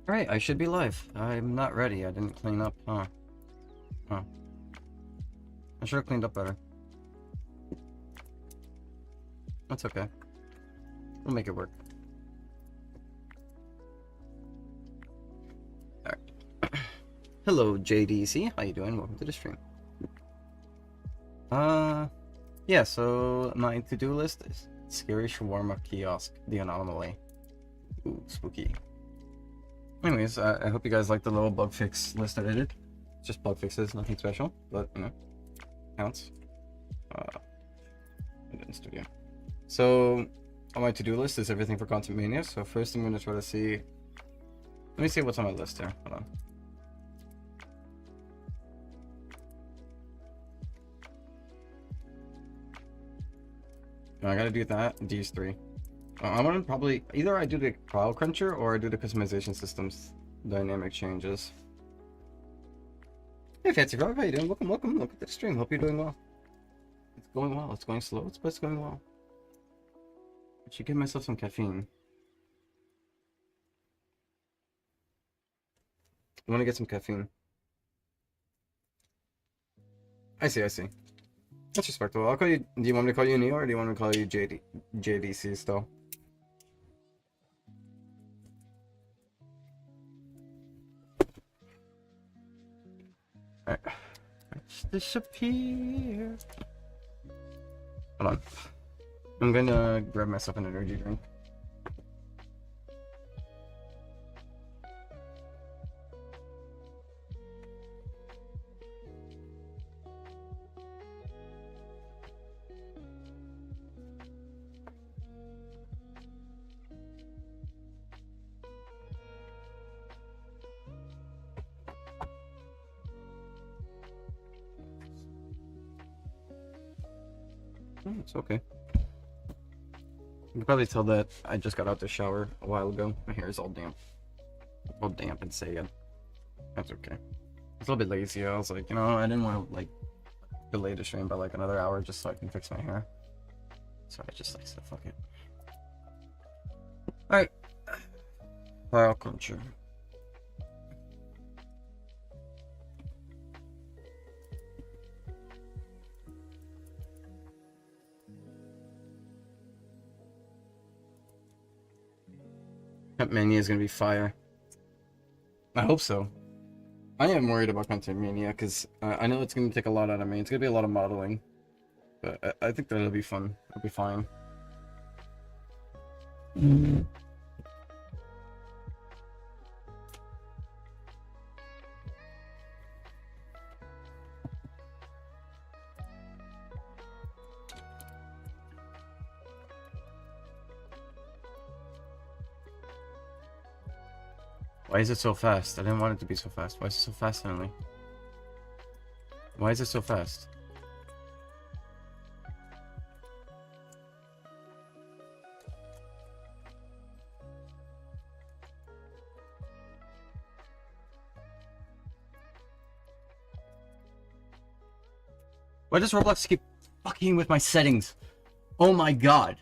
Alright, I should be live. I'm not ready. I didn't clean up. Huh. Huh. I should have cleaned up better. That's okay. We'll make it work. Alright. Hello, JDC. How you doing? Welcome to the stream. Yeah, so my to-do list is Scary Shawarma Kiosk, the anomaly. Ooh, spooky. Anyways, I hope you guys like the little bug fix list that I did. Just bug fixes, nothing special, but, you know, counts. In the studio. So, on my to-do list is everything for Contentmania, so first I'm going to try to see... Let me see what's on my list here, hold on. I gotta do that, these three. I'm gonna probably, either I do the file cruncher or I do the customization systems dynamic changes. Hey Fancy Frog, how you doing? Welcome, welcome to the stream. Hope you're doing well. It's going well, it's going slow, but it's going well. I should give myself some caffeine. I wanna get some caffeine. I see. That's respectable. I'll call you, do you want me to call you Neo or do you want me to call you JDC still? Alright. Let's disappear. Hold on. I'm gonna grab myself an energy drink. It's okay. You can probably tell that I just got out the shower a while ago. My hair is all damp. All damp and sad. That's okay. I was a little bit lazy. I was like, you know, I didn't want to, like, delay the stream by, like, another hour just so I can fix my hair. So I just, like, said, fuck it. Alright. File cruncher. Contentmania is gonna be fire. I hope so. I am worried about Contentmania because I know it's gonna take a lot out of me. It's gonna be a lot of modeling, but I think that'll be fun. It'll be fine. Why is it so fast? I didn't want it to be so fast. Why is it so fast suddenly? Why is it so fast? Why does Roblox keep fucking with my settings? Oh my god.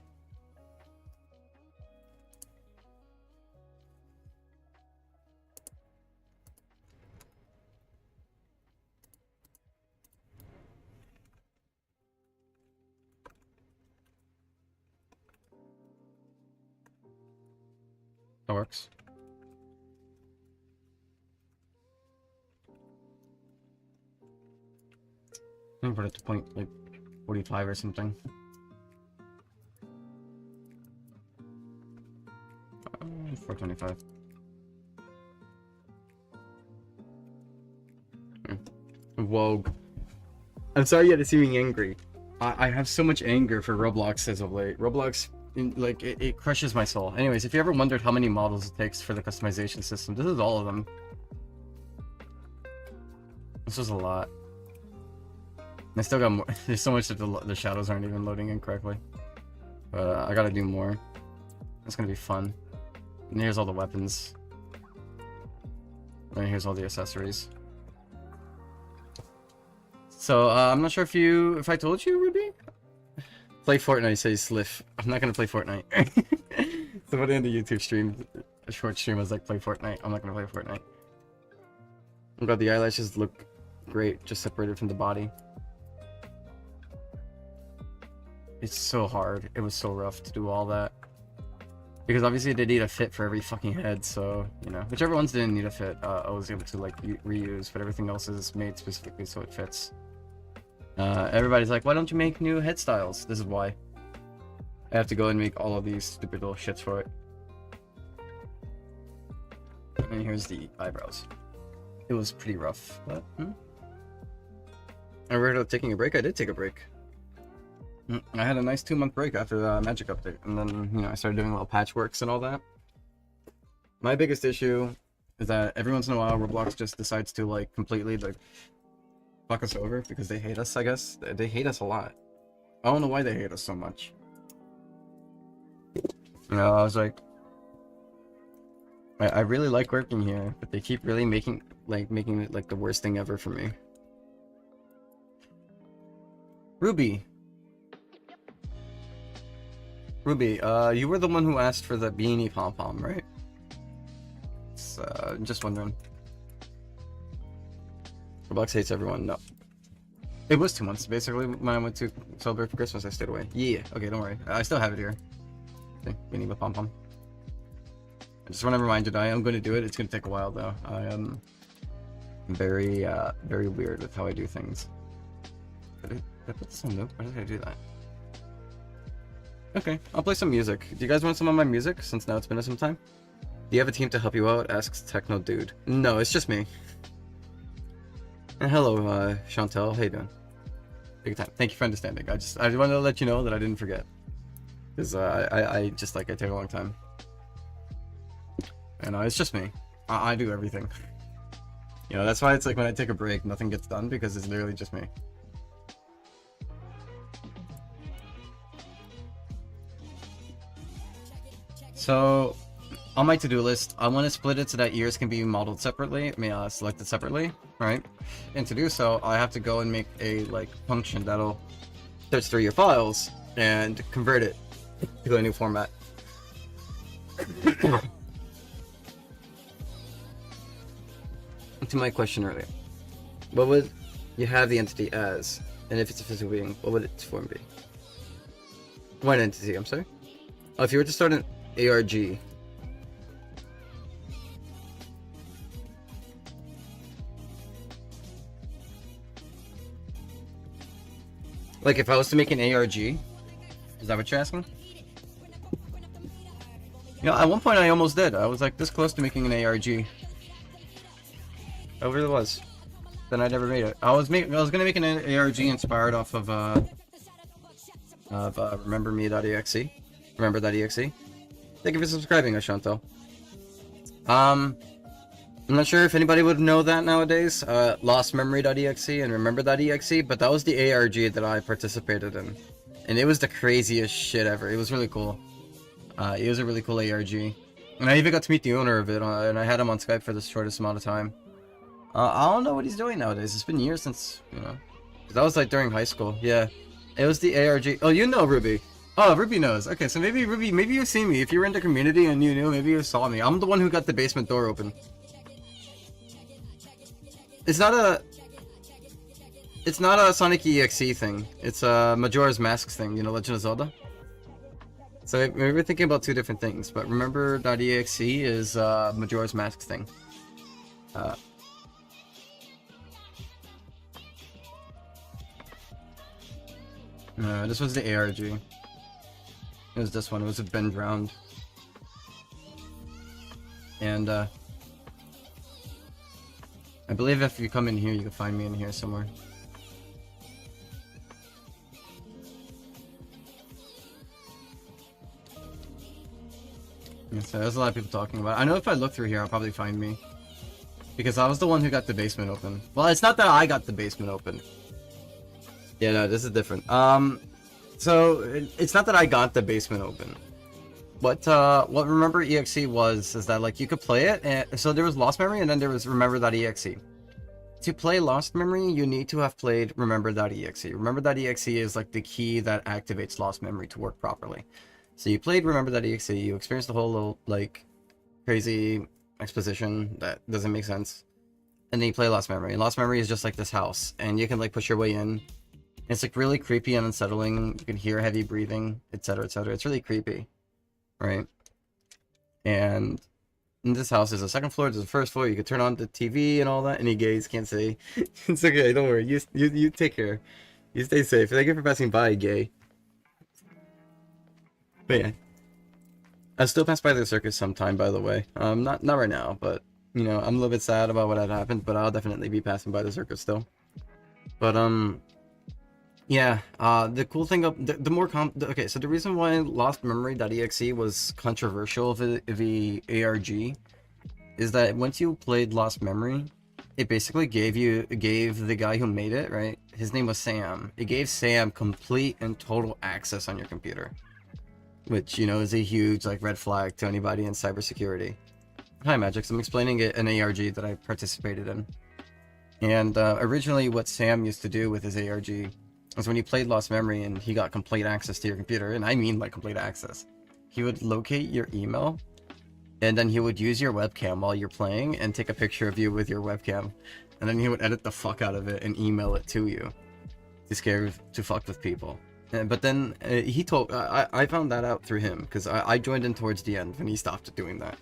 That works. I'm gonna put it to point like 45 or something. 425. Whoa. I'm sorry you had to see me angry. I have so much anger for Roblox as of late. Roblox, like, it crushes my soul. Anyways, if you ever wondered how many models it takes for the customization system, this is all of them. This was a lot. I still got more. There's so much that the shadows aren't even loading in correctly. But I gotta do more. It's gonna be fun. And here's all the weapons. And here's all the accessories. So, I'm not sure if I told you, Ruby? Play Fortnite, says Sliff. I'm not gonna play Fortnite. Somebody on the YouTube stream a short stream was like play Fortnite. I'm not gonna play Fortnite. Oh god, the eyelashes look great, just separated from the body. It's so hard. It was so rough to do all that. Because obviously they need a fit for every fucking head, so, you know. Whichever ones didn't need a fit, I was able to, like, reuse, but everything else is made specifically so it fits. Everybody's like, why don't you make new head styles? This is why. I have to go and make all of these stupid little shits for it. And here's the eyebrows. It was pretty rough, but, I heard of taking a break. I did take a break. I had a nice 2-month break after the Magic update, and then, you know, I started doing little patchworks and all that. My biggest issue is that every once in a while, Roblox just decides to, like, completely, like, fuck us over because they hate us, I guess. They hate us a lot. I don't know why they hate us so much. You know, I was like, I really like working here, but they keep really making it, like, the worst thing ever for me. Ruby, you were the one who asked for the beanie pom-pom, right? So, just wondering. Roblox hates everyone. No. It was 2 months, basically. When I went to celebrate for Christmas, I stayed away. Yeah, okay, don't worry. I still have it here. Okay, beanie with pom-pom. I just want to remind you that I am going to do it. It's going to take a while, though. I am very weird with how I do things. Did I put this on loop? Why did I do that? Okay, I'll play some music. Do you guys want some of my music, since now it's been some time? Do you have a team to help you out? Asks Techno Dude. No, it's just me. And hello, Chantel. How you doing? Take your time. Thank you for understanding. I wanted to let you know that I didn't forget. Because I take a long time. And it's just me. I do everything. You know, that's why it's like when I take a break, nothing gets done, because it's literally just me. So, on my to-do list, I want to split it so that ears can be modeled separately, selected separately, right? And to do so, I have to go and make a, like, function that'll search through your files and convert it to a new format. To my question earlier, what would you have the entity as? And if it's a physical being, what would its form be? What entity, I'm sorry? Oh, if you were to start an ARG, like if I was to make an ARG, is that what you're asking? You know, at one point I almost did. I was like this close to making an ARG. I really was. Then I never made it. I was gonna make an ARG inspired off of remember.me.exe. Remember.exe. Thank you for subscribing, Ashanto. I'm not sure if anybody would know that nowadays. Lostmemory.exe and remember.exe, but that was the ARG that I participated in. And it was the craziest shit ever. It was really cool. It was a really cool ARG. And I even got to meet the owner of it, and I had him on Skype for the shortest amount of time. I don't know what he's doing nowadays. It's been years since, you know. That was like during high school. Yeah. It was the ARG. Oh, you know Ruby. Oh, Ruby knows. Okay, so maybe Ruby, maybe you've seen me. If you were in the community and you knew, maybe you saw me. I'm the one who got the basement door open. It's not a Sonic EXE thing. It's a Majora's Mask thing, you know, Legend of Zelda. So maybe we're thinking about two different things, but remember.exe is Majora's Mask thing. No, this was the ARG. It was this one. It was a bend round. And I believe if you come in here, you can find me in here somewhere. Yeah, so there's a lot of people talking about it. I know if I look through here, I'll probably find me. Because I was the one who got the basement open. Well, it's not that I got the basement open. Yeah, no, this is different. So it's not that I got the basement open. What Remember EXE was is that like you could play it, and so there was Lost Memory, and then there was Remember.exe. To play Lost Memory, you need to have played Remember.exe. Remember.exe is like the key that activates Lost Memory to work properly. So you played Remember.exe, you experienced the whole little like crazy exposition that doesn't make sense. And then you play Lost Memory. And Lost Memory is just like this house, and you can like push your way in. It's like really creepy and unsettling. You can hear heavy breathing, etc., etc. It's really creepy, right? And in this house, there's a second floor, there's a first floor. You can turn on the TV and all that. Any gays can't say. It's okay. Don't worry. You take care. You stay safe. Thank you for passing by, gay. But yeah, I still pass by the circus sometime. By the way, not right now, but you know, I'm a little bit sad about what had happened. But I'll definitely be passing by the circus still. But yeah, the cool thing of the more okay, so the reason why Lost Memory.exe was controversial for the ARG is that once you played Lost Memory, it basically gave the guy who made it, right? His name was Sam. It gave Sam complete and total access on your computer, which, you know, is a huge like red flag to anybody in cybersecurity. Hi, Magix. I'm explaining an ARG that I participated in. And originally what Sam used to do with his ARG was when he played Lost Memory and he got complete access to your computer, and I mean like complete access, he would locate your email, and then he would use your webcam while you're playing and take a picture of you with your webcam, and then he would edit the fuck out of it and email it to you to fuck with people. But then he told I found that out through him because I joined in towards the end when he stopped doing that.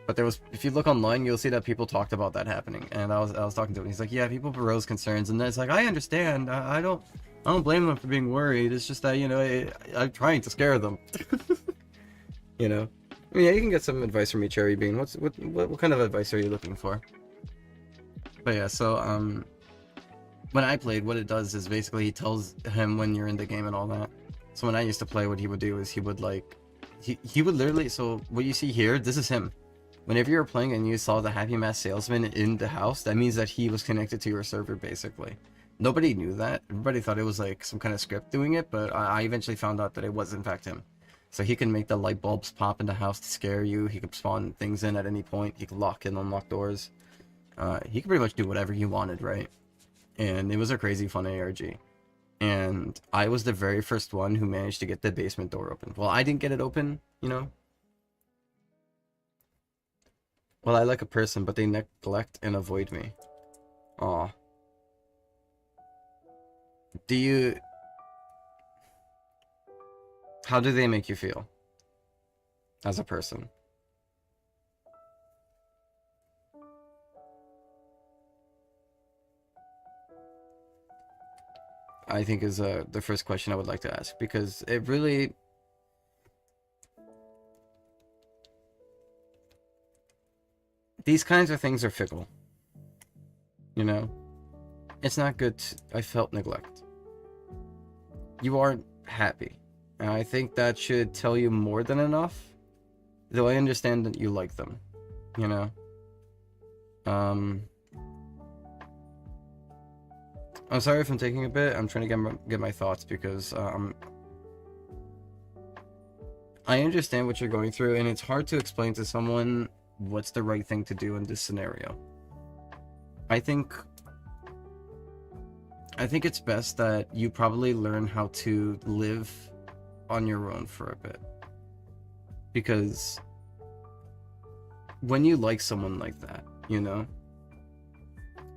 But there was, if you look online, you'll see that people talked about that happening, and I was talking to him. He's like, yeah, people arose concerns, and then it's like, I understand. I don't blame them for being worried. It's just that, you know, I'm trying to scare them. You know, I mean, yeah, you can get some advice from me, Cherry Bean. What kind of advice are you looking for? But yeah, so when I played, what it does is basically he tells him when you're in the game and all that. So when I used to play, what he would do is he would like, he would literally, so what you see here, this is him. Whenever you were playing and you saw the Happy Mask salesman in the house, that means that he was connected to your server, basically. Nobody knew that. Everybody thought it was like some kind of script doing it, but I eventually found out that it was in fact him. So he can make the light bulbs pop in the house to scare you. He could spawn things in at any point. He could lock and unlock doors. He could pretty much do whatever he wanted, right? And it was a crazy fun ARG. And I was the very first one who managed to get the basement door open. Well, I didn't get it open, you know? Well, I like a person, but they neglect and avoid me. Aw. How do they make you feel? As a person? I think is the first question I would like to ask, because it really... These kinds of things are fickle. You know? It's not good I felt neglect. You aren't happy. And I think that should tell you more than enough. Though I understand that you like them. You know? I'm sorry if I'm taking a bit. I'm trying to get my thoughts because I understand what you're going through, and it's hard to explain to someone what's the right thing to do in this scenario. I think it's best that you probably learn how to live on your own for a bit. Because when you like someone like that, you know,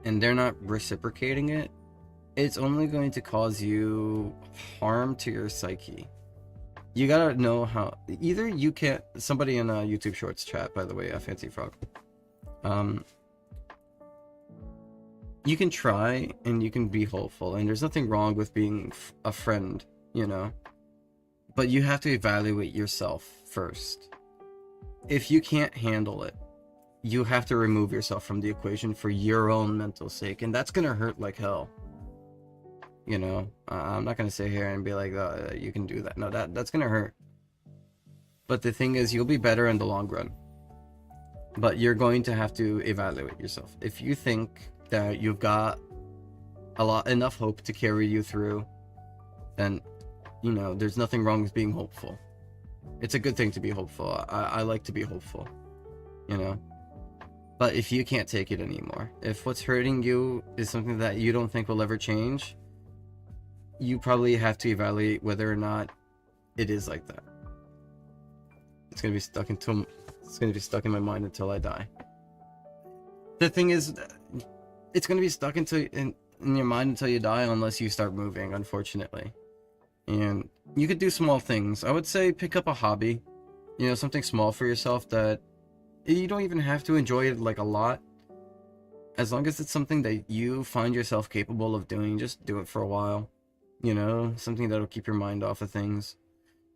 and they're not reciprocating it, it's only going to cause you harm to your psyche. You gotta know how, either you can't, somebody in a YouTube Shorts chat, by the way, Fancy Frog, you can try and you can be hopeful, and there's nothing wrong with being a friend, you know, but you have to evaluate yourself first. If you can't handle it, you have to remove yourself from the equation for your own mental sake, and that's gonna hurt like hell. You know, I'm not gonna sit here and be like, oh, you can do that. No, that's gonna hurt. But the thing is, you'll be better in the long run. But you're going to have to evaluate yourself. If you think that you've got enough hope to carry you through, then, you know, there's nothing wrong with being hopeful. It's a good thing to be hopeful. I like to be hopeful, you know. But if you can't take it anymore, if what's hurting you is something that you don't think will ever change, you probably have to evaluate whether or not it is like that. It's gonna be stuck It's gonna be stuck in my mind until I die. The thing is, it's gonna be stuck in your mind until you die unless you start moving, unfortunately. And you could do small things. I would say pick up a hobby. You know, something small for yourself that you don't even have to enjoy it like a lot. As long as it's something that you find yourself capable of doing, just do it for a while. You know, something that'll keep your mind off of things.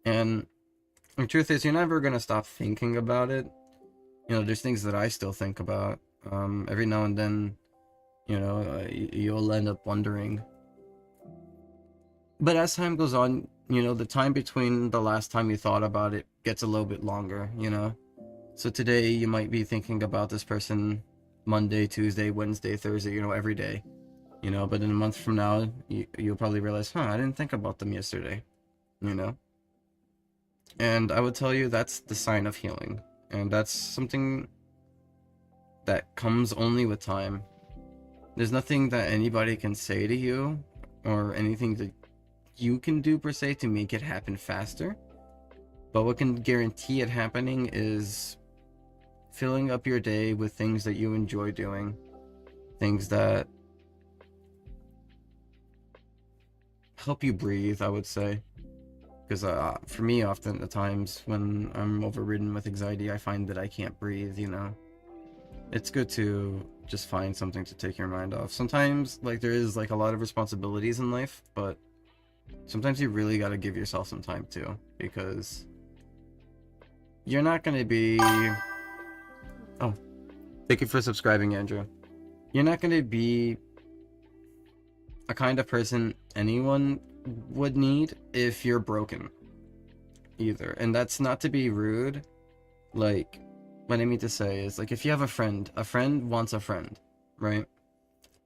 And the truth is, you're never gonna stop thinking about it. You know, there's things that I still think about. Every now and then, you know, you'll end up wondering. But as time goes on, you know, the time between the last time you thought about it gets a little bit longer, you know? So today you might be thinking about this person Monday, Tuesday, Wednesday, Thursday, you know, every day. You know, but in a month from now, you'll probably realize, I didn't think about them yesterday, you know? And I would tell you that's the sign of healing. And that's something that comes only with time. There's nothing that anybody can say to you or anything that you can do per se to make it happen faster. But what can guarantee it happening is filling up your day with things that you enjoy doing. Things that help you breathe, I would say. Because for me, often at times when I'm overridden with anxiety, I find that I can't breathe, you know. It's good to just find something to take your mind off. Sometimes, like, there is, like, a lot of responsibilities in life, but sometimes you really gotta give yourself some time, too. Because you're not gonna be... Oh, thank you for subscribing, Andrew. You're not gonna be a kind of person anyone would need if you're broken either. And that's not to be rude. Like, what I mean to say is, like, if you have a friend wants a friend, right?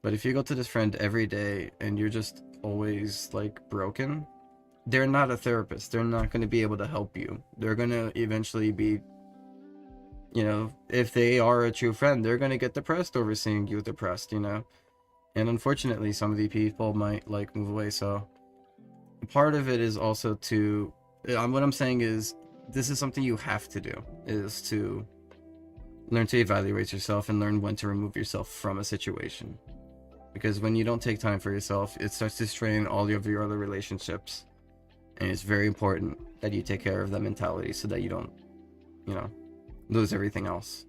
But if you go to this friend every day and you're just always, like, broken, they're not a therapist. They're not going to be able to help you. They're going to eventually be, you know, if they are a true friend, they're going to get depressed over seeing you depressed, you know? And unfortunately, some of the people might, like, move away. So part of it is also to, what I'm saying is, this is something you have to do, is to learn to evaluate yourself and learn when to remove yourself from a situation. Because when you don't take time for yourself, it starts to strain all of your other relationships. And it's very important that you take care of that mentality so that you don't, you know, lose everything else.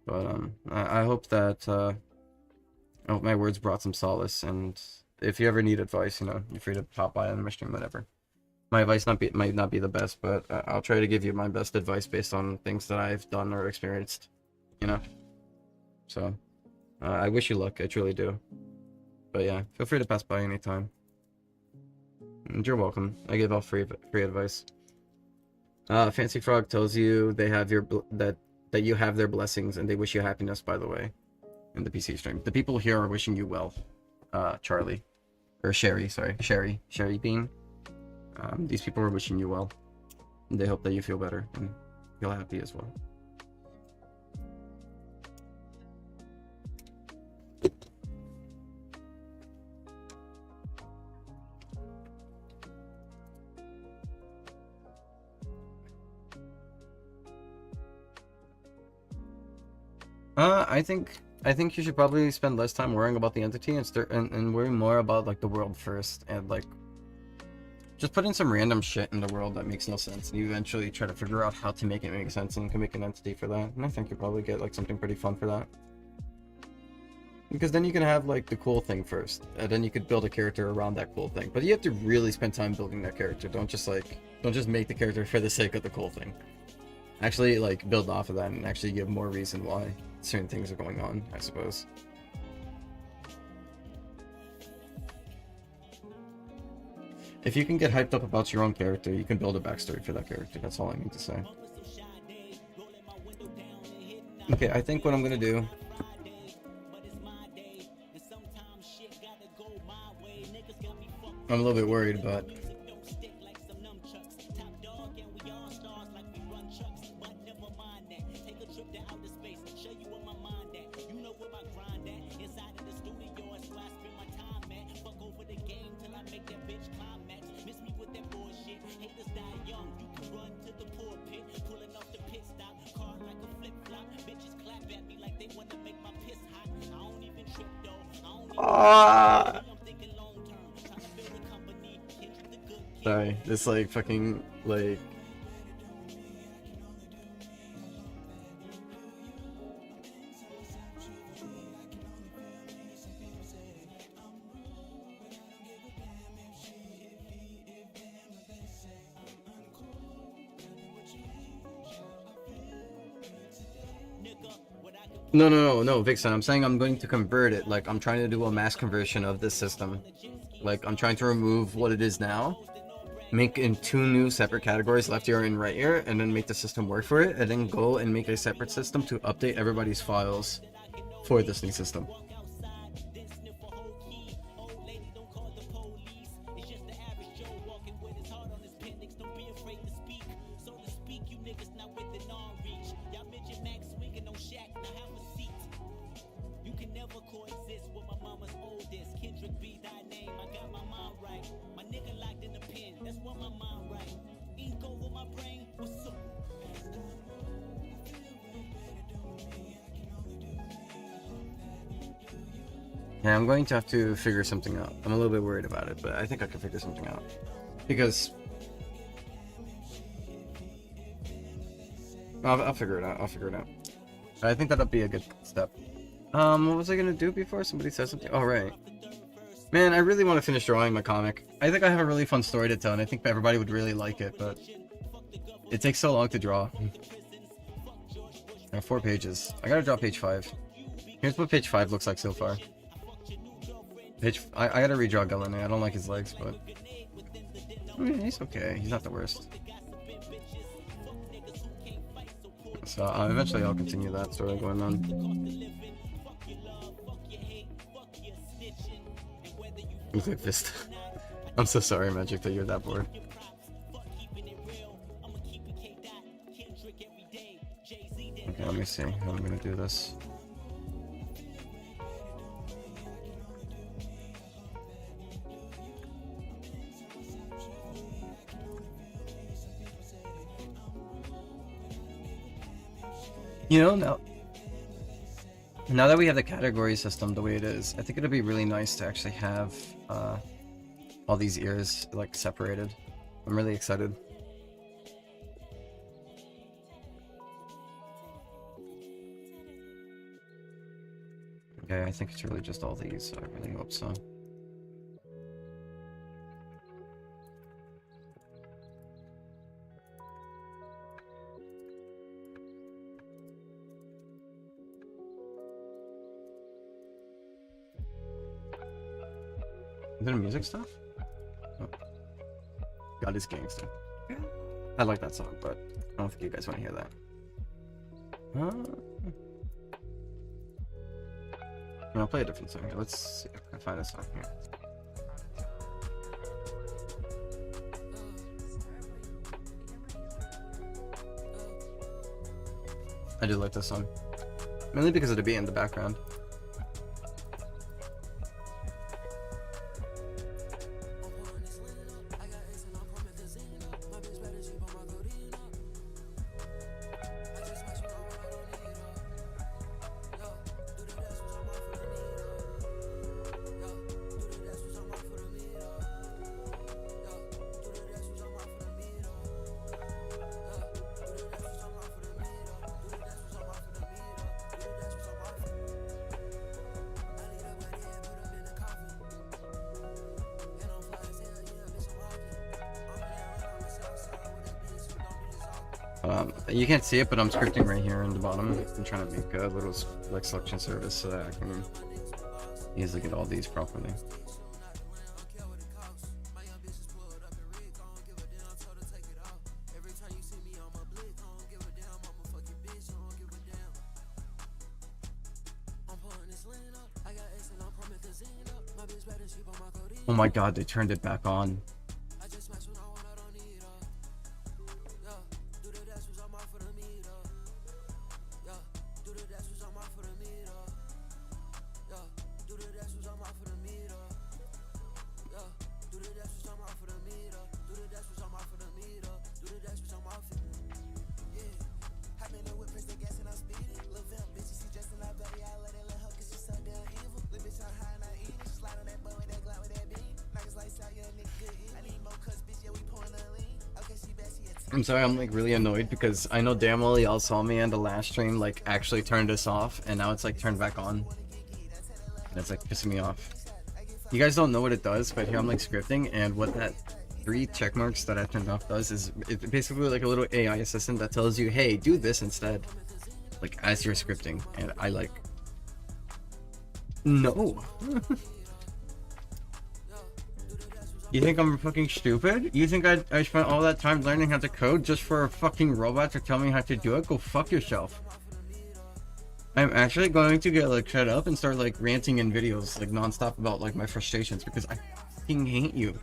But I hope that I hope my words brought some solace, and if you ever need advice, you know, you're free to pop by on my stream, whatever. My advice might not be the best, but I'll try to give you my best advice based on things that I've done or experienced, you know? So, I wish you luck, I truly do. But yeah, feel free to pass by anytime. And you're welcome. I give out free advice. Fancy Frog tells you they have that you have their blessings, and they wish you happiness, by the way, in the PC stream. The people here are wishing you well, Charlie. Or Sherry, sorry. Sherry Bean. These people are wishing you well. They hope that you feel better and feel happy as well. I think you should probably spend less time worrying about the entity and worry more about, like, the world first, and, like, just put in some random shit in the world that makes no sense, and you eventually try to figure out how to make it make sense, and you can make an entity for that. And I think you'll probably get, like, something pretty fun for that. Because then you can have, like, the cool thing first, and then you could build a character around that cool thing. But you have to really spend time building that character. Don't just make the character for the sake of the cool thing. Actually, like, build off of that and actually give more reason why certain things are going on, I suppose. If you can get hyped up about your own character, you can build a backstory for that character. That's all I mean to say. Okay, I think what I'm gonna do... I'm a little bit worried, but... Ah! Sorry, this like fucking like. No, Vixen. I'm saying I'm going to convert it. Like, I'm trying to do a mass conversion of this system. Like, I'm trying to remove what it is now, make in 2 new separate categories, left ear and right ear, and then make the system work for it, and then go and make a separate system to update everybody's files for this new system. Yeah, I'm going to have to figure something out. I'm a little bit worried about it, but I think I can figure something out. Because... I'll figure it out. I'll figure it out. I think that'll be a good step. What was I gonna do before somebody said something? Oh, right. Man, I really want to finish drawing my comic. I think I have a really fun story to tell, and I think everybody would really like it, but... It takes so long to draw. I have 4 pages. I gotta draw page 5. Here's what page 5 looks like so far. I gotta redraw Galene. I don't like his legs, but... I mean, he's okay. He's not the worst. So, eventually I'll continue that story going on. With a fist. I'm so sorry, Magic, that you're that bored. Okay, let me see how I'm gonna do this. You know, now that we have the category system the way it is, I think it'd be really nice to actually have all these ears like separated. I'm really excited. Okay, I think it's really just all these, so I really hope so. Is there music stuff? Oh. God is gangster. Yeah. I like that song, but I don't think you guys want to hear that. I'll play a different song. Let's see if I can find a song here. I do like this song. Mainly because of the beat in the background. You can't see it, but I'm scripting right here in the bottom. I'm trying to make a little like selection service so that I can easily get all these properly. Oh my god, they turned it back on. I'm sorry, I'm like really annoyed because I know damn well y'all saw me on the last stream like actually turn this off, and now it's like turned back on. And it's like pissing me off. You guys don't know what it does, but here I'm like scripting, and what that 3 check marks that I turned off does is it's basically like a little AI assistant that tells you, hey, do this instead, like as you're scripting, and I like, no. You think I'm fucking stupid? You think I spent all that time learning how to code just for a fucking robot to tell me how to do it? Go fuck yourself. I'm actually going to get like shut up and start like ranting in videos like nonstop about like my frustrations because I fucking hate you.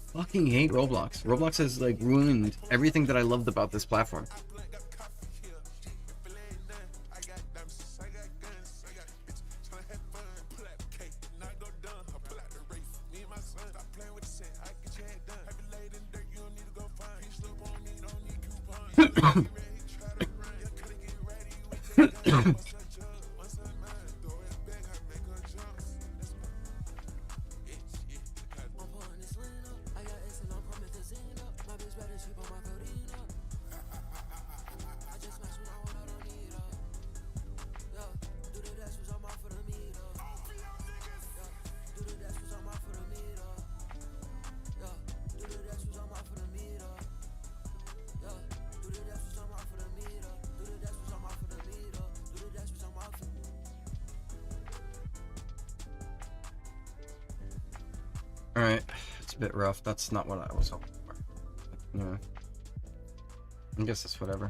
Fucking hate Roblox. Roblox has like ruined everything that I loved about this platform. Alright, it's a bit rough. That's not what I was hoping for. Yeah. I guess it's whatever.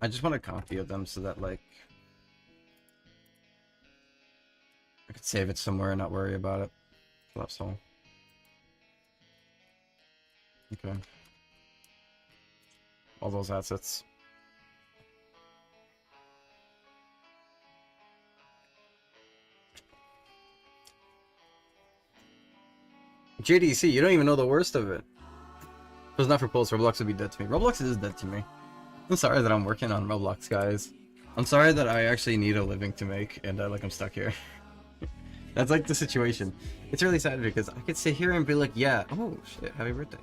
I just want a copy of them so that, like, I could save it somewhere and not worry about it. That's all. Okay. All those assets. JDC, you don't even know the worst of it. If it was not for Pulse, Roblox would be dead to me. Roblox is dead to me. I'm sorry that I'm working on Roblox, guys. I'm sorry that I actually need a living to make, and like I'm stuck here. That's like the situation. It's really sad because I could sit here and be like, yeah, oh shit, happy birthday.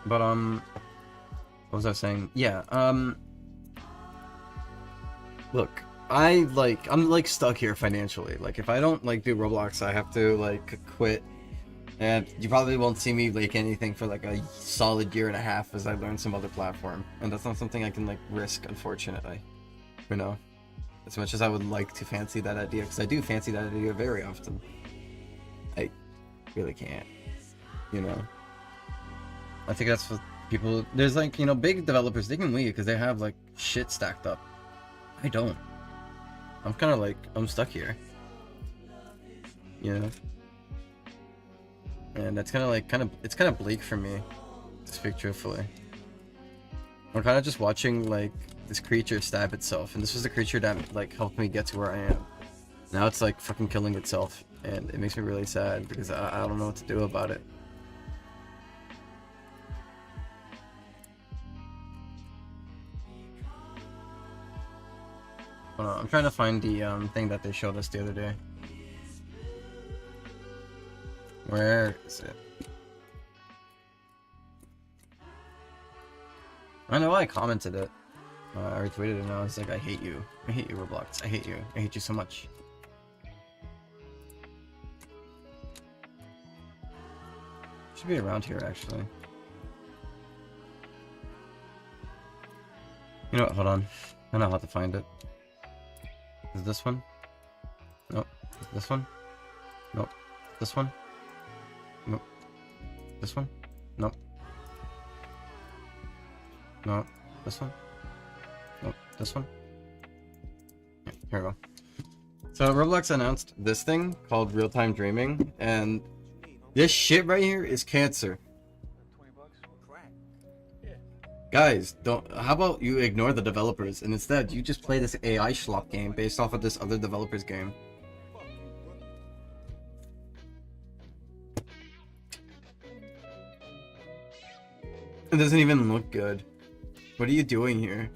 But what was I saying? Yeah, look, I'm like stuck here financially. Like if I don't like do Roblox, I have to like quit, and you probably won't see me like anything for like a solid year and a half as I learn some other platform, and that's not something I can like risk, unfortunately. You know, as much as I would like to fancy that idea, because I do fancy that idea very often, I really can't. You know, I think that's what people. There's like, you know, big developers, they can leave because they have like shit stacked up. I don't. I'm kind of like, I'm stuck here. You know? And that's kind of like, it's kind of bleak for me, to speak truthfully. I'm kind of just watching like this creature stab itself, and this was the creature that like helped me get to where I am. Now it's like fucking killing itself, and it makes me really sad because I don't know what to do about it. I'm trying to find the thing that they showed us the other day. Where is it? I know I commented it. I retweeted it and I was like, I hate you. I hate you, Roblox. I hate you. I hate you so much. Should be around here, actually. You know what? Hold on. I know how to find it. Is this one? Nope. Is this one? Nope. This one? Nope. This one? Nope. No. This one? Nope. This one? Yeah, here we go. So Roblox announced this thing called real-time dreaming, and this shit right here is cancer. Guys, how about you ignore the developers and instead you just play this AI schlop game based off of this other developer's game. It doesn't even look good. What are you doing here?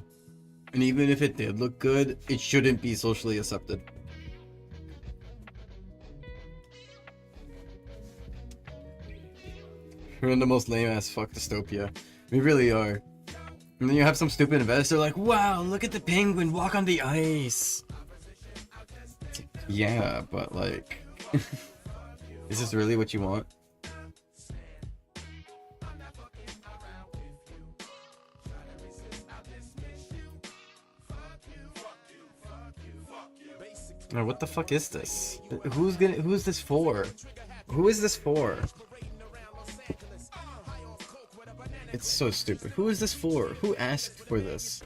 And even if it did look good, it shouldn't be socially accepted. We're in the most lame-ass fuck dystopia. We really are. And then you have some stupid investor like, wow, look at the penguin walk on the ice. Yeah, but like, is this really what you want? Now, what the fuck is this? Who's this for? Who is this for? It's so stupid. Who is this for? Who asked for this?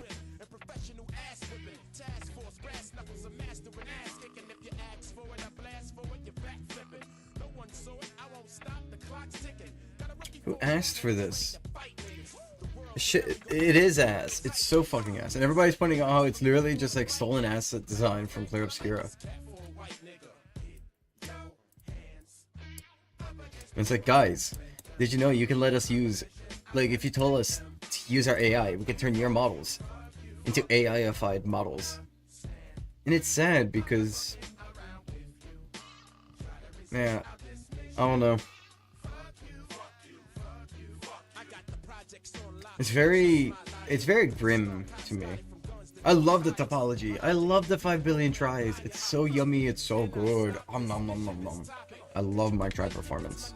Who asked for this? Shit, it is ass. It's so fucking ass. And everybody's pointing out how it's literally just like stolen asset design from Clear Obscura. It's like, guys, did you know you can let us use, like, if you told us to use our AI, we could turn your models into AI-ified models. And it's sad because, yeah, I don't know. It's very grim to me. I love the topology. I love the 5 billion tries. It's so yummy. It's so good. Nom nom nom nom. I love my try performance.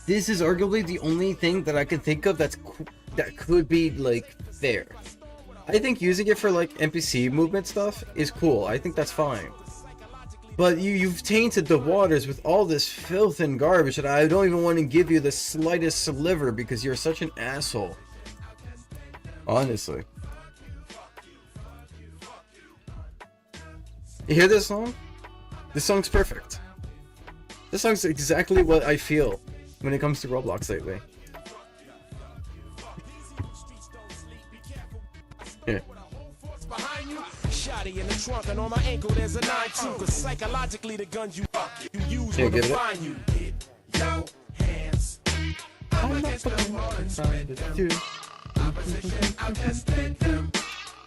This is arguably the only thing that I can think of that could be like fair. I think using it for like NPC movement stuff is cool. I think that's fine. But you've tainted the waters with all this filth and garbage that I don't even want to give you the slightest sliver because you're such an asshole. Honestly. You hear this song? This song's perfect. This song's exactly what I feel when it comes to Roblox lately. Yeah. In the trunk and on my ankle there's a 9-2 cause psychologically the guns you use will define you. Get your hands up against the wall and spread them. Opposition, I'll just let them.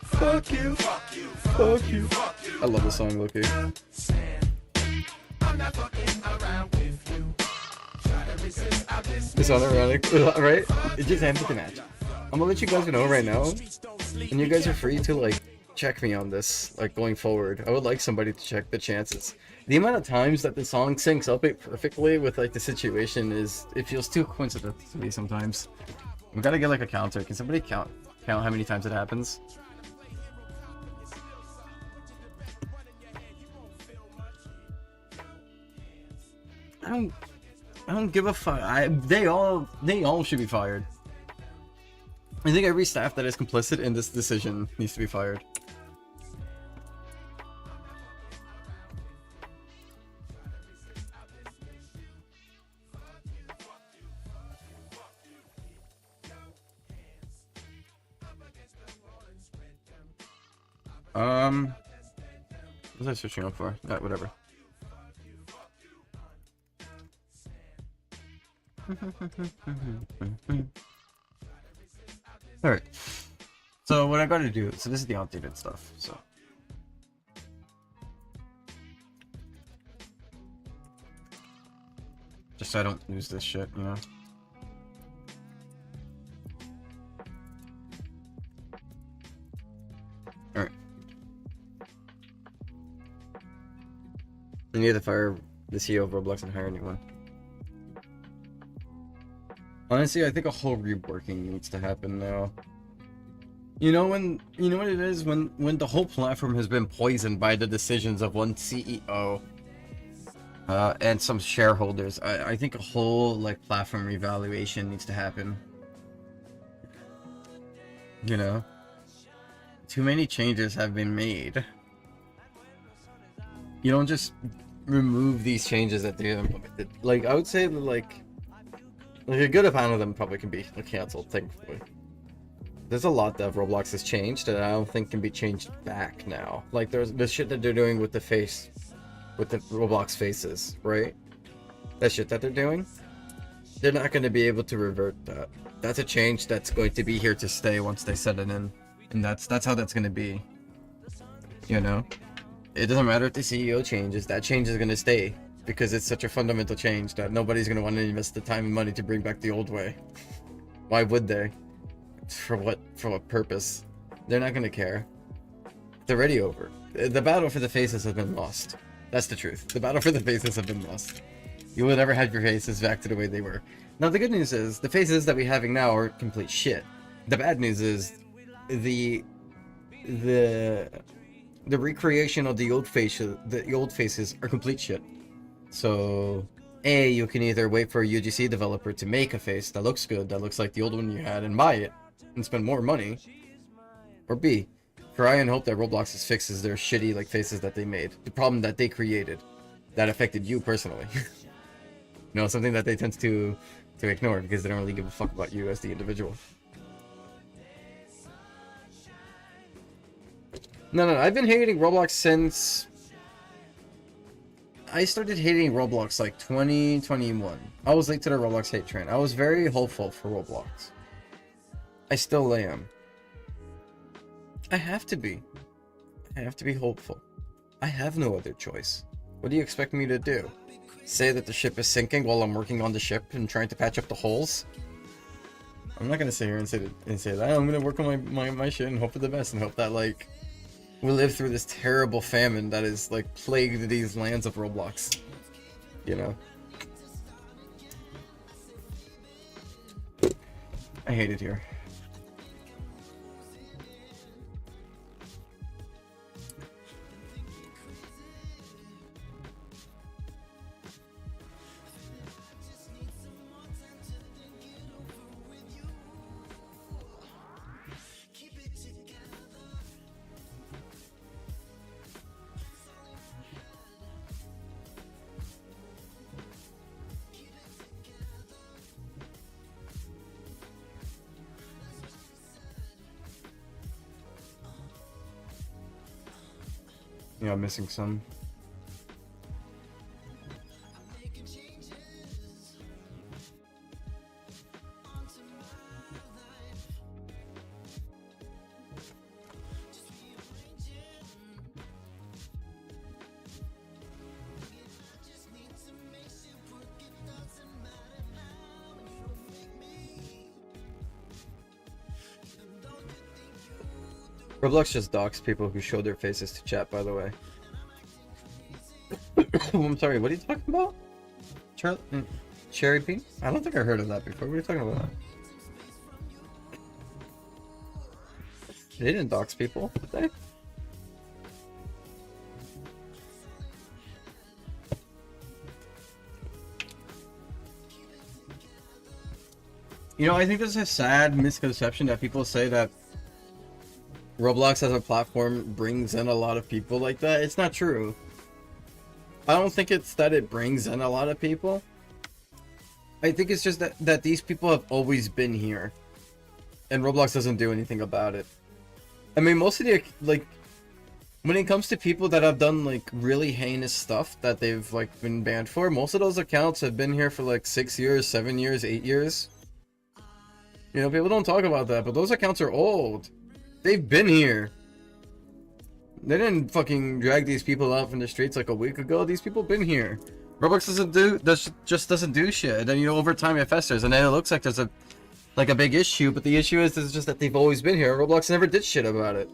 Fuck you, fuck you, fuck you. I love this song, Loki. I'm not fucking around with you. Try to resist, I'll just it's unironic, right? It just ends with the match. I'm gonna let you guys know right now, and you guys are free to like check me on this, like going forward. I would like somebody to check the chances. The amount of times that the song syncs up it perfectly with like the situation is, it feels too coincidental to me sometimes. We gotta get like a counter. Can somebody count how many times it happens? I don't give a fuck. They all should be fired. I think every staff that is complicit in this decision needs to be fired. What was I searching up for? Yeah, whatever. Alright. So what I gotta do, so this is the outdated stuff, so. Just so I don't lose this shit, you know? Alright. I need to fire the CEO of Roblox and hire a new one. Honestly, I think a whole reworking needs to happen now. You know what it is when the whole platform has been poisoned by the decisions of one CEO and some shareholders. I think a whole like platform revaluation needs to happen. You know, too many changes have been made. You don't just remove these changes that they implemented. Like I would say that like a good amount of them probably can be cancelled, thankfully. There's a lot that Roblox has changed that I don't think can be changed back now. Like there's the shit that they're doing with the face, with the Roblox faces, right? That shit that they're doing. they're not going to be able to revert that. That's a change that's going to be here to stay once they set it in, and that's how that's going to be. You know, it doesn't matter if the CEO changes. That change is going to stay because it's such a fundamental change that nobody's going to want to invest the time and money to bring back the old way. Why would they? For what? For what purpose? They're not going to care. It's already over. The battle for the faces has been lost. That's the truth. The battle for the faces have been lost. You will never have your faces back to the way they were. Now the good news is the faces that we're having now are complete shit. The bad news is the recreation of the old faces are complete shit. So A, you can either wait for a UGC developer to make a face that looks good, that looks like the old one you had, and buy it and spend more money, or B, try and hope that Roblox fixes their shitty like faces that they made, the problem that they created that affected you personally. You know, something that they tend to ignore because they don't really give a fuck about you as the individual. No, I've been hating Roblox since I started hating Roblox like 2021. I was late to the Roblox hate train. I was very hopeful for Roblox. I still am. I have to be. I have to be hopeful. I have no other choice. What do you expect me to do? Say that the ship is sinking while I'm working on the ship and trying to patch up the holes? I'm not gonna sit here and say that. I'm gonna work on my shit and hope for the best and hope that like we live through this terrible famine that is like plagued these lands of Roblox. You know? I hate it here. Yeah, I'm missing some. Roblox just docks people who show their faces to chat, by the way. I'm sorry, what are you talking about? Cherry Pea? I don't think I heard of that before. What are you talking about? They didn't dox people, did they? You know, I think there's a sad misconception that people say that Roblox as a platform brings in a lot of people like that. It's not true. I don't think it's that it brings in a lot of people. I think it's just that these people have always been here. And Roblox doesn't do anything about it. I mean, most of the, like, when it comes to people that have done, like, really heinous stuff that they've, like, been banned for, most of those accounts have been here for, like, 6 years, 7 years, 8 years. You know, people don't talk about that, but those accounts are old. They've been here. They didn't fucking drag these people out from the streets like a week ago. These people been here. Roblox just doesn't do shit. And then, you know, over time it festers, and then it looks like there's a big issue. But the issue is just that they've always been here. Roblox never did shit about it.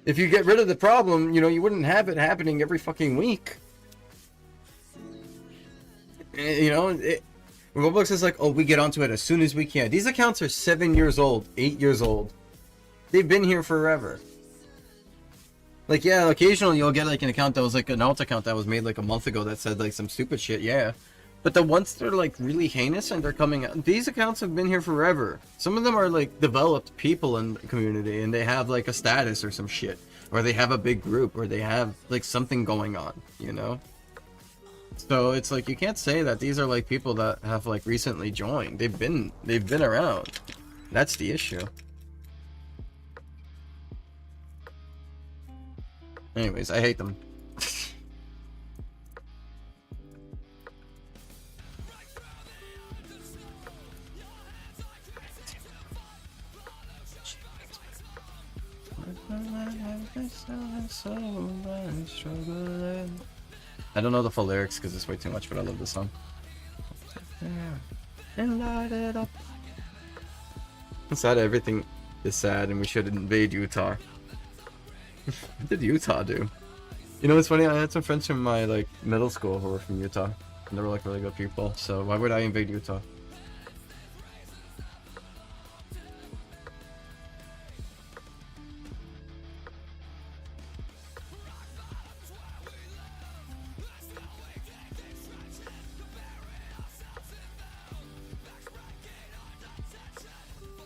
If you get rid of the problem, you know, you wouldn't have it happening every fucking week. You know, Roblox is like, oh, we get onto it as soon as we can. These accounts are 7 years old, 8 years old. They've been here forever. Like, yeah, occasionally you'll get, like, an account that was, like, an alt account that was made, like, a month ago that said, like, some stupid shit, yeah. But the ones that are, like, really heinous and they're coming out, these accounts have been here forever. Some of them are, like, developed people in the community and they have, like, a status or some shit. Or they have a big group, or they have, like, something going on, you know? So it's, like, you can't say that these are, like, people that have, like, recently joined. They've been around. That's the issue. Anyways, I hate them. I don't know the full lyrics because it's way too much, but I love this song. And light it up. It's sad everything is sad and we should invade Utah. What did Utah do? You know what's funny? I had some friends from my like middle school who were from Utah. And they were like really good people, so why would I invade Utah?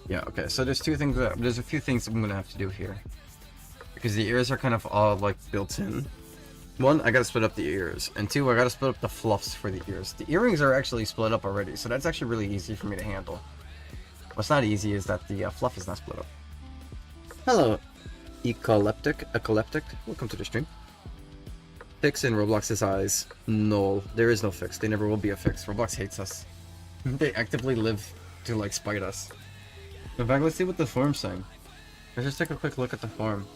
Yeah, okay, so there's a few things I'm gonna have to do here. Because the ears are kind of all like built in. One, I gotta split up the ears, and two, I gotta split up the fluffs for the ears. The earrings are actually split up already, so that's actually really easy for me to handle. What's not easy is that the fluff is not split up. Hello, Ecoleptic, welcome to the stream. Fix in Roblox's eyes. No, there is no fix. They never will be a fix. Roblox hates us. They actively live to like spite us. In fact, let's see what the forum's saying. Let's just take a quick look at the forum.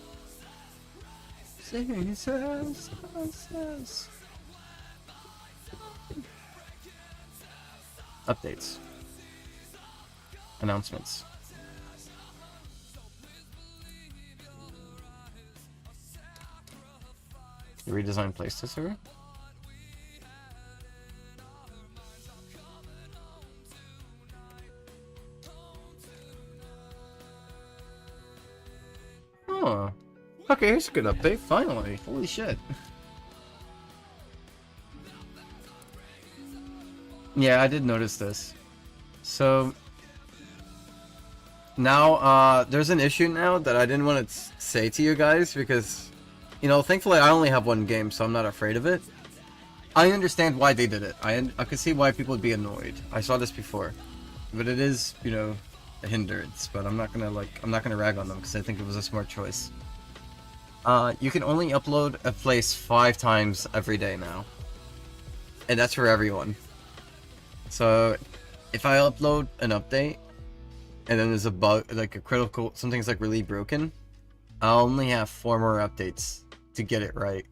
Updates. Announcements. Redesign playstyle server? Oh. Okay, here's a good update, finally. Holy shit. Yeah, I did notice this. So now there's an issue now that I didn't want to say to you guys because, you know, thankfully I only have one game, so I'm not afraid of it. I understand why they did it. I could see why people would be annoyed. I saw this before. But it is, you know, a hindrance, but I'm not gonna rag on them because I think it was a smart choice. You can only upload a place 5 times every day now. And that's for everyone. So, if I upload an update, and then there's a bug, like a critical, something's like really broken, I'll only have 4 more updates to get it right.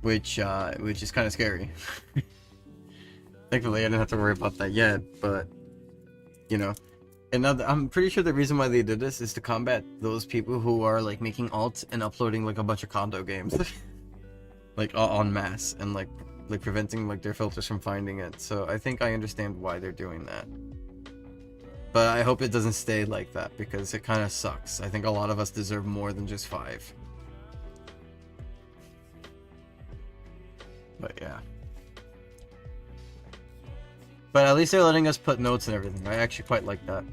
Which is kind of scary. Thankfully, I didn't have to worry about that yet, but, you know. And now I'm pretty sure the reason why they did this is to combat those people who are like making alt and uploading like a bunch of condo games, like en masse, and like preventing like their filters from finding it. So I think I understand why they're doing that. But I hope it doesn't stay like that because it kind of sucks. I think a lot of us deserve more than just 5. But yeah. But at least they're letting us put notes and everything. I actually quite like that.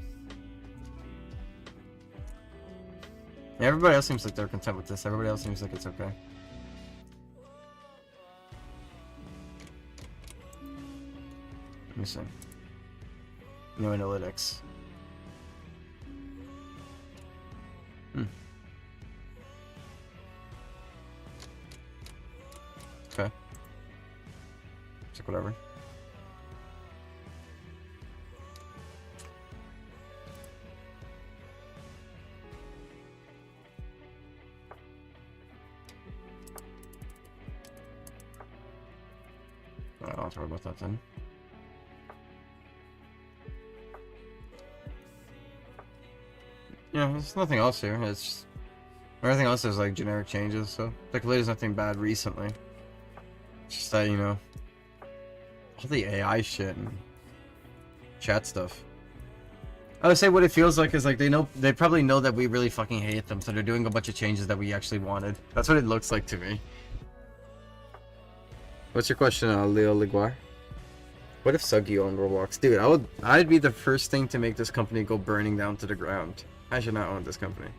Everybody else seems like they're content with this. Everybody else seems like it's okay. Let me see. New analytics. Okay. It's like whatever. I'll talk about that then. Yeah, there's nothing else here. It's just, everything else is like generic changes, so technically there's nothing bad recently. It's just that, you know, all the AI shit and chat stuff. I would say what it feels like is like they probably know that we really fucking hate them, so they're doing a bunch of changes that we actually wanted. That's what it looks like to me. What's your question, Leo Liguar? What if Suggy owned Roblox? Dude, I'd be the first thing to make this company go burning down to the ground. I should not own this company.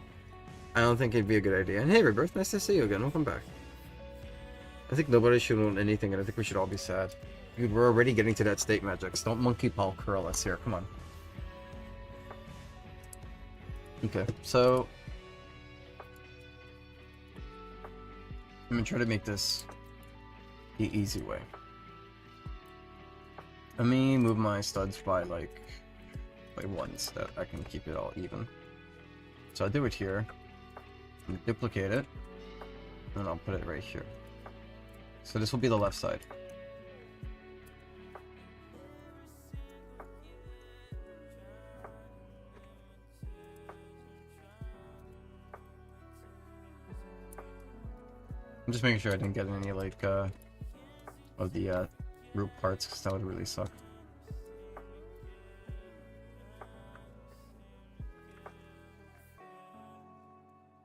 I don't think it'd be a good idea. And hey, Rebirth, nice to see you again. Welcome back. I think nobody should own anything, and I think we should all be sad. Dude, we're already getting to that state, Magix. Don't monkey paw curl us here. Come on. Okay, so I'm gonna try to make this the easy way. Let me move my studs by like by 1 so that I can keep it all even. So I do it here, duplicate it, and I'll put it right here. So this will be the left side. I'm just making sure I didn't get any, like, of the, root parts, because that would really suck.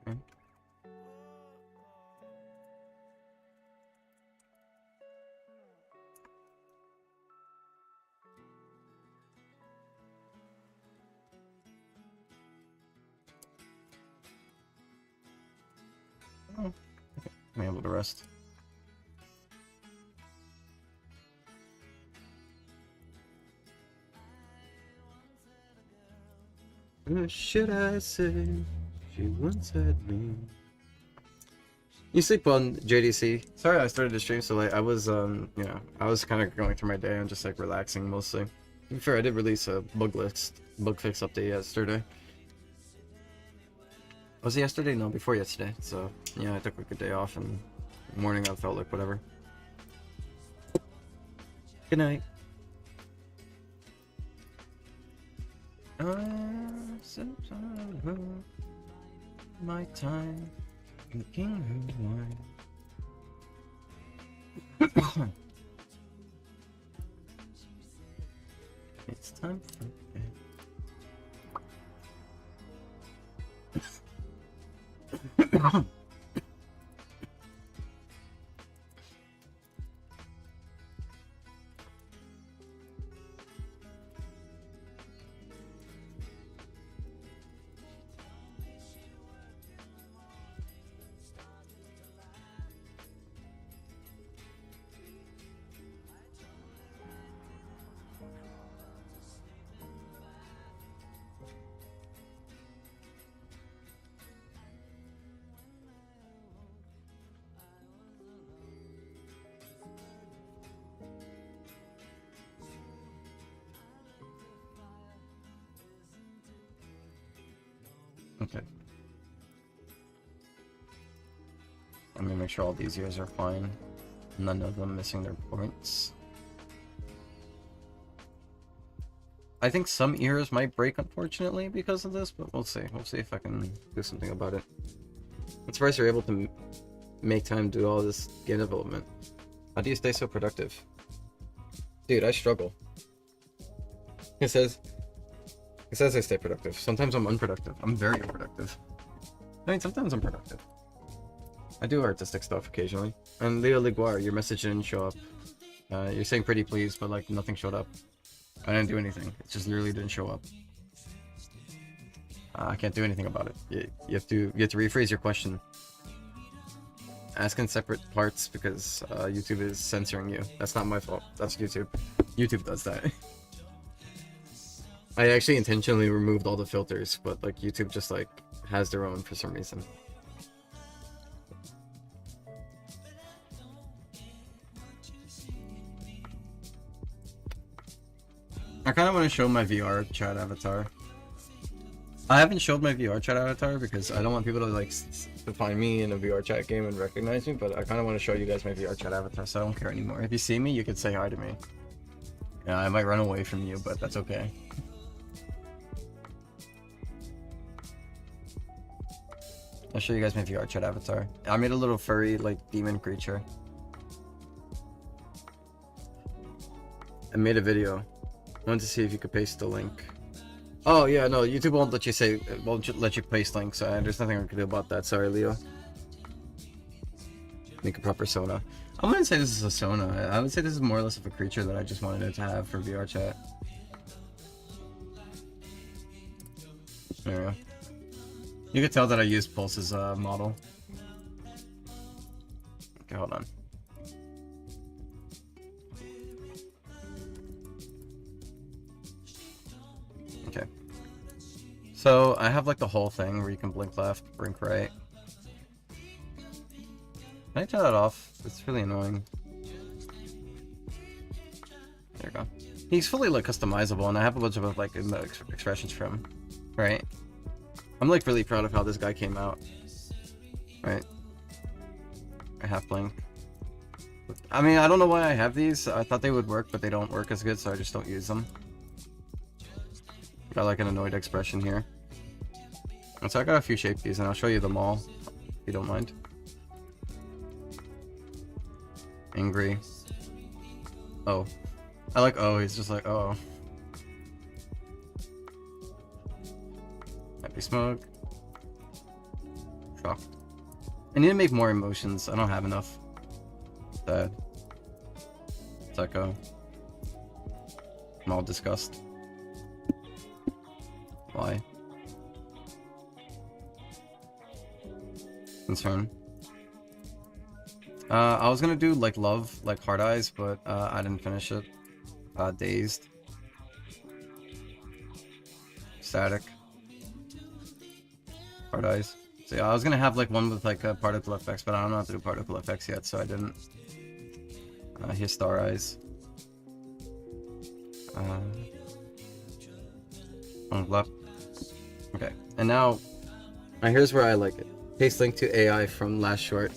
Okay. Oh. I'm able to rest. What should I say? She once had me. You sleep on JDC. Sorry I started the stream so late. I was I was kind of going through my day and just like relaxing mostly. To be fair, I did release a bug fix update yesterday. Was it yesterday? No, before yesterday. So yeah, I took like a day off and in the morning I felt like whatever. Good night. My time drinking her wine. It's time for bed. Okay. Let me make sure all these ears are fine. None of them missing their points. I think some ears might break, unfortunately, because of this, but we'll see. We'll see if I can do something about it. I'm surprised you're able to make time to do all this game development. How do you stay so productive? Dude, I struggle. It says I stay productive. Sometimes I'm unproductive. I'm very unproductive. I mean, sometimes I'm productive. I do artistic stuff occasionally. And Leo Liguire, your message didn't show up. You're saying pretty please, but like nothing showed up. I didn't do anything. It just literally didn't show up. I can't do anything about it. You have to rephrase your question. Ask in separate parts because YouTube is censoring you. That's not my fault. That's YouTube. YouTube does that. I actually intentionally removed all the filters, but like YouTube just like has their own for some reason. I kind of want to show my VR chat avatar. I haven't showed my VR chat avatar because I don't want people to like to find me in a VR chat game and recognize me, but I kind of want to show you guys my VR chat avatar, so I don't care anymore. If you see me, you can say hi to me. Yeah, I might run away from you, but that's okay. I'll show you guys my VR chat avatar. I made a little furry, like, demon creature. I made a video. I wanted to see if you could paste the link. Oh, yeah, no, YouTube won't let you paste links, so there's nothing I can do about that. Sorry, Leo. Make a proper Sona. I wouldn't say this is a Sona. I would say this is more or less of a creature that I just wanted it to have for VR chat. There we go. You can tell that I used Pulse's model. Okay, hold on. Okay. So I have like the whole thing where you can blink left, blink right. Can I turn that off? It's really annoying. There you go. he's fully like customizable, and I have a bunch of like expressions from him, right? I'm like really proud of how this guy came out, right? I have Blink. I mean, I don't know why I have these. I thought they would work, but they don't work as good, so I just don't use them. Got like an annoyed expression here. And so I got a few shape keys, and I'll show you them all, if you don't mind. Angry. Oh. I like oh, he's just like, oh. Happy smoke. Shocked. I need to make more emotions. I don't have enough. Sad. Psycho. I'm all disgust. Why? Concern. I was gonna do like love, like hard eyes, but I didn't finish it. Dazed. Static. Hard eyes. So yeah, I was gonna have like one with like particle effects, but I don't know how to do particle effects yet, so I didn't. Here's star eyes. On left. Okay, and now, here's where I like it. Paste link to AI from last short.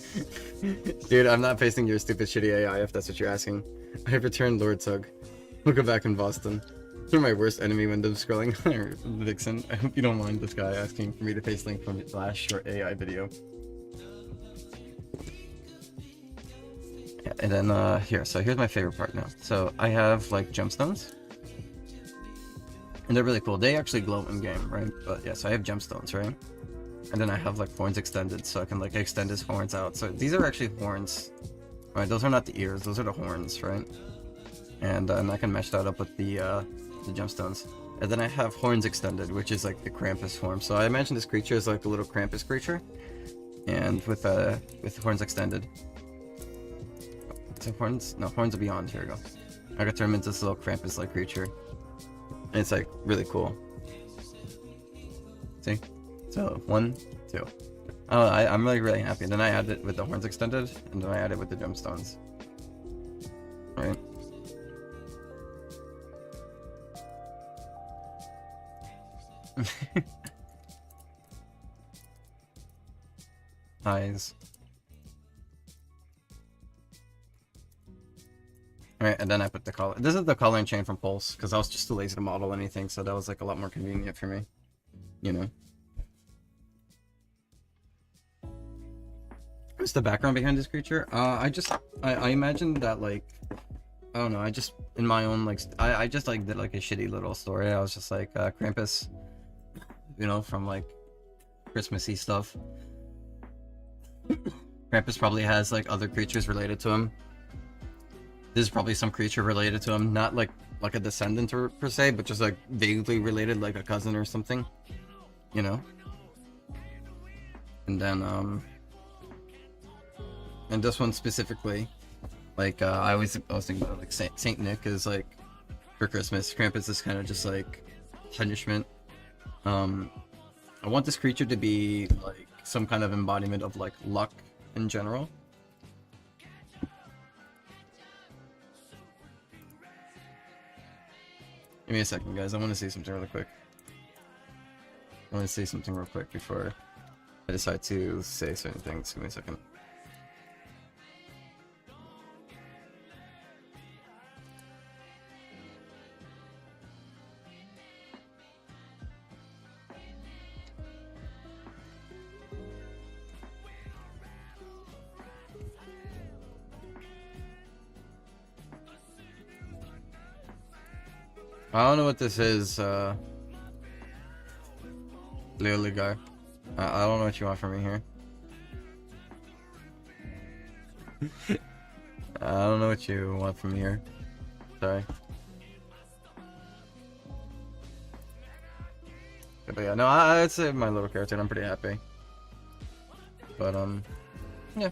Dude, I'm not pasting your stupid shitty AI if that's what you're asking. I have returned Lord Tug. We'll go back in Boston. You're my worst enemy when doom scrolling. Vixen, I hope you don't mind this guy asking for me to paste link from the last short AI video. Yeah, and then here, so here's my favorite part now. So I have like gemstones. And they're really cool. They actually glow in game, right? But yeah, so I have gemstones, right? And then I have like horns extended, so I can like extend his horns out. So these are actually horns, right? Those are not the ears, those are the horns, right? And I can match that up with the gemstones. And then I have horns extended, which is like the Krampus form. So I imagine this creature is like a little Krampus creature, and with horns extended. So horns are beyond. Here we go. I could turn him into this little Krampus-like creature, and it's like really cool. See? So 1, 2. Oh, I'm really happy. And then I add it with the horns extended, and then I add it with the gemstones. Right? Eyes. Alright, and then I put the color. This is the coloring chain from Pulse, because I was just too lazy to model anything, so that was like a lot more convenient for me. You know? What's the background behind this creature? I imagine that, like, I don't know, I just, in my own, like, I just, like, did, like, a shitty little story. I was just, like, Krampus, you know, from, like, Christmassy stuff. Krampus probably has, like, other creatures related to him. This is probably some creature related to him, not, like a descendant per se, but just, like, vaguely related, like a cousin or something, you know? And then, and this one specifically, like, I was thinking about it, like, Saint Nick is, like, for Christmas. Krampus is kind of just, like, punishment. I want this creature to be, like, some kind of embodiment of, like, luck in general. Give me a second, guys. I want to see something really quick. I want to say something real quick before I decide to say certain things. Give me a second. I don't know what this is, Lily guy. I don't know what you want from me here. I don't know what you want from me here. Sorry. But yeah, no, I'd say my little character, and I'm pretty happy. But, yeah.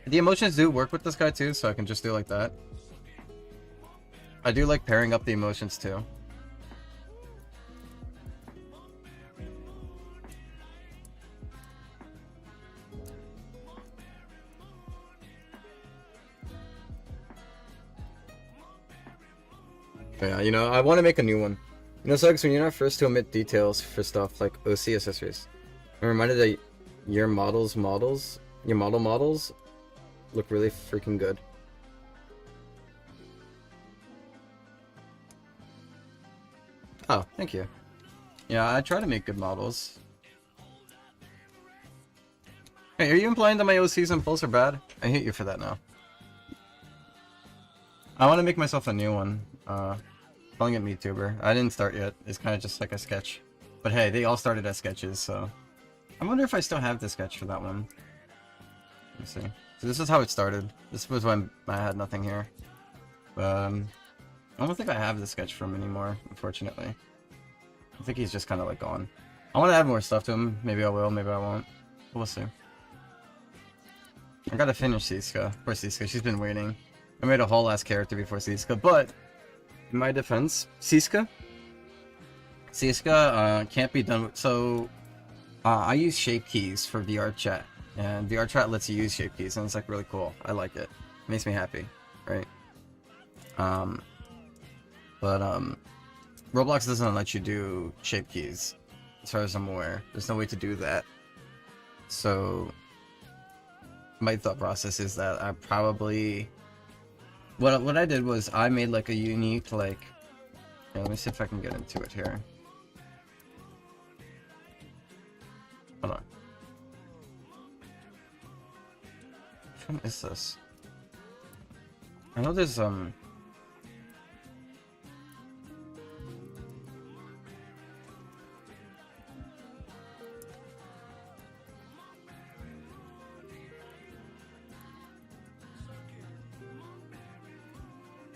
The emotions do work with this guy too, so I can just do like that. I do like pairing up the emotions too. Yeah, you know, I want to make a new one. You know, Suggs, when you're not first to omit details for stuff like OC accessories, I'm reminded that your your models look really freaking good. Oh, thank you. Yeah, I try to make good models. Hey, are you implying that my OCs and pulls are bad? I hate you for that now. I want to make myself a new one. Calling it MeTuber. I didn't start yet. It's kind of just like a sketch. But hey, they all started as sketches, so... I wonder if I still have the sketch for that one. Let me see. So this is how it started. This was when I had nothing here. But, I don't think I have the sketch from anymore, unfortunately. I think he's just kind of like gone. I want to add more stuff to him. Maybe I will, maybe I won't. We'll see. I gotta finish Siska. Poor Siska, she's been waiting. I made a whole ass character before Siska, but in my defense, Siska can't be done with, so I use shape keys for VR chat, and VR chat lets you use shape keys, and it's like really cool. I like it. It makes me happy, right? Roblox doesn't let you do shape keys, as far as I'm aware. There's no way to do that. So my thought process is that I probably... What I did was I made like a unique, like... Yeah, let me see if I can get into it here. Hold on. Which one is this? I know there's,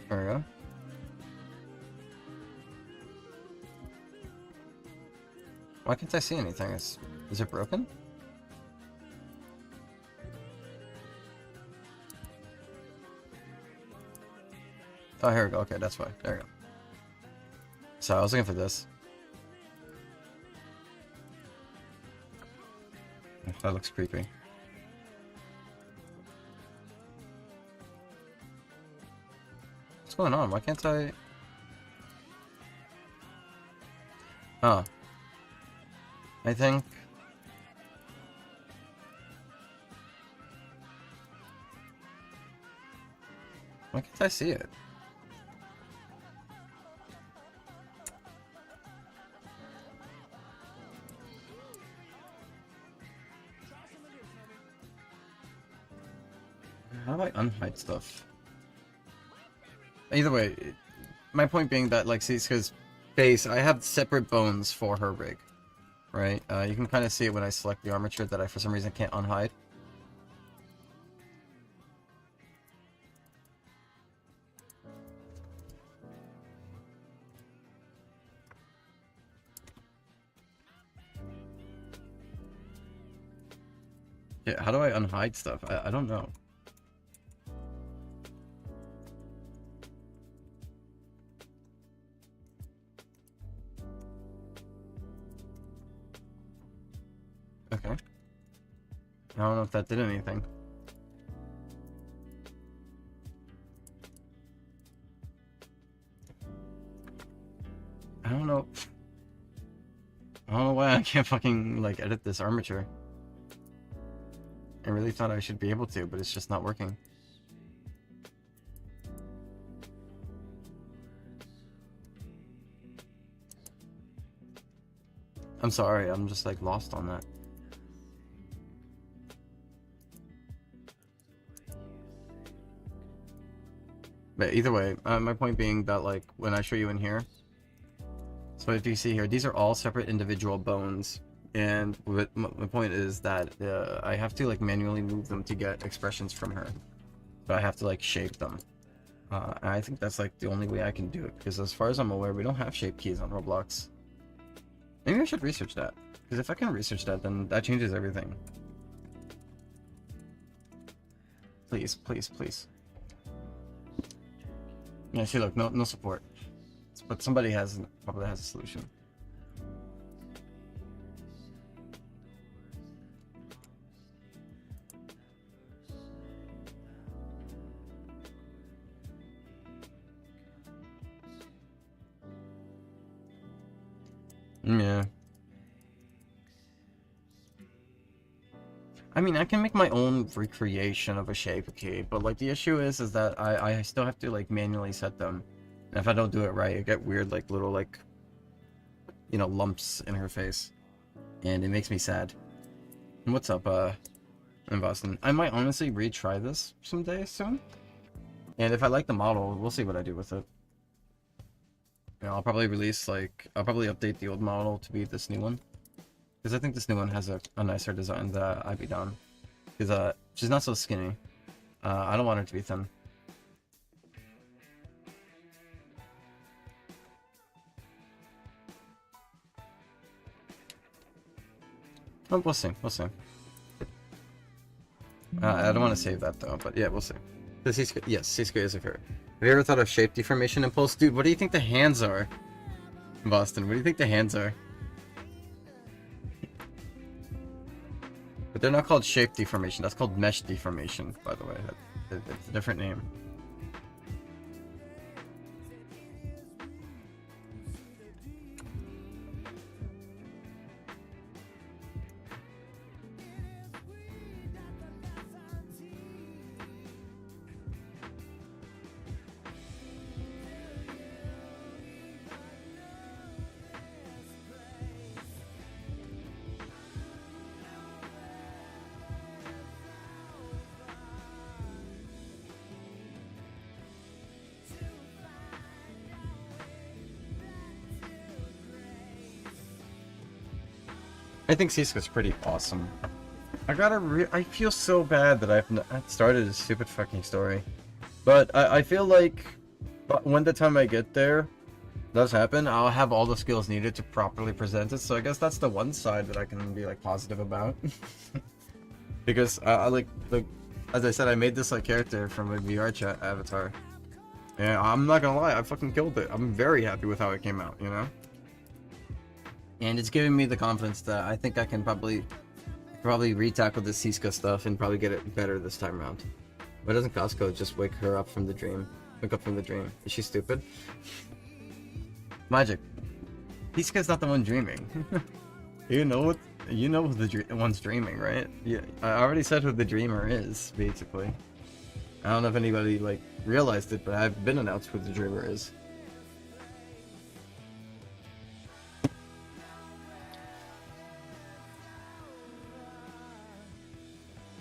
There we go. Why can't I see anything? Is it broken? Oh, here we go. Okay, that's why. There we go. So I was looking for this. That looks creepy. What's going on? Why can't I... Oh. I think... Why can't I see it? How do I unhide stuff? Either way, my point being that, like, see, because base, I have separate bones for her rig, right? You can kind of see it when I select the armature that I, for some reason, can't unhide. Yeah, how do I unhide stuff? I don't know. Okay. I don't know if that did anything. I don't know. I don't know why I can't fucking, like, edit this armature. I really thought I should be able to, but it's just not working. I'm sorry, I'm just, like, lost on that. But either way, my point being that, like, when I show you in here, so if you see here, these are all separate individual bones, and my point is that I have to, like, manually move them to get expressions from her. So I have to, like, shape them. And I think that's, like, the only way I can do it, because as far as I'm aware, we don't have shape keys on Roblox. Maybe I should research that, because if I can research that, then that changes everything. Please, please, please. Yeah, see, look, no support. But somebody probably has a solution. I mean, I can make my own recreation of a shape key, but like the issue is that I still have to like manually set them. And if I don't do it right, I get weird like little like, you know, lumps in her face. And it makes me sad. And what's up, in Boston? I might honestly retry this someday soon. And if I like the model, we'll see what I do with it. You know, I'll probably release like, I'll probably update the old model to be this new one. Because I think this new one has a nicer design that I'd be down. Because she's not so skinny. I don't want her to be thin. Oh, we'll see. We'll see. I don't want to save that though, but yeah, we'll see. Yes, Siska is a fair. Have you ever thought of shape deformation impulse? Dude, what do you think the hands are? Boston, what do you think the hands are? But they're not called shape deformation, that's called mesh deformation, by the way. It's a different name. I think Siska's pretty awesome. I feel so bad that I've started a stupid fucking story. But I feel like when the time I get there does happen, I'll have all the skills needed to properly present it. So I guess that's the one side that I can be like positive about. Because I like as I said, I made this like character from a VR chat avatar. And I'm not gonna lie, I fucking killed it. I'm very happy with how it came out, you know? And it's giving me the confidence that I think I can probably re-tackle the Siska stuff and probably get it better this time around. Why doesn't Costco just wake her up from the dream? Wake up from the dream. Is she stupid? Magic. Siska's not the one dreaming. You know who the one's dreaming, right? Yeah, I already said who the dreamer is, basically. I don't know if anybody like realized it, but I've been announced who the dreamer is.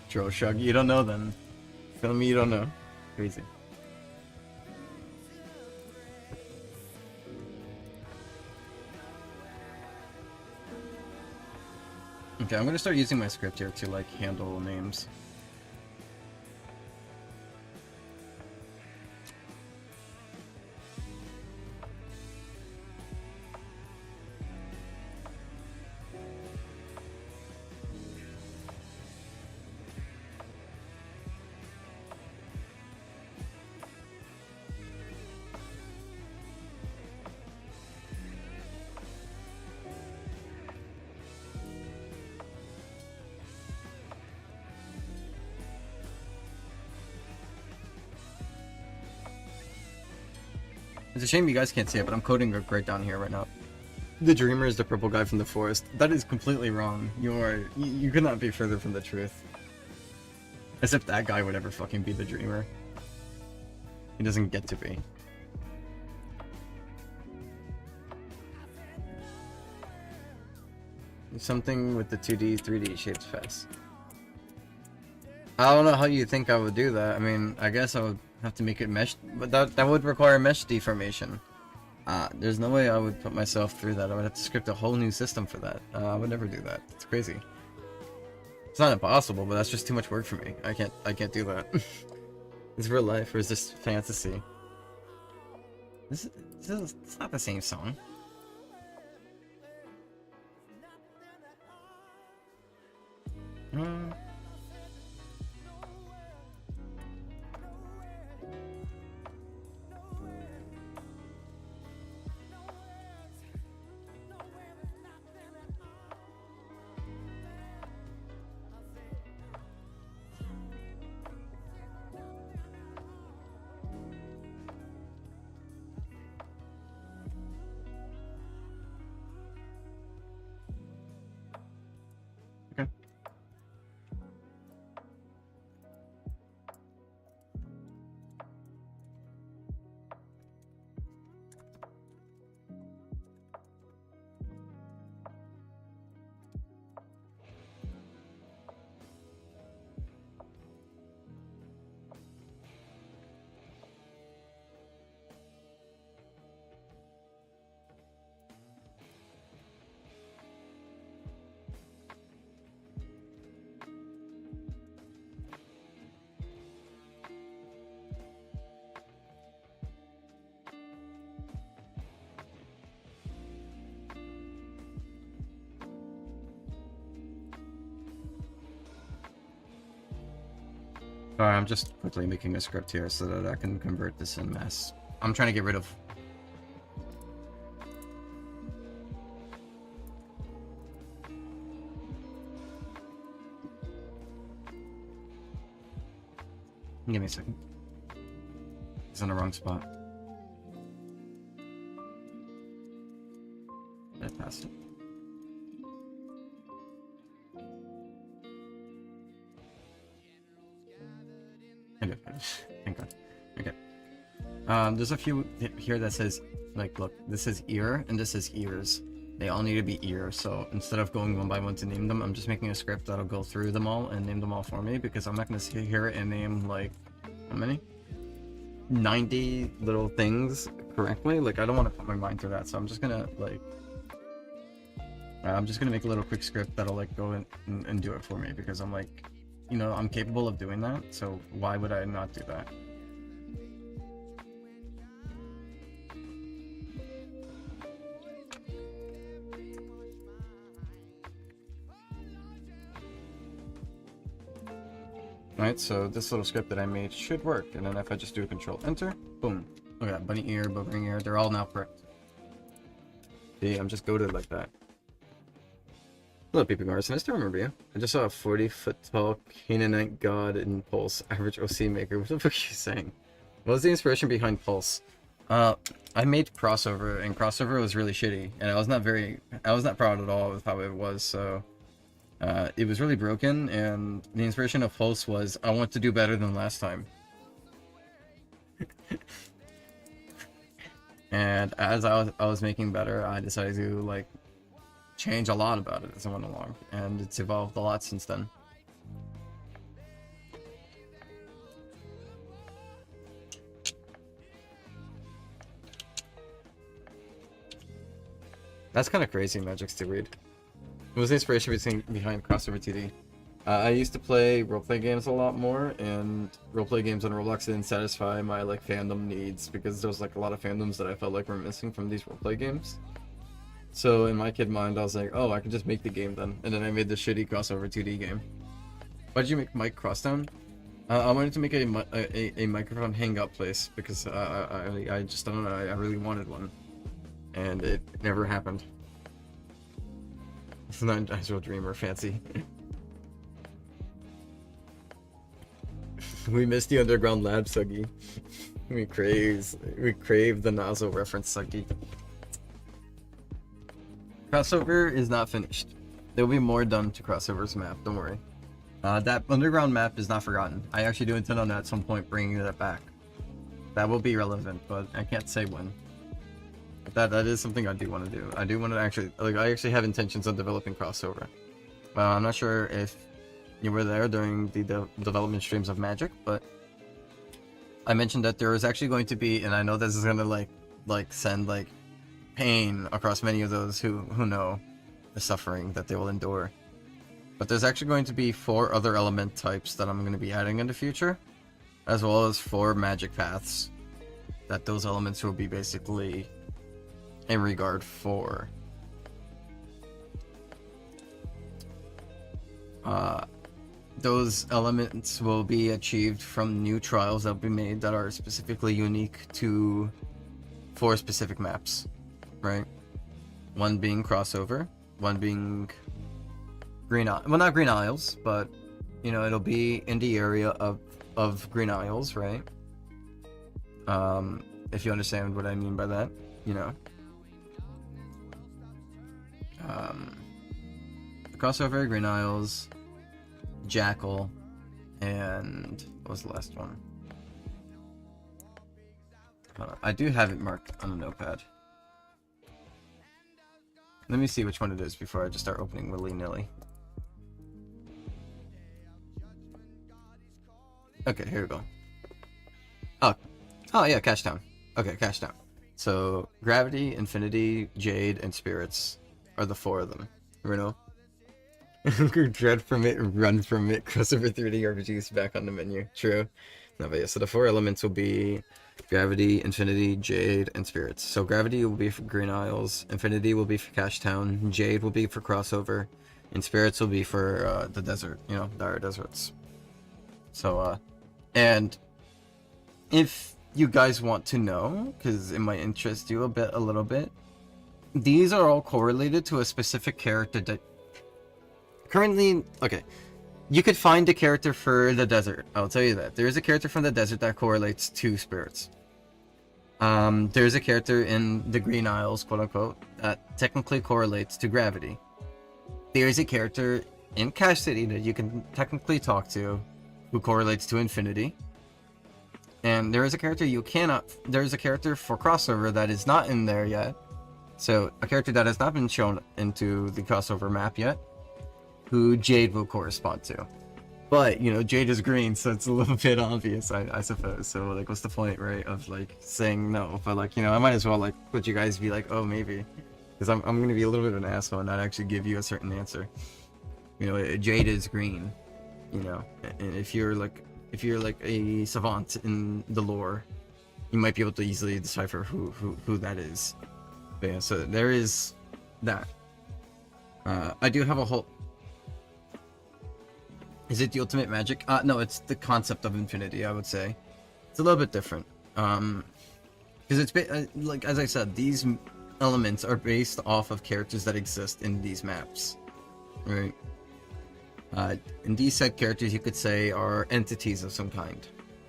Troll shrug. You don't know then. Tell me you don't know. Crazy. Okay, I'm gonna start using my script here to like handle names. It's a shame you guys can't see it, but I'm coding it right down here right now. The dreamer is the purple guy from the forest. That is completely wrong. You could not be further from the truth. As if that guy would ever fucking be the dreamer. He doesn't get to be. Something with the 2D, 3D shaped face. I don't know how you think I would do that. I mean, I guess I would have to make it mesh, but that would require mesh deformation. There's no way I would put myself through that. I would have to script a whole new system for that. I would never do that. It's crazy. It's not impossible, but that's just too much work for me. I can't do that. It's real life, or is this fantasy? It's not the same song. Alright, I'm just quickly making a script here so that I can convert this in mass. I'm trying to get rid of... Give me a second. It's in the wrong spot. I passed it. I did finish. Thank God. Okay. There's a few here that says, like, look, this is ear and this is ears. They all need to be ear, so instead of going one by one to name them, I'm just making a script that'll go through them all and name them all for me, because I'm not going to sit here and name, like, how many? 90 little things correctly. Like, I don't want to put my mind through that, so I'm just gonna, like, I'm just gonna make a little quick script that'll, like, go in and do it for me, because I'm, like, you know, I'm capable of doing that, so why would I not do that? Alright, so this little script that I made should work, and then if I just do a control enter, boom. Look at that, bunny ear, boogering ear, they're all now correct. See, I'm just goated like that. Hello, Peeping Mars, nice to remember you. I just saw a 40-foot tall Canaanite god in Pulse, average OC maker. What the fuck are you saying? What was the inspiration behind Pulse? I made Crossover, and Crossover was really shitty, and I was not proud at all with how it was, so... it was really broken, and the inspiration of Pulse was, I want to do better than last time. And as I was making better, I decided to, like, change a lot about it as I went along, and it's evolved a lot since then. That's kind of crazy, Magics to read. What was the inspiration behind Crossover TD? I used to play roleplay games a lot more, and roleplay games on Roblox didn't satisfy my, like, fandom needs, because there was, like, a lot of fandoms that I felt like were missing from these roleplay games. So in my kid mind, I was like, oh, I can just make the game then. And then I made the shitty Crossover 2D game. Why did you make Mike Crosstown? I wanted to make a microphone hangout place, because I just don't know, I really wanted one. And it never happened. It's not an actual dream or fancy. We missed the underground lab, Suggy. We crave the nozzle reference, Suggy. Crossover is not finished. There will be more done to Crossover's map, don't worry. That underground map is not forgotten. I actually do intend on at some point bringing that back. That will be relevant, but I can't say when. But that is something I do want to do. I do want to actually, like, I actually have intentions of developing Crossover. I'm not sure if you were there during the development streams of Magic, but I mentioned that there is actually going to be, and I know this is gonna like send like pain across many of those who know the suffering that they will endure. But there's actually going to be 4 other element types that I'm going to be adding in the future, as well as 4 magic paths that those elements will be basically in regard for. Those elements will be achieved from new trials that will be made that are specifically unique to 4 specific maps, right? One being Crossover, one being Green Isles, well, not Green Isles, but, you know, it'll be in the area of Green Isles, right? If you understand what I mean by that, you know. Crossover, Green Isles, Jackal, and what was the last one? I do have it marked on the notepad. Let me see which one it is before I just start opening willy-nilly. Okay, here we go. Oh yeah, Cashtown. Okay, Cashtown. So, Gravity, Infinity, Jade, and Spirits are the 4 of them. You know? Dread from it, run from it, Crossover 3D RPGs back on the menu. True. No, but yeah, so the 4 elements will be Gravity, Infinity, Jade, and Spirits. So Gravity will be for Green Isles, Infinity will be for Cashtown, Jade will be for Crossover, and Spirits will be for the desert, you know, Dire Deserts. So, And if you guys want to know, because it might interest you a little bit, these are all correlated to a specific character that currently, okay, you could find a character for the desert. I'll tell you that. There is a character from the desert that correlates to spirits. There's a character in the Green Isles, quote unquote, that technically correlates to gravity. There's a character in Cash City that you can technically talk to who correlates to infinity. And there is a character there's a character for crossover that is not in there yet. So, a character that has not been shown into the crossover map yet, who Jade will correspond to. But, you know, Jade is green, so it's a little bit obvious, I suppose. So, like, what's the point, right, of, like, saying no? But, like, you know, I might as well, like, let you guys be like, oh, maybe. Because I'm going to be a little bit of an asshole and not actually give you a certain answer. You know, Jade is green, you know. And if you're, like, a savant in the lore, you might be able to easily decipher who that is. But yeah, so there is that. I do have a whole... Is it the ultimate magic? No, it's the concept of infinity, I would say. It's a little bit different. Because it's like, as I said, these elements are based off of characters that exist in these maps, right? And these said characters, you could say, are entities of some kind.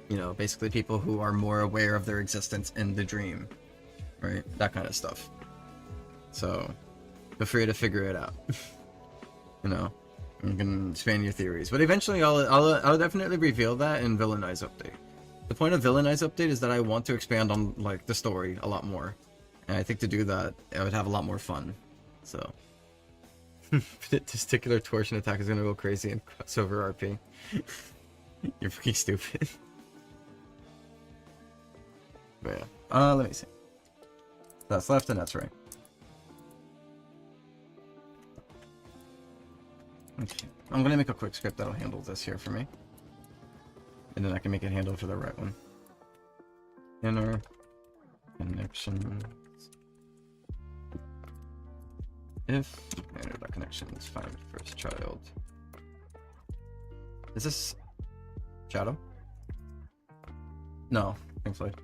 You know, basically people who are more aware of their existence in the dream, right? That kind of stuff. So, feel free to figure it out. You know, you can expand your theories. But eventually I'll definitely reveal that in Villainize Update. The point of Villainize Update is that I want to expand on, like, the story a lot more. And I think to do that, I would have a lot more fun. So... Testicular torsion attack is gonna go crazy in crossover RP. You're freaking stupid. But yeah. Let me see. That's left and that's right. Okay. I'm gonna make a quick script that'll handle this here for me. And then I can make it handle for the right one. Inner connection. If that connection is find first child. Is this Shadow? No, Pink Floyd.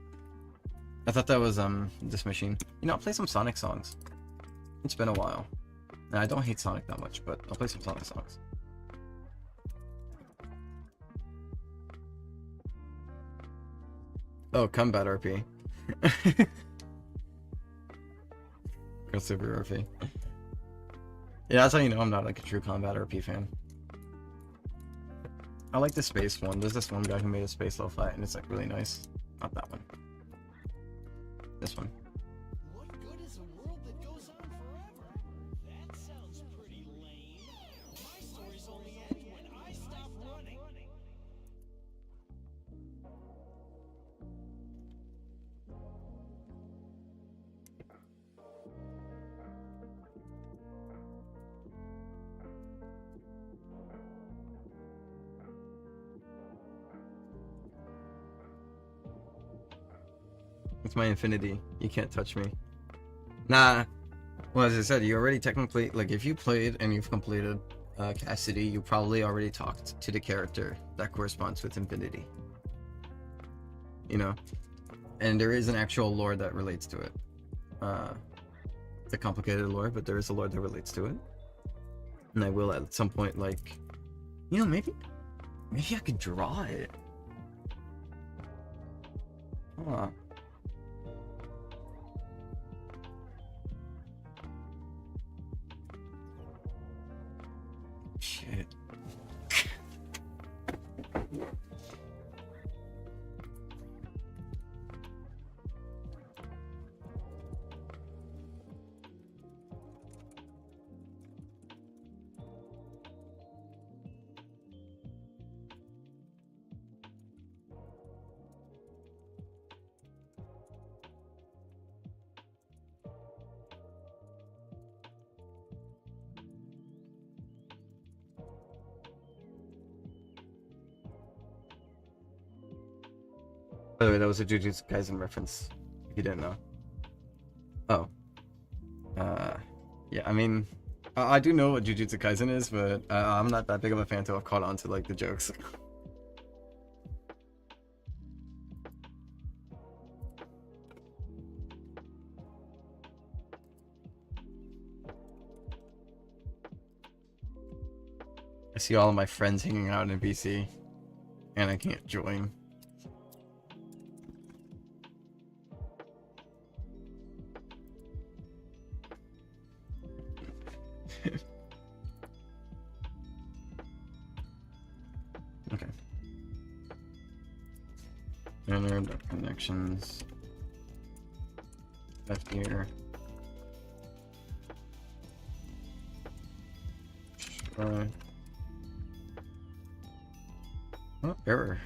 I thought that was this machine. You know, I'll play some Sonic songs. It's been a while. And I don't hate Sonic that much, but I'll play some Sonic songs. Oh, Combat RP. Crossover RP. Yeah, that's how you know I'm not like a true Combat RP fan. I like the space one. There's this one guy who made a space lo-fi and it's like really nice. Not that one. This one. What good is a world that goes on forever? That sounds pretty lame. My stories only end when I stop running. It's my infinity. You can't touch me. Nah. Well, as I said, you already technically, like, if you played and you've completed Cassidy, you probably already talked to the character that corresponds with infinity. You know? And there is an actual lore that relates to it. It's a complicated lore, but there is a lore that relates to it. And I will at some point, like, you know, maybe I could draw it. Huh. Shit. By the way, that was a Jujutsu Kaisen reference, if you didn't know. Oh. Yeah, I mean, I do know what Jujutsu Kaisen is, but I'm not that big of a fan to have caught on to, like, the jokes. I see all of my friends hanging out in BC, and I can't join. Okay. Enter connections. Left here. Oh, error.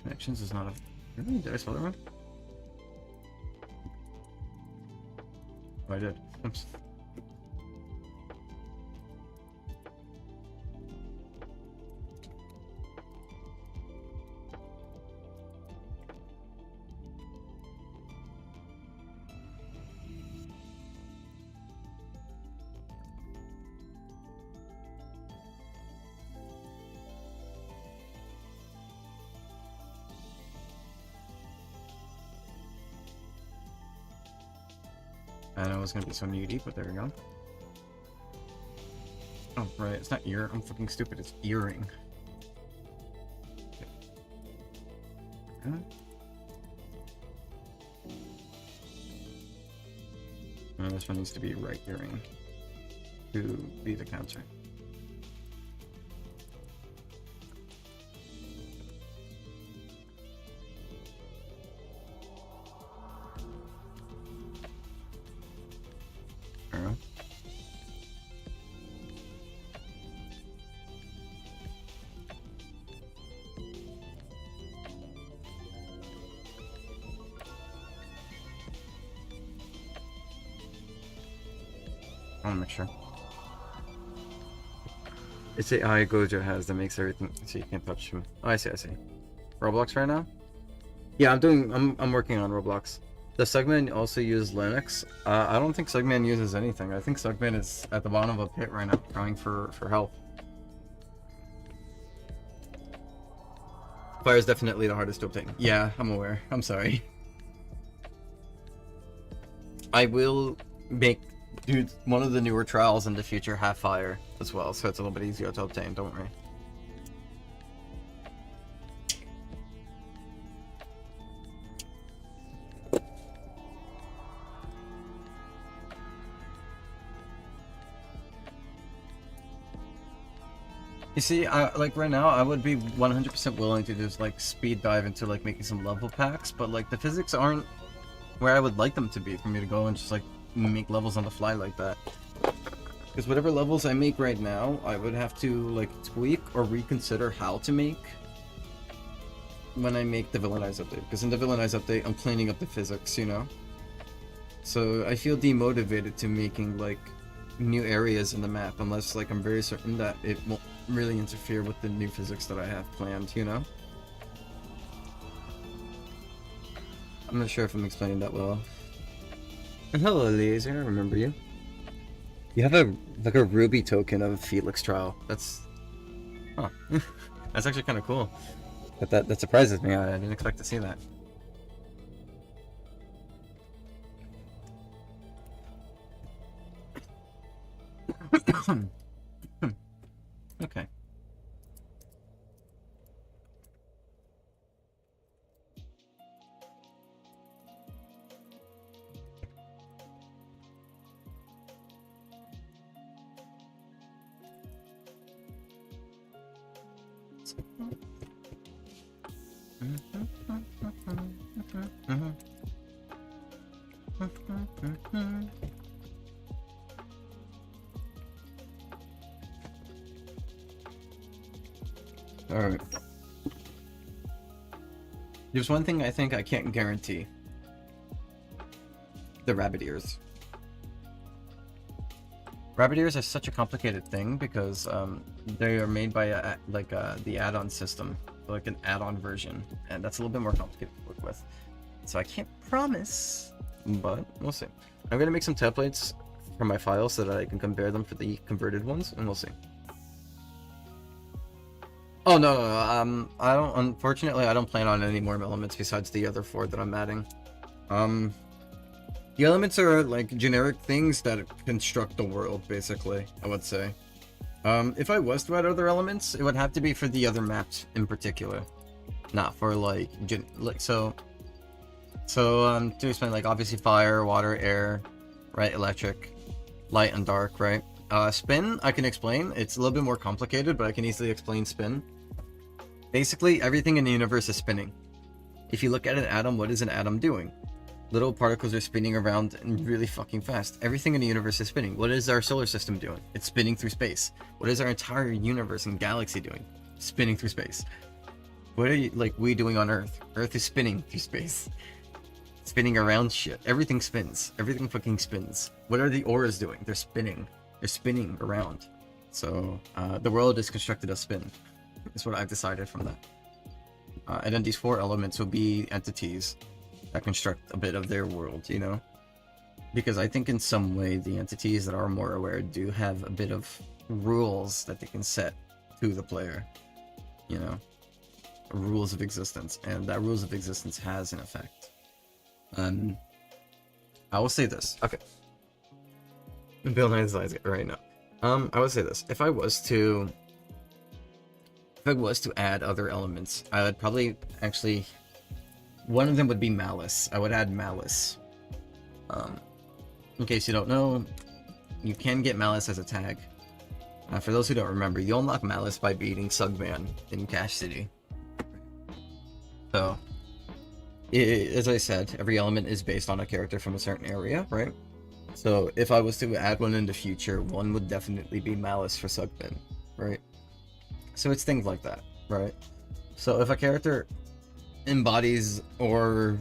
Connections is not a. Really? Did I spell that wrong? Oh, I did. Oops. I know it was gonna be so needy, but there we go. Oh, right, it's not ear. I'm fucking stupid. It's earring. Okay. And this one needs to be right earring to be the counter. I want to make sure. It's the AI Gojo has that makes everything so you can't touch him. Oh, I see, I see. Roblox right now? Yeah, I'm working on Roblox. Does Sugman also use Linux? I don't think Sugman uses anything. I think Sugman is at the bottom of a pit right now, crying for help. Fire is definitely the hardest to obtain. Yeah, I'm aware. I'm sorry. I will make, dude, one of the newer trials in the future have fire as well, so it's a little bit easier to obtain, don't worry. You see, like right now, I would be 100% willing to just like speed dive into like making some level packs, but like the physics aren't where I would like them to be for me to go and just like make levels on the fly like that. Because whatever levels I make right now, I would have to like tweak or reconsider how to make when I make the villainized update. Because in the villainized update, I'm cleaning up the physics, you know? So I feel demotivated to making like new areas in the map unless like I'm very certain that it won't really interfere with the new physics that I have planned, you know? I'm not sure if I'm explaining that well. And hello, Laser, I remember you. You have a like a Ruby token of Felix trial. That's, huh? That's actually kind of cool. But that surprises me. I didn't expect to see that. Okay. Alright. There's one thing I think I can't guarantee. The rabbit ears. Rabbit ears are such a complicated thing because they are made by the add-on system, like an add-on version, and that's a little bit more complicated to work with. So I can't promise, but we'll see. I'm gonna make some templates for my files so that I can compare them for the converted ones, and we'll see. Oh no, I don't. Unfortunately, I don't plan on any more elements besides the other 4 that I'm adding. The elements are like generic things that construct the world, basically, I would say. If I was to add other elements, it would have to be for the other maps in particular, not for like to explain, like, obviously fire, water, air, right, electric, light and dark, right? Spin, I can explain. It's a little bit more complicated, but I can easily explain spin. Basically, everything in the universe is spinning. If you look at an atom, what is an atom doing? Little particles are spinning around and really fucking fast. Everything in the universe is spinning. What is our solar system doing? It's spinning through space. What is our entire universe and galaxy doing? Spinning through space. What are you, like, we doing on Earth? Earth is spinning through space. Spinning around shit. Everything spins. Everything fucking spins. What are the auras doing? They're spinning. They're spinning around. So, the world is constructed of spin. That's what I've decided from that. And then these 4 elements will be entities that construct a bit of their world, you know? Because I think in some way the entities that are more aware do have a bit of rules that they can set to the player, you know? Rules of existence, and that rules of existence has an effect. I will say this. Okay. Bill Nye's eyes right now. I would say this. If I was to add other elements, I would probably actually, one of them would be malice. I would add malice. In case you don't know, you can get malice as a tag. For those who don't remember, you unlock malice by beating Sugman in Cache City. So, as I said, every element is based on a character from a certain area, right? So if I was to add one in the future, one would definitely be malice for Sugman, right? So it's things like that, right? So if a character embodies or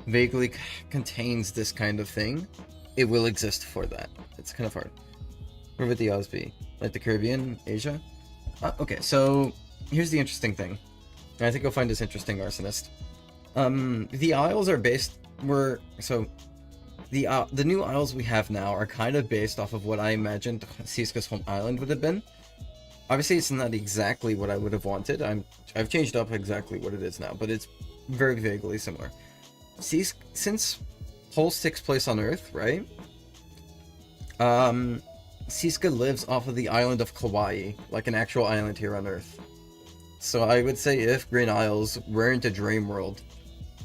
vaguely contains this kind of thing, it will exist for that. It's kind of hard. Where would the Oz be? Like the Caribbean, Asia? Okay, so here's the interesting thing. And I think you'll find this interesting, Arsonist. The Isles are based... The new Isles we have now are kind of based off of what I imagined Siska's home island would have been. Obviously, it's not exactly what I would have wanted. I've changed up exactly what it is now, but it's very vaguely similar. Since Pulse takes place on Earth, right? Siska lives off of the island of Kauai, like an actual island here on Earth. So I would say if Green Isles weren't a dream world,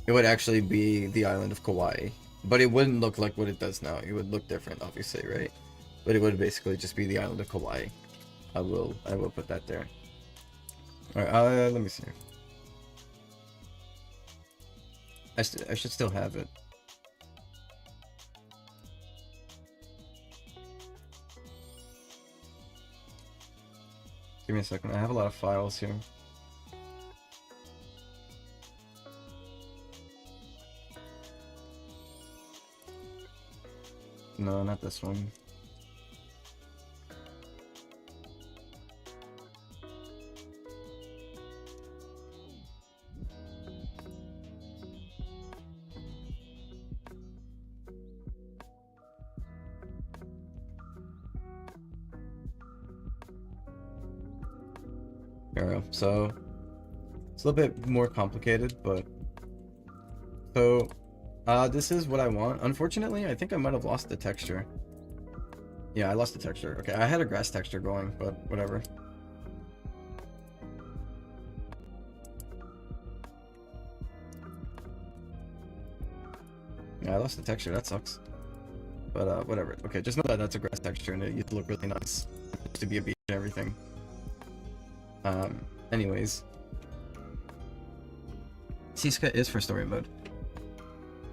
it would actually be the island of Kauai. But it wouldn't look like what it does now. It would look different, obviously, right? But it would basically just be the island of Kauai. I will put that there. Alright, let me see. I should still have it. Give me a second. I have a lot of files here. No, not this one. There we go. So it's a little bit more complicated, but so this is what I want. Unfortunately, I think I might have lost the texture. Yeah, I lost the texture. Okay, I had a grass texture going, but whatever. Yeah, I lost the texture. That sucks. But whatever. Okay, just know that that's a grass texture, and it used to look really nice. It used to be a beach and everything. Anyways. Siska is for story mode.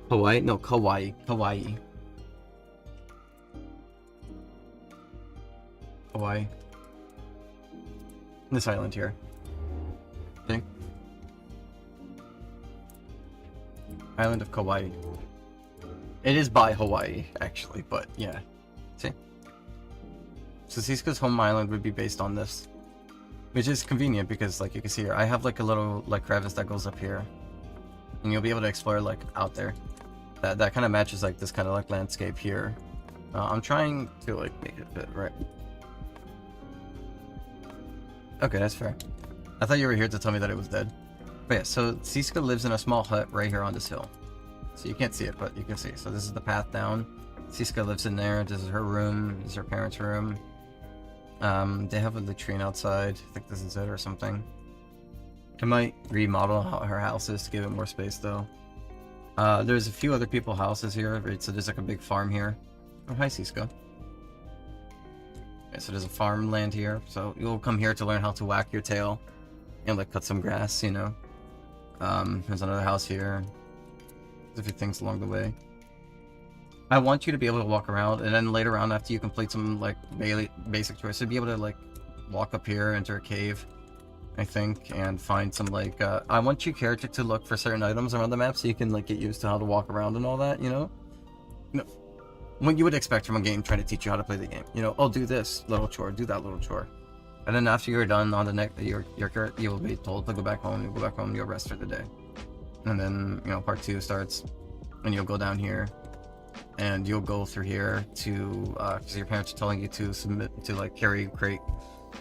Hawaii? No, Kauai. Hawaii. Hawaii. This island here. See? Island of Kauai. It is by Hawaii, actually, but yeah. See? So Siska's home island would be based on this. Which is convenient because, like, you can see here, I have like a little like crevice that goes up here, and you'll be able to explore like out there. That kind of matches like this kind of like landscape here. I'm trying to like make it fit right. Okay, that's fair. I thought you were here to tell me that it was dead. But yeah, so Siska lives in a small hut right here on this hill. So you can't see it, but you can see. So this is the path down. Siska lives in there. This is her room. This is her parents' room. They have a latrine outside. I think this is it or something. I might remodel her houses to give it more space though. There's a few other people's houses here, right? So there's like a big farm here. Oh, hi, Cisco. Okay, so there's a farmland here. So you'll come here to learn how to whack your tail and like cut some grass, you know. There's another house here. There's a few things along the way. I want you to be able to walk around, and then later on, after you complete some like basic choices, be able to like walk up here, enter a cave, I think, and find some like. I want your character to look for certain items around the map, so you can like get used to how to walk around and all that. You know, what you would expect from a game trying to teach you how to play the game. You know, oh, do this little chore, do that little chore, and then after you're done on the next, you'll be told to go back home. You'll go back home, you'll rest for the day, and then you know part 2 starts, and you'll go down here. And you'll go through here to, because your parents are telling you to submit, to like carry a crate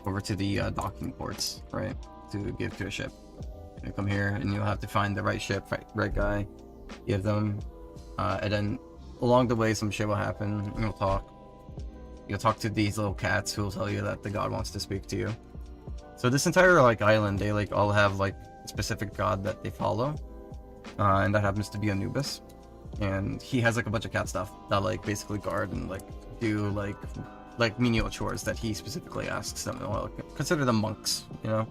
over to the docking ports, right? To give to a ship. You come here and you'll have to find the right ship, right guy, give them, and then along the way some shit will happen. You'll talk to these little cats who will tell you that the god wants to speak to you. So this entire like island, they like all have like a specific god that they follow, and that happens to be Anubis. And he has like a bunch of cat stuff that like basically guard and like do like menial chores that he specifically asks them. Well, consider them monks, you know.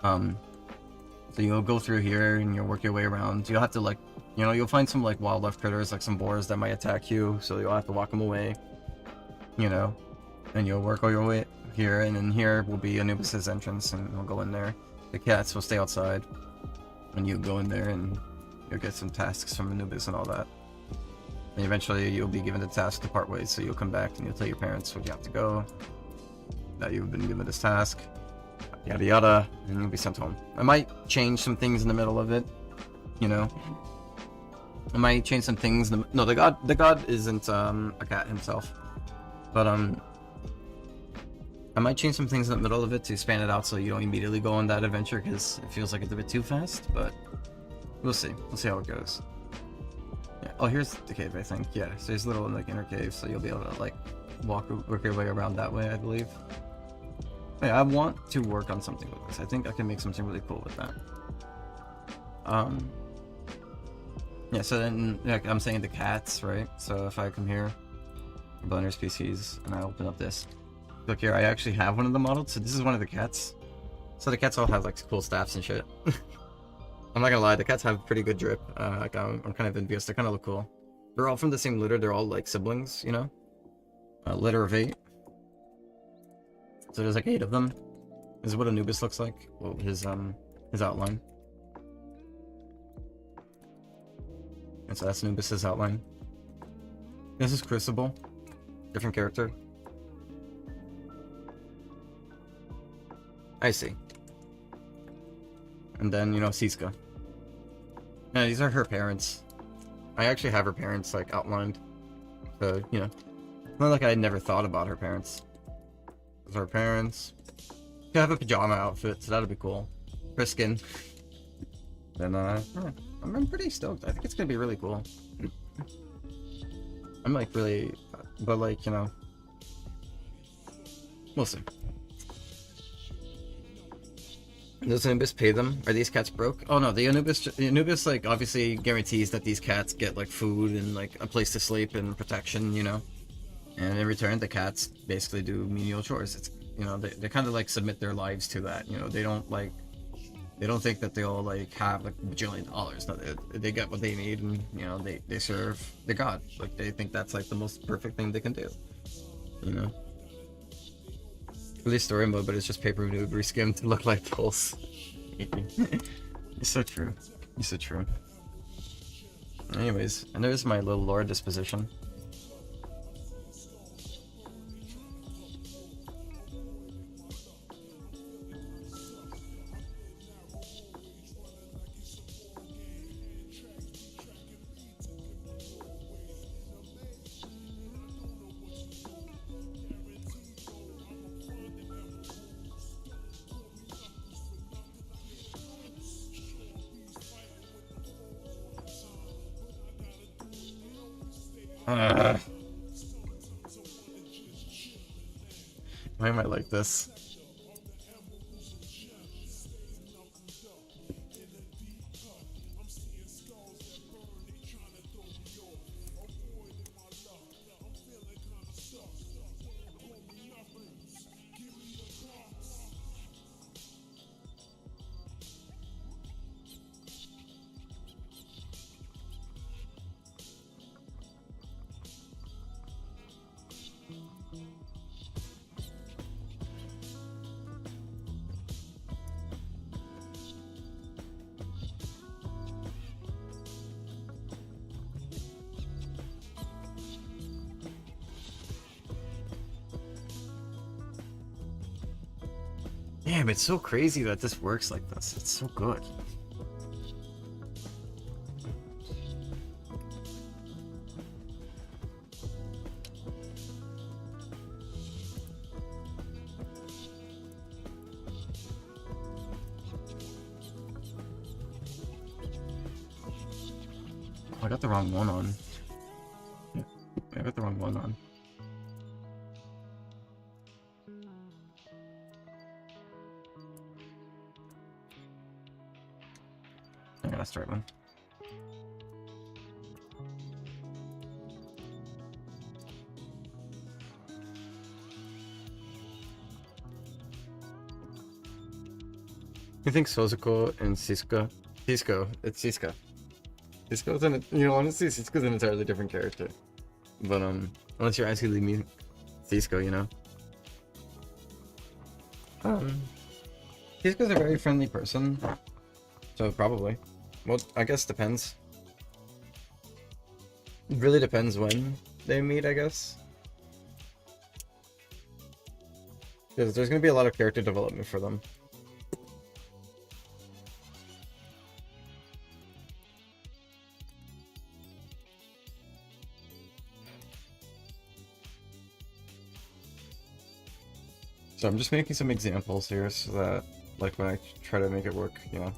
So you'll go through here and you'll work your way around. You'll have to like, you know, you'll find some like wildlife critters, like some boars that might attack you. So you'll have to walk them away, you know. And you'll work all your way here, and then here will be Anubis's entrance, and we'll go in there. The cats will stay outside, and you go in there and you'll get some tasks from Anubis and all that. And eventually you'll be given the task to part ways, so you'll come back and you'll tell your parents where you have to go, that you've been given this task, yada yada, and you'll be sent home. I might change some things in the middle of it, you know. I might change some things. No, the god isn't a cat himself, but I might change some things in the middle of it to span it out so you don't immediately go on that adventure, because it feels like it's a bit too fast, but we'll see. We'll see how it goes. Yeah. Oh, here's the cave, I think. Yeah, so there's a little like inner cave, so you'll be able to like work your way around that way, I believe. Yeah, I want to work on something with this. I think I can make something really cool with that. Yeah, so then like I'm saying the cats, right? So if I come here, Blender species, and I open up this. Look here, I actually have one of the modeled, so this is one of the cats. So the cats all have like cool staffs and shit. I'm not gonna lie, the cats have pretty good drip. Like I'm kind of envious. They kind of look cool. They're all from the same litter. They're all like siblings, you know. A litter of 8. So there's like 8 of them. This is what Anubis looks like. Well, his outline. And so that's Anubis's outline. This is Crucible. Different character. I see. And then, you know, Siska. Yeah, these are her parents. I actually have her parents, like, outlined. So, you know. Not like I had never thought about her parents. Those are her parents. She have a pajama outfit, so that'll be cool. Her skin. Then, I'm pretty stoked. I think it's gonna be really cool. I'm, like, really... But, like, you know... We'll see. Does Anubis pay them? Are these cats broke? Oh no, the Anubis like obviously guarantees that these cats get like food and like a place to sleep and protection, you know. And in return, the cats basically do menial chores. It's, you know, they kind of like submit their lives to that. You know, they don't think that they'll like have like $1 bajillion. No, they get what they need, and you know they serve the god. Like they think that's like the most perfect thing they can do. You know. Really story mode, but it's just paper noob reskimmed to look like Pulse. You're so true. You're so true. Anyways, and there's my little lore disposition. Why am I like this? Damn, it's so crazy that this works like this. It's so good. Oh, I got the wrong one on. Yeah, I got the wrong one on. I gotta start one. You think Sozuko and Cisco? Cisco. It's Cisco. Cisco's an, you know, honestly, Cisco's an entirely different character. But unless you're actually me, Cisco, you know. Cisco's a very friendly person, so probably. Well, I guess depends. It really depends when they meet, I guess. Because there's gonna be a lot of character development for them. So I'm just making some examples here so that, like, when I try to make it work, you know.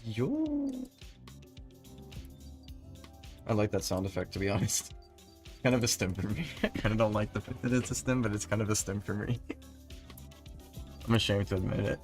Yo. I like that sound effect, to be honest. Kind of a stim for me. I kind of don't like the fact that it's a stim, but it's kind of a stim for me. I'm ashamed to admit it.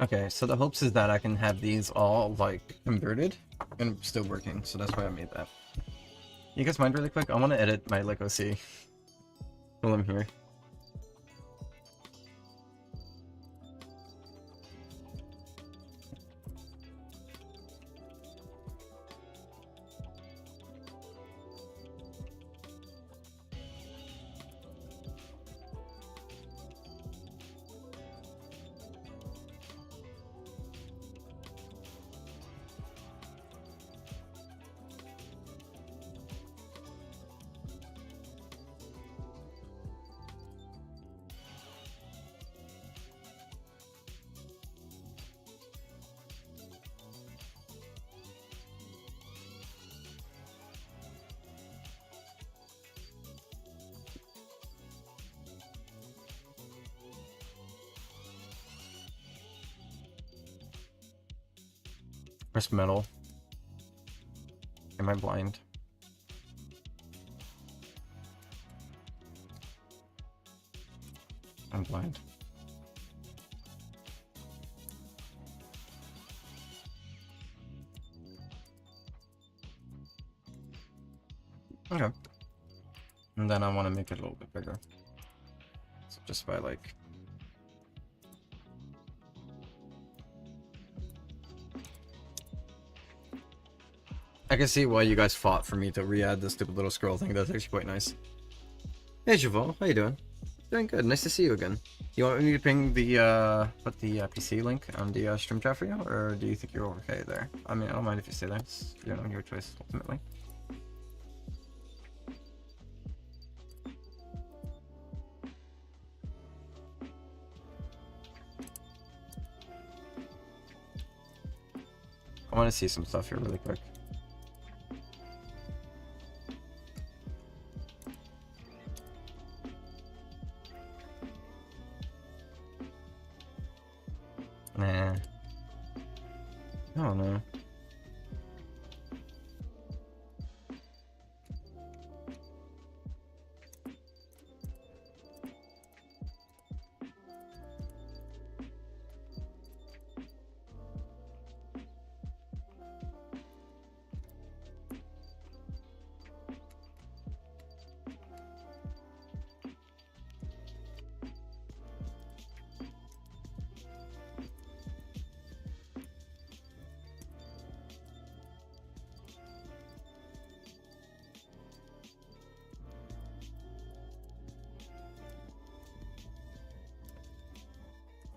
Okay, so the hopes is that I can have these all, like, converted and still working, so that's why I made that. You guys mind really quick? I want to edit my, like, OC while I'm here. Press metal. Am I blind? I'm blind. Okay. And then I want to make it a little bit bigger. So just by like... I can see why you guys fought for me to re-add this stupid little scroll thing. That's actually quite nice. Hey Javon, how you doing? Doing good. Nice to see you again. You want me to ping the put the PC link on the stream chat for you, or do you think you're okay there? I mean, I don't mind if you stay there. It's, you know, your choice ultimately. I want to see some stuff here really quick. Nah. I don't know.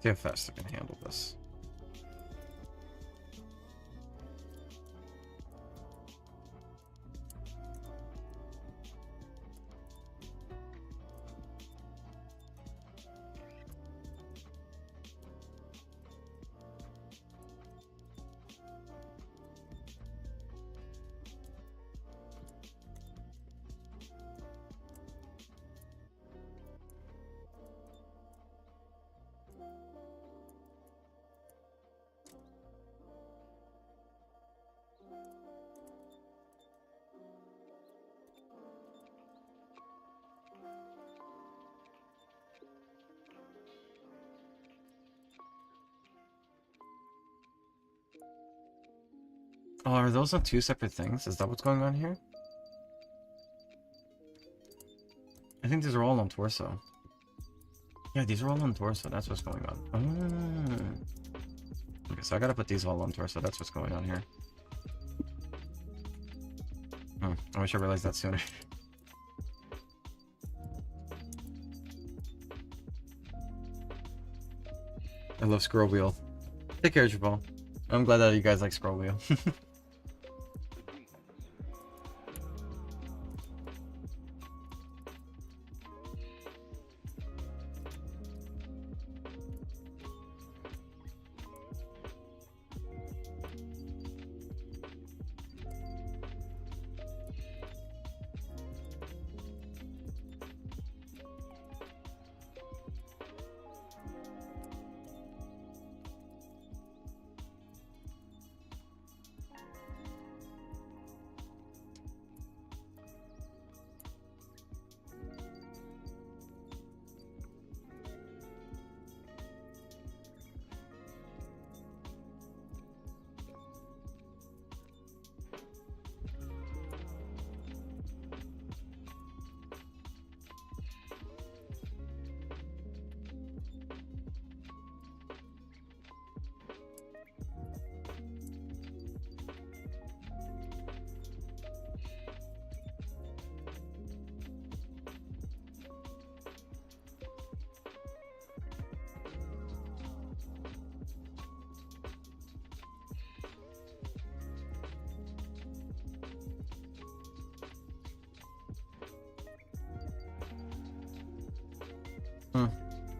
See how fast I can handle this. Oh, are those not two separate things? Is that what's going on here? I think these are all on torso. Yeah, these are all on torso. That's what's going on. Oh. Okay, so I gotta put these all on torso. That's what's going on here. I wish I realized that sooner. I love Scroll Wheel. Take care, Jabal. I'm glad that you guys like Scroll Wheel.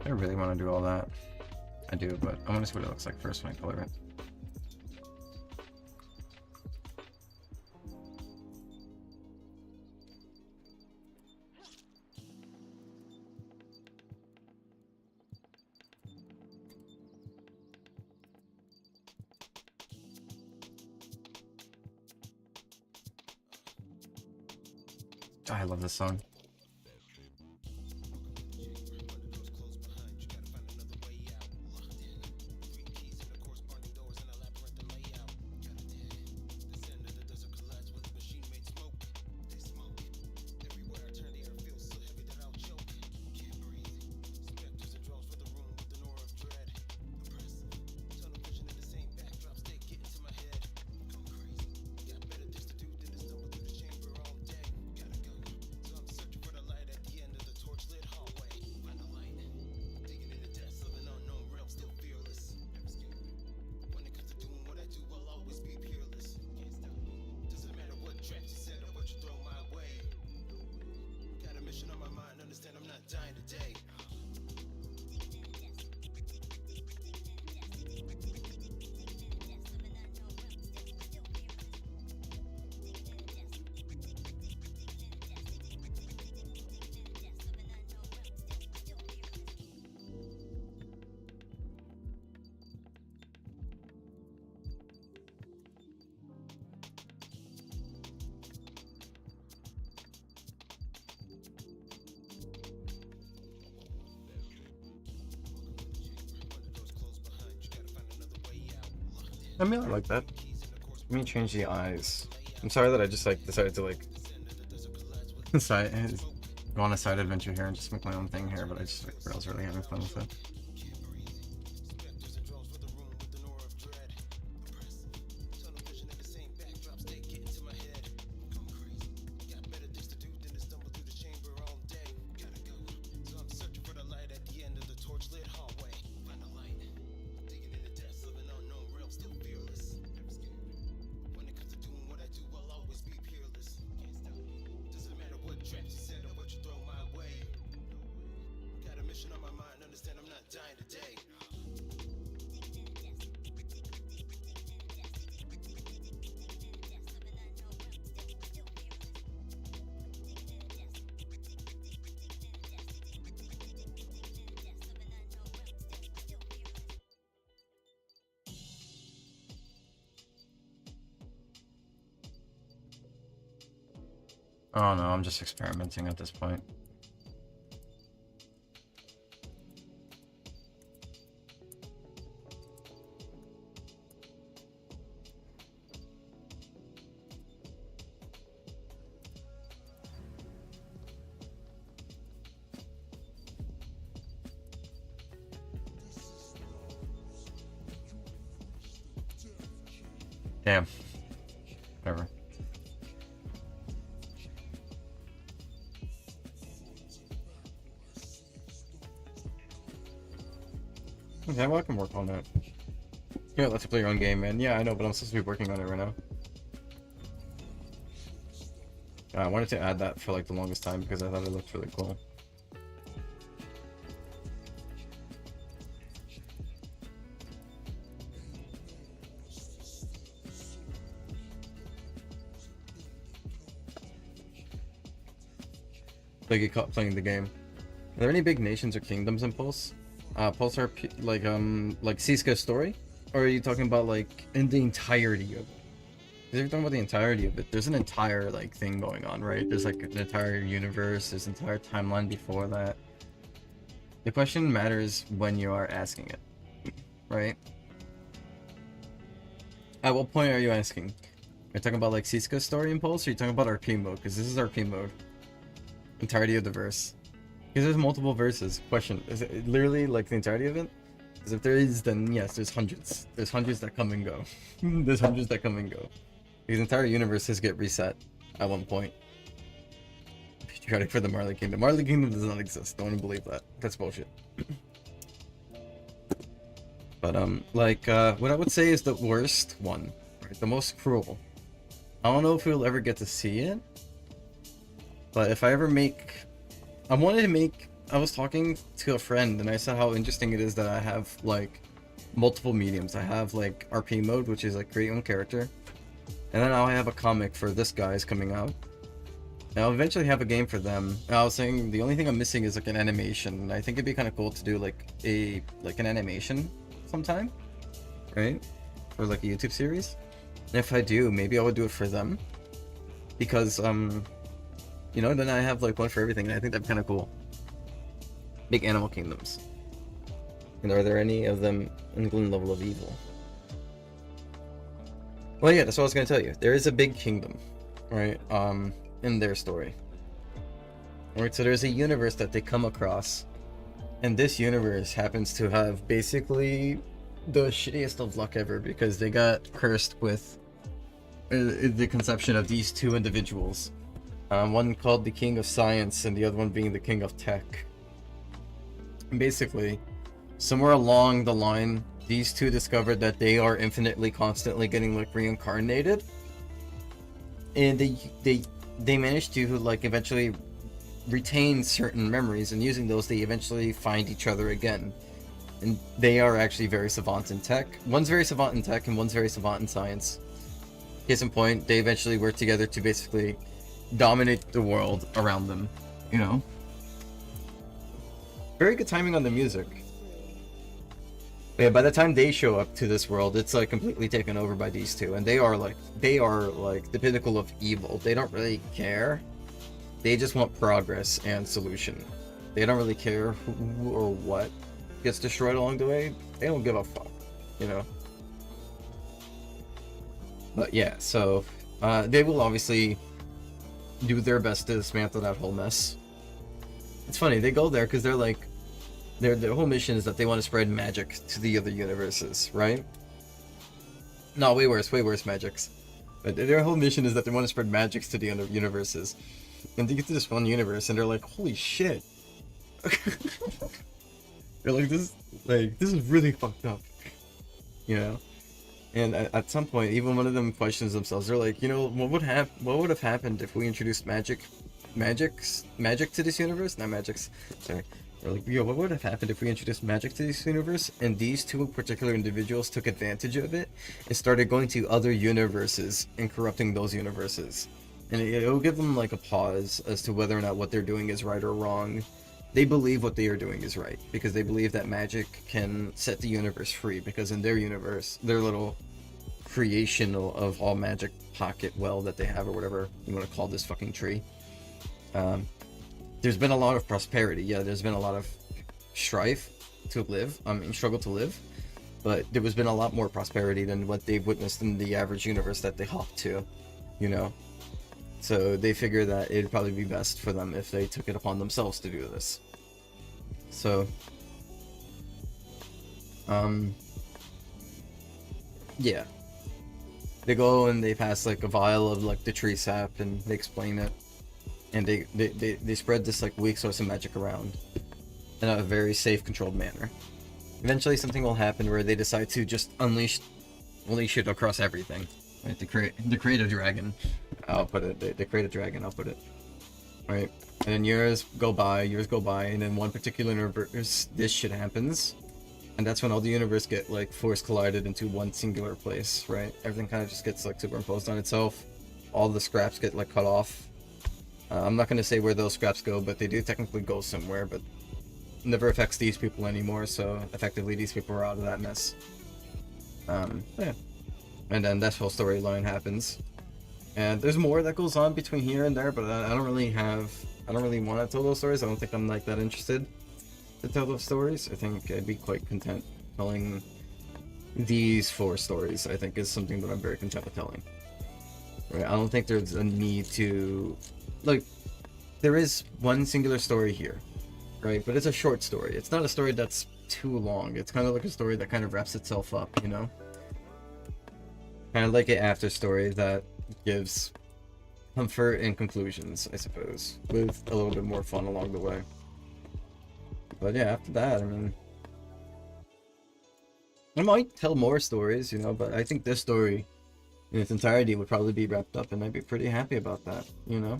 I really want to do all that. I do, but I want to see what it looks like first when I color it. I love this song. I mean, I like that. Let me change the eyes. I'm sorry that I just like decided to like go on a side adventure here and just make my own thing here, but I was really having fun with it. Oh no, I'm just experimenting at this point. Damn. Whatever. Okay, well, I can work on that. Yeah, let's play your own game, man. Yeah, I know, but I'm supposed to be working on it right now. I wanted to add that for like the longest time because I thought it looked really cool. Like get caught playing the game. Are there any big nations or kingdoms in Pulse? Pulse are like Siska's story? Or are you talking about like in the entirety of it? Because if you're talking about the entirety of it, there's an entire like thing going on, right? There's like an entire universe, there's an entire timeline before that. The question matters when you are asking it, right? At what point are you asking? Are you talking about like Siska's story in Pulse, or are you talking about RP mode? Because this is RP mode. Entirety of the verse. Because there's multiple verses. Question, is it literally like the entirety of it? Because if there is, then yes, there's hundreds. There's hundreds that come and go. There's hundreds that come and go. These entire universes get reset at one point. Patriotic for the Marley Kingdom. Marley Kingdom does not exist. Don't believe that. That's bullshit. But what I would say is the worst one, right? The most cruel. I don't know if we'll ever get to see it, but if I ever make, I was talking to a friend and I said how interesting it is that I have like multiple mediums. I have like RP mode, which is like create your own character. And then now I have a comic for this guy's coming out. And I'll eventually have a game for them. And I was saying the only thing I'm missing is like an animation. And I think it'd be kind of cool to do like an animation sometime, right? For like a YouTube series. And if I do, maybe I would do it for them. Because you know, then I have like one for everything, and I think that'd be kind of cool. Big animal kingdoms. And are there any of them in Glen Level of Evil? Well, yeah, that's what I was gonna tell you. There is a big kingdom, right? In their story. Alright, so there's a universe that they come across, and this universe happens to have basically the shittiest of luck ever because they got cursed with the conception of these two individuals. One called the King of Science and the other one being the King of Tech. And basically, somewhere along the line, these two discovered that they are infinitely, constantly getting like reincarnated, and they managed to like eventually retain certain memories, and using those, they eventually find each other again. And they are actually very savant in tech. One's very savant in tech, and one's very savant in science. Case in point, they eventually work together to basically dominate the world around them, you know? Very good timing on the music. But yeah, by the time they show up to this world, it's like completely taken over by these two, and they are like the pinnacle of evil. They don't really care. They just want progress and solution. They don't really care who or what gets destroyed along the way. They don't give a fuck, you know? But yeah, so they will obviously do their best to dismantle that whole mess. It's funny, they go there because they're like, their whole mission is that they want to spread magic to the other universes, right? No, way worse magics. But their whole mission is that they want to spread magics to the other universes. And they get to this one universe and they're like, holy shit. They're like, this is really fucked up. You know? And at some point, even one of them questions themselves. They're like, you know, what would have happened if we introduced magic to this universe? Not magics. Sorry. They're like, yo, what would have happened if we introduced magic to this universe and these two particular individuals took advantage of it and started going to other universes and corrupting those universes? And it'll give them like a pause as to whether or not what they're doing is right or wrong. They believe what they are doing is right because they believe that magic can set the universe free, because in their universe, their little creation of all magic pocket well that they have, or whatever you want to call this fucking tree, there's been a lot of prosperity. Yeah, there's been a lot of strife to live, struggle to live, but there has been a lot more prosperity than what they've witnessed in the average universe that they hop to, you know? So they figure that it'd probably be best for them if they took it upon themselves to do this. So, yeah. They go and they pass like a vial of like the tree sap and they explain it. And they spread this like weak source of magic around in a very safe, controlled manner. Eventually something will happen where they decide to just unleash it across everything. Right? They create a dragon. I'll put it. They create a dragon. I'll put it. Right? And then years go by, and in one particular universe, this shit happens. And that's when all the universe get like force collided into one singular place, right? Everything kind of just gets like superimposed on itself. All the scraps get like cut off. I'm not going to say where those scraps go, but they do technically go somewhere, but it never affects these people anymore, so effectively these people are out of that mess. Yeah. And then that whole storyline happens. And there's more that goes on between here and there, but I don't really want to tell those stories. I don't think I'm like that interested to tell those stories. I think I'd be quite content telling these 4 stories. I think is something that I'm very content with telling. Right? I don't think there's a need to, like, there is one singular story here, right? But it's a short story. It's not a story that's too long. It's kind of like a story that kind of wraps itself up, you know? Kind of like an after story that gives comfort and conclusions, I suppose, with a little bit more fun along the way. But yeah, after that, I mean, I might tell more stories, you know, but I think this story in its entirety would probably be wrapped up, and I'd be pretty happy about that, you know?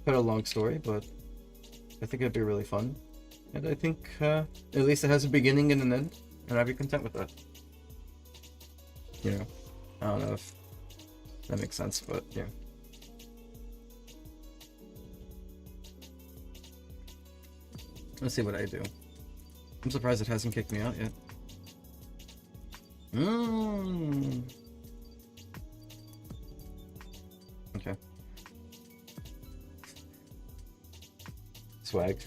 Quite a long story, but I think it'd be really fun. And I think at least it has a beginning and an end, and I'd be content with that. You know? I don't know if that makes sense, but yeah. Let's see what I do. I'm surprised it hasn't kicked me out yet. Okay. Swag.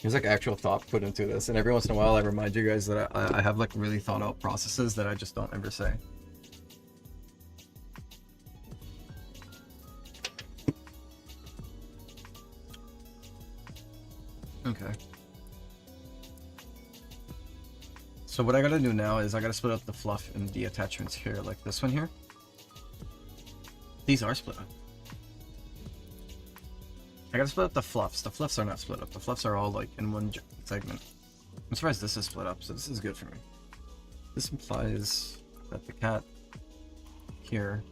There's like actual thought put into this, and every once in a while I remind you guys that I have like really thought out processes that I just don't ever say. Okay. So what I gotta do now is I gotta split up the fluff and the attachments here, like this one here. These are split up. I gotta split up the fluffs. The fluffs are not split up. The fluffs are all like in one segment. I'm surprised this is split up, so this is good for me. This implies that the cat here,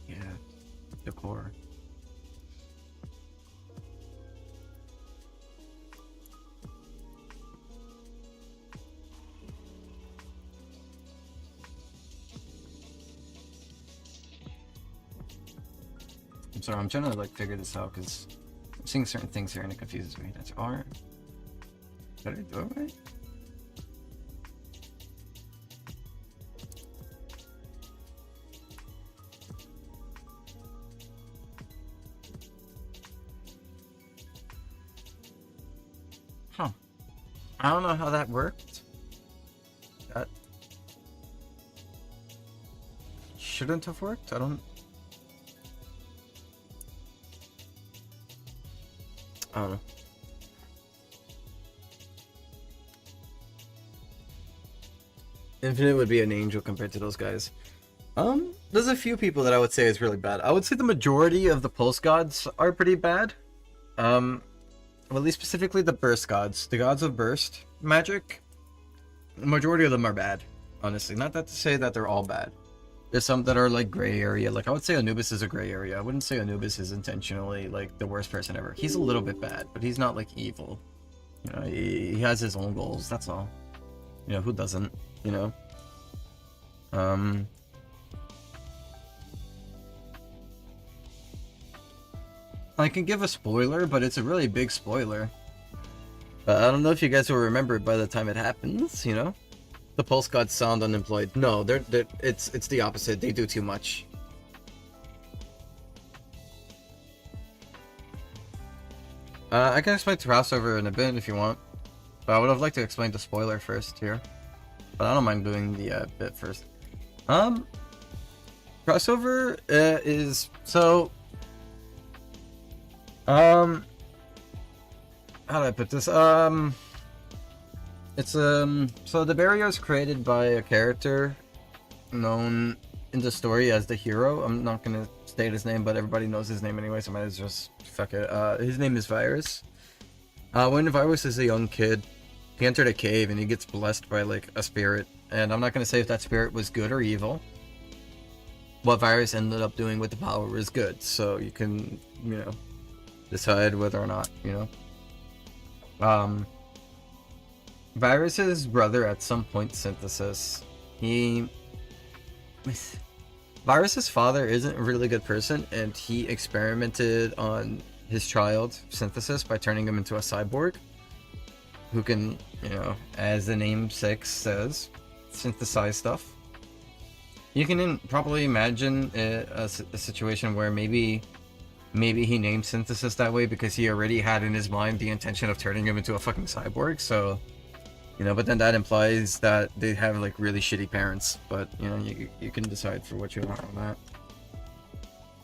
yeah, decor. I'm sorry, I'm trying to like figure this out because I'm seeing certain things here and it confuses me. That's R. Did I do it right? Huh. I don't know how that worked. That shouldn't have worked. I don't know. Infinite would be an angel compared to those guys. There's a few people that I would say is really bad. I would say the majority of the pulse gods are pretty bad. Well, at least specifically the burst gods. The gods of burst magic. The majority of them are bad, honestly. Not that to say that they're all bad. There's some that are like gray area. Like I would say Anubis is a gray area. I wouldn't say Anubis is intentionally like the worst person ever. He's a little bit bad, but he's not like evil. You know, he has his own goals, that's all. You know, who doesn't, you know? I can give a spoiler, but it's a really big spoiler. I don't know if you guys will remember it by the time it happens, you know? The pulse gods sound unemployed. No, it's the opposite. They do too much. I can explain crossover in a bit if you want. But I would have liked to explain the spoiler first here. But I don't mind doing the bit first. Crossover is so. How do I put this? It's so the barrier is created by a character known in the story as the hero. I'm not gonna state his name, but everybody knows his name anyway, so I might as well just fuck it. His name is Virus. When Virus is a young kid, he entered a cave and he gets blessed by like a spirit. And I'm not gonna say if that spirit was good or evil. What Virus ended up doing with the power was good, so you can, you know, decide whether or not, you know. Virus's brother at some point, Synthesis, Virus's father isn't a really good person, and he experimented on his child, Synthesis, by turning him into a cyborg who can, you know, as the name 6 says, synthesize stuff. You can probably imagine a situation where maybe he named Synthesis that way because he already had in his mind the intention of turning him into a fucking cyborg, so, you know, but then that implies that they have like really shitty parents, but, you know, you can decide for what you want on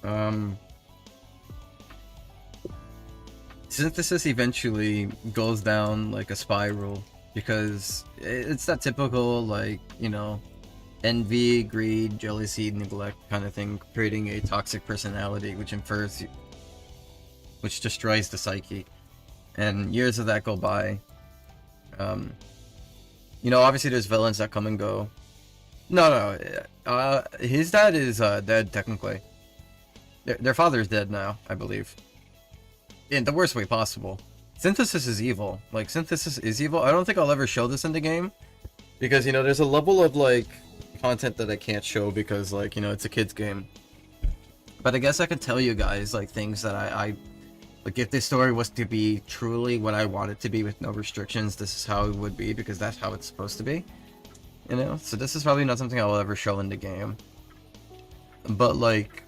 that. Synthesis eventually goes down like a spiral because it's that typical, like, you know, envy, greed, jealousy, neglect kind of thing, creating a toxic personality which destroys the psyche. And years of that go by. You know, obviously there's villains that come and go. No, his dad is dead technically. Their father is dead now, I believe. In the worst way possible. Synthesis is evil. Like, Synthesis is evil. I don't think I'll ever show this in the game. Because, you know, there's a level of, like, content that I can't show because, like, you know, it's a kid's game. But I guess I could tell you guys, like, things that I like, if this story was to be truly what I want it to be with no restrictions, this is how it would be, because that's how it's supposed to be. You know? So this is probably not something I will ever show in the game. But, like,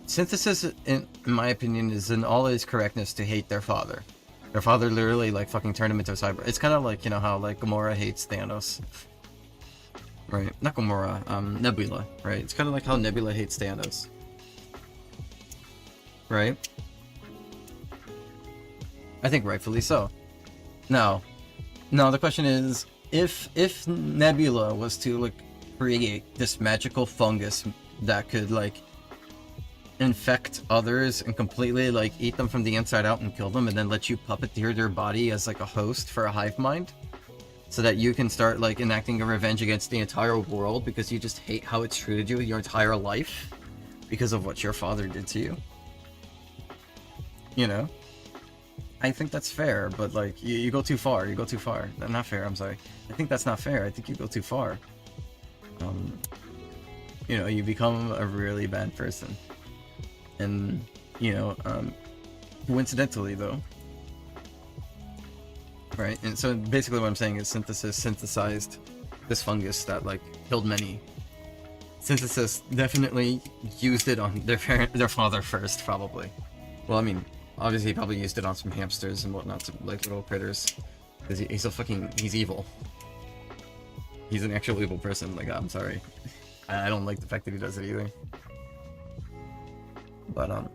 Synthesis, in my opinion, is in all its correctness to hate their father. Their father literally, like, fucking turned him into a cyber. It's kind of like, you know, how, like, Gamora hates Thanos. Right? Not Gamora, Nebula, right? It's kind of like how Nebula hates Thanos. Right? I think rightfully so. Now, the question is, if Nebula was to, like, create this magical fungus that could, like, infect others and completely, like, eat them from the inside out and kill them, and then let you puppeteer their body as, like, a host for a hive mind, so that you can start, like, enacting a revenge against the entire world because you just hate how it's treated you your entire life because of what your father did to you. You know? I think that's fair, but, like, you go too far. You go too far. Not fair, I'm sorry. I think that's not fair. I think you go too far. You know, you become a really bad person. And, you know, coincidentally, though. Right? And so, basically what I'm saying is Synthesis synthesized this fungus that, like, killed many. Synthesis definitely used it on their father first, probably. Well, I mean, obviously he probably used it on some hamsters and whatnot, some, like, little critters. Because he's evil. He's an actual evil person, like, I'm sorry. I don't like the fact that he does it either. But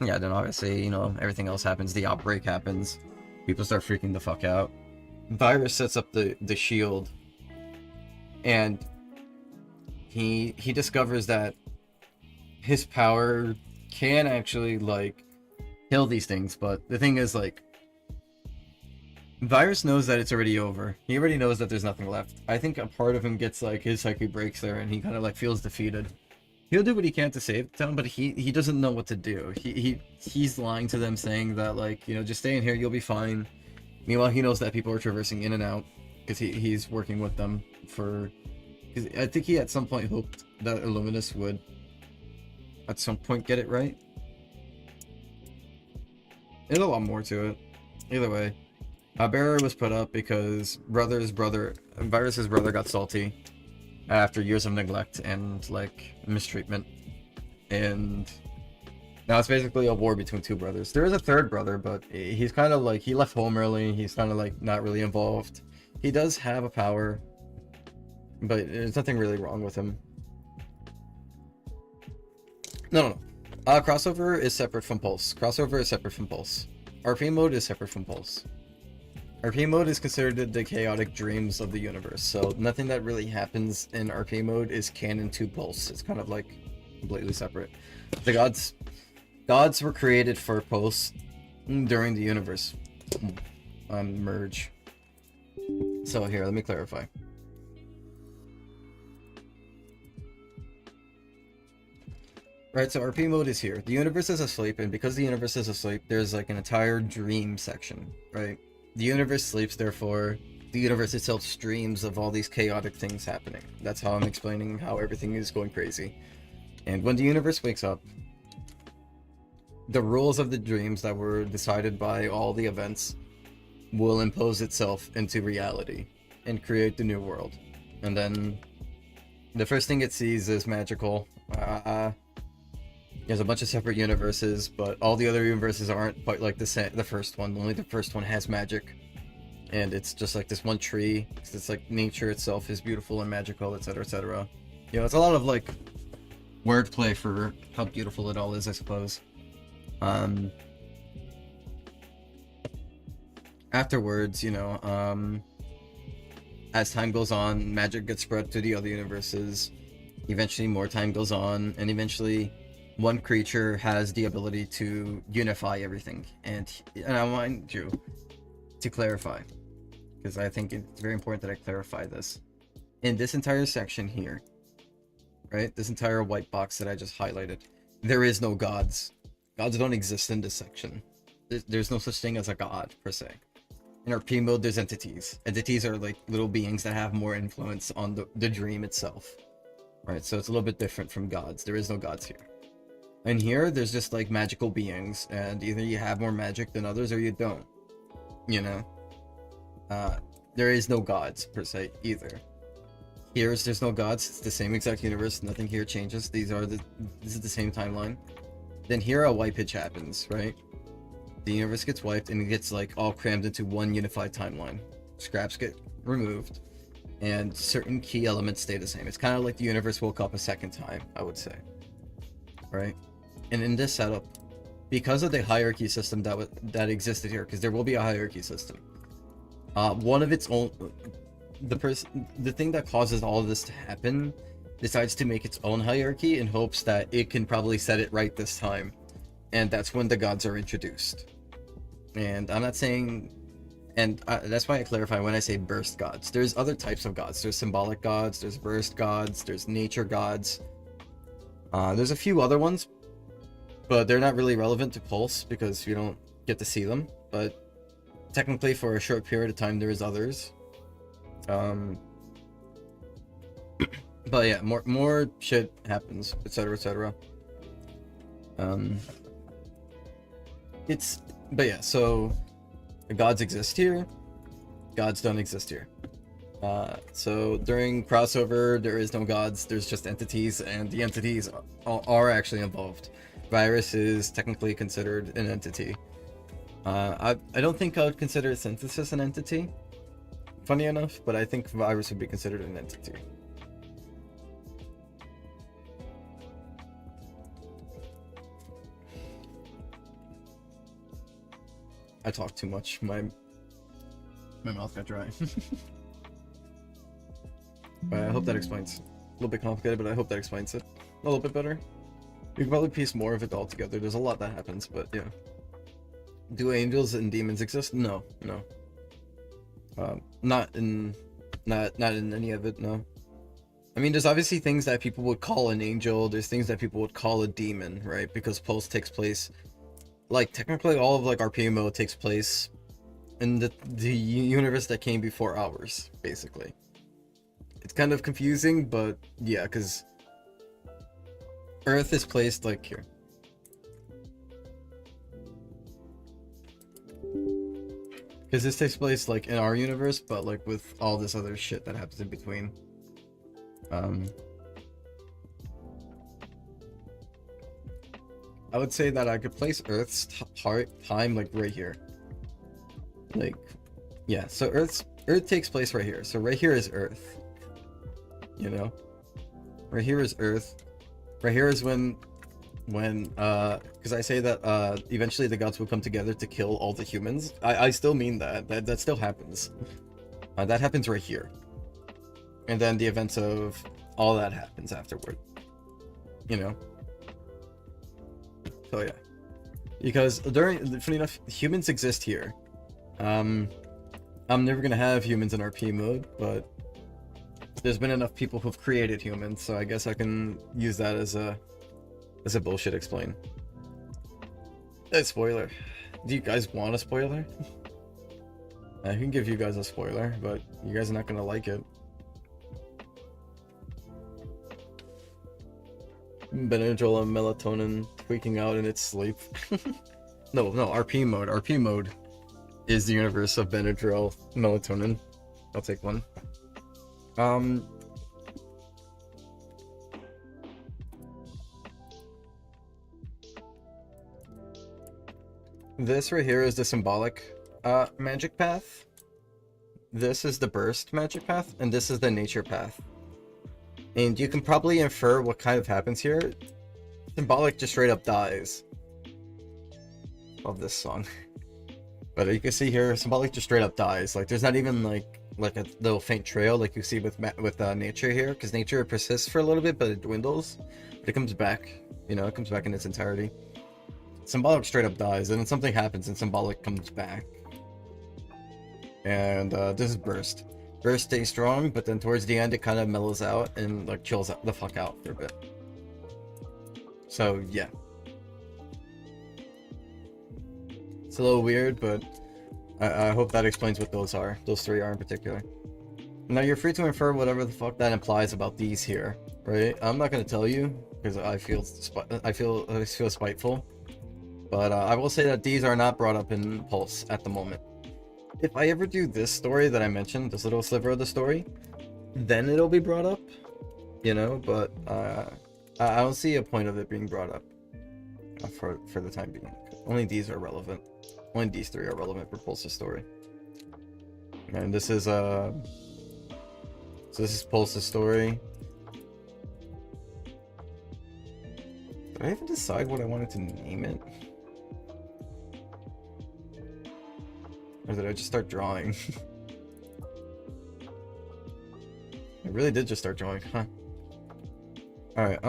yeah, then obviously, you know, everything else happens. The outbreak happens. People start freaking the fuck out. Virus sets up the shield, and he discovers that his power can actually like kill these things, but the thing is, like, Virus knows that it's already over. He already knows that there's nothing left. I think a part of him gets like his psyche breaks there, and he kind of like feels defeated. He'll do what he can to save the town, but he doesn't know what to do. He's lying to them, saying that, like, you know, just stay in here, you'll be fine. Meanwhile, he knows that people are traversing in and out because he's working with them for. Cause I think he at some point hoped that Illuminus would at some point get it right. There's a lot more to it. Either way, a barrier was put up because Virus's brother got salty after years of neglect and like mistreatment, and now it's basically a war between two brothers. There is a third brother, but he's kind of like, he left home early. He's kind of like not really involved. He does have a power, but there's nothing really wrong with him. No. Crossover is separate from Pulse. Crossover is separate from Pulse. RP mode is separate from Pulse. RP mode is considered the chaotic dreams of the universe, so nothing that really happens in RP mode is canon to Pulse. It's kind of like completely separate. The gods were created for Pulse during the universe merge. So here, let me clarify. Right, so RP mode is here. The universe is asleep, and because the universe is asleep, there's like an entire dream section, right? The universe sleeps, therefore, the universe itself streams of all these chaotic things happening. That's how I'm explaining how everything is going crazy. And when the universe wakes up, the rules of the dreams that were decided by all the events will impose itself into reality and create the new world. And then the first thing it sees is magical. There's a bunch of separate universes, but all the other universes aren't quite like the first one. Only the first one has magic, and it's just like this one tree. It's like nature itself is beautiful and magical, etc., etc. You know, it's a lot of like wordplay for how beautiful it all is, I suppose. Afterwards, you know, as time goes on, magic gets spread to the other universes. Eventually, more time goes on, and eventually, one creature has the ability to unify everything. And I want you to clarify, because I think it's very important that I clarify this. In this entire section here, right, this entire white box that I just highlighted, there is no gods. Gods don't exist in this section. There's no such thing as a god, per se. In RP mode, there's entities. Entities are like little beings that have more influence on the dream itself. Right, so it's a little bit different from gods. There is no gods here. And here, there's just like magical beings, and either you have more magic than others or you don't. You know? There is no gods, per se, either. There's no gods. It's the same exact universe. Nothing here changes. This is the same timeline. Then here, a wipe pitch happens, right? The universe gets wiped, and it gets like all crammed into one unified timeline. Scraps get removed, and certain key elements stay the same. It's kind of like the universe woke up a second time, I would say. Right? And in this setup, because of the hierarchy system that existed here, because there will be a hierarchy system, one of its own, the thing that causes all of this to happen decides to make its own hierarchy in hopes that it can probably set it right this time, and that's when the gods are introduced. And I'm not saying, and that's why I clarify when I say burst gods. There's other types of gods. There's symbolic gods, there's burst gods, there's nature gods. There's a few other ones, but they're not really relevant to Pulse because you don't get to see them. But technically, for a short period of time, there is others. But yeah, more shit happens, etc., etc. But yeah, so the gods exist here. Gods don't exist here. So during crossover, there is no gods, there's just entities, and the entities are actually involved. Virus is technically considered an entity. I don't think I would consider Synthesis an entity, funny enough, but I think Virus would be considered an entity. I talk too much. My mouth got dry. But I hope that explains. A little bit complicated, but I hope that explains it a little bit better. You can probably piece more of it all together. There's a lot that happens, but yeah. Do angels and demons exist? No, no. Not in any of it. No. I mean, there's obviously things that people would call an angel. There's things that people would call a demon, right? Because Pulse takes place, like technically all of like RP mode takes place in the universe that came before ours, basically. It's kind of confusing, but yeah, because Earth is placed like here. Because this takes place like in our universe, but like with all this other shit that happens in between. I would say that I could place Earth's time like right here. Like, yeah. So Earth takes place right here. So right here is Earth. You know, right here is Earth. Right here is when because I say that eventually the gods will come together to kill all the humans. I still mean that still happens. That happens right here, and then the events of all that happens afterward. You know. So yeah, because funny enough, humans exist here. I'm never gonna have humans in RP mode, but there's been enough people who've created humans, so I guess I can use that as a bullshit explain. A spoiler. Do you guys want a spoiler? I can give you guys a spoiler, but you guys are not gonna like it. Benadryl and melatonin tweaking out in its sleep. No, RP mode. RP mode is the universe of Benadryl, melatonin. I'll take one. This right here is the symbolic magic path. This is the burst magic path, and this is the nature path. And you can probably infer what kind of happens here. Symbolic just straight up dies. Love this song. But you can see here, Symbolic just straight up dies. Like there's not even like a little faint trail like you see with nature here, because nature persists for a little bit, but it dwindles. But it comes back. You know, it comes back in its entirety. Symbolic straight up dies, and then something happens, and Symbolic comes back. And this is Burst. Burst stays strong, but then towards the end it kind of mellows out and like chills the fuck out for a bit. So yeah, it's a little weird, but I hope that explains what those are. Those three are in particular. Now you're free to infer whatever the fuck that implies about these here, right? I'm not gonna tell you because I feel spiteful, but I will say that these are not brought up in Pulse at the moment. If I ever do this story that I mentioned, this little sliver of the story, then it'll be brought up, you know, but I don't see a point of it being brought up for the time being. Only these are relevant. Only these three are relevant for Pulse's story. And this is so this is Pulse's story. Did I even decide what I wanted to name it? Or did I just start drawing? I really did just start drawing, huh? Alright,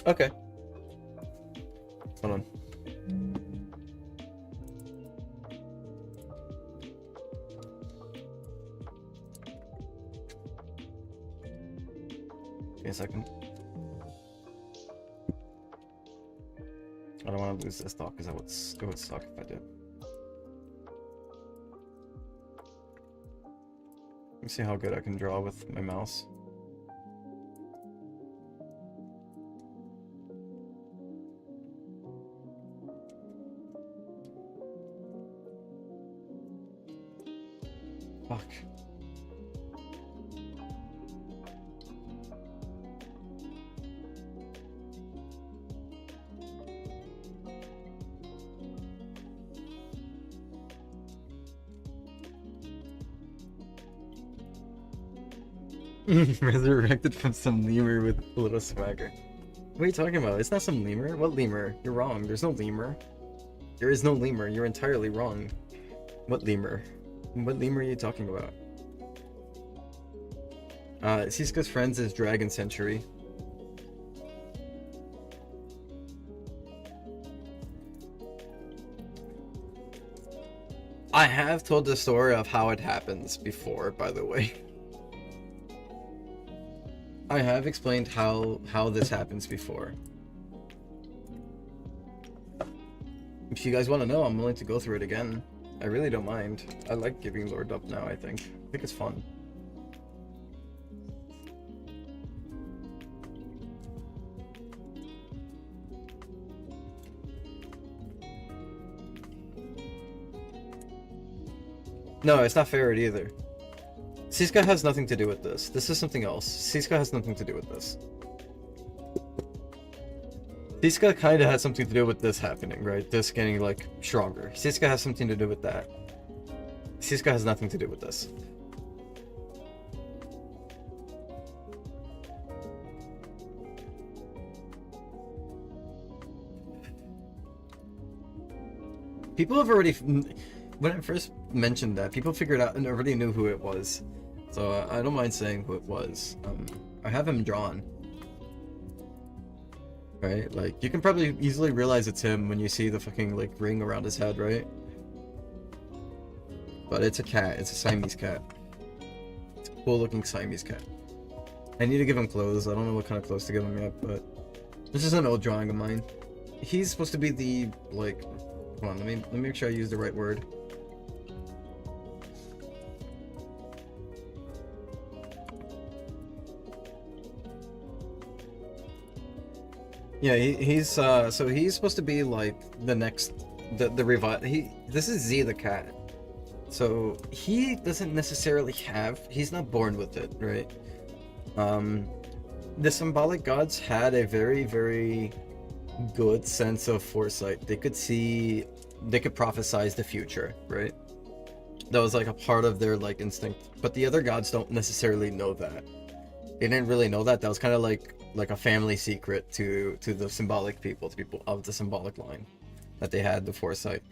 okay. Hold on. Give me a second. I don't want to lose this thought because it would suck if I did. Let me see how good I can draw with my mouse. Fuck. Resurrected from some lemur with a little swagger. What are you talking about? It's not some lemur. What lemur? You're wrong. There's no lemur. There is no lemur. You're entirely wrong. What lemur? What lemur are you talking about? Siska's friends is Dragon Century. I have told the story of how it happens before, by the way. I have explained how this happens before. If you guys want to know, I'm willing to go through it again. I really don't mind. I like giving Lord up now, I think. I think it's fun. No, it's not ferret either. Siska has nothing to do with this. This is something else. Siska has nothing to do with this. Siska kind of has something to do with this happening, right? This getting, like, stronger. Siska has something to do with that. Siska has nothing to do with this. People have already... When I first mentioned that, people figured out and already knew who it was. So I don't mind saying who it was. I have him drawn. Right? Like, you can probably easily realize it's him when you see the fucking, like, ring around his head, right? But it's a cat. It's a Siamese cat. It's a cool-looking Siamese cat. I need to give him clothes. I don't know what kind of clothes to give him yet, but... This is an old drawing of mine. He's supposed to be the, like... Hold on, let me make sure I use the right word. Yeah, he's so he's supposed to be like the next the revive. This is Z the cat, so he doesn't necessarily have. He's not born with it, right? The symbolic gods had a very good sense of foresight. They could see, they could prophesize the future, right? That was like a part of their like instinct. But the other gods don't necessarily know that. They didn't really know that. That was kind of like a family secret to the symbolic people, to people of the symbolic line, that they had the foresight.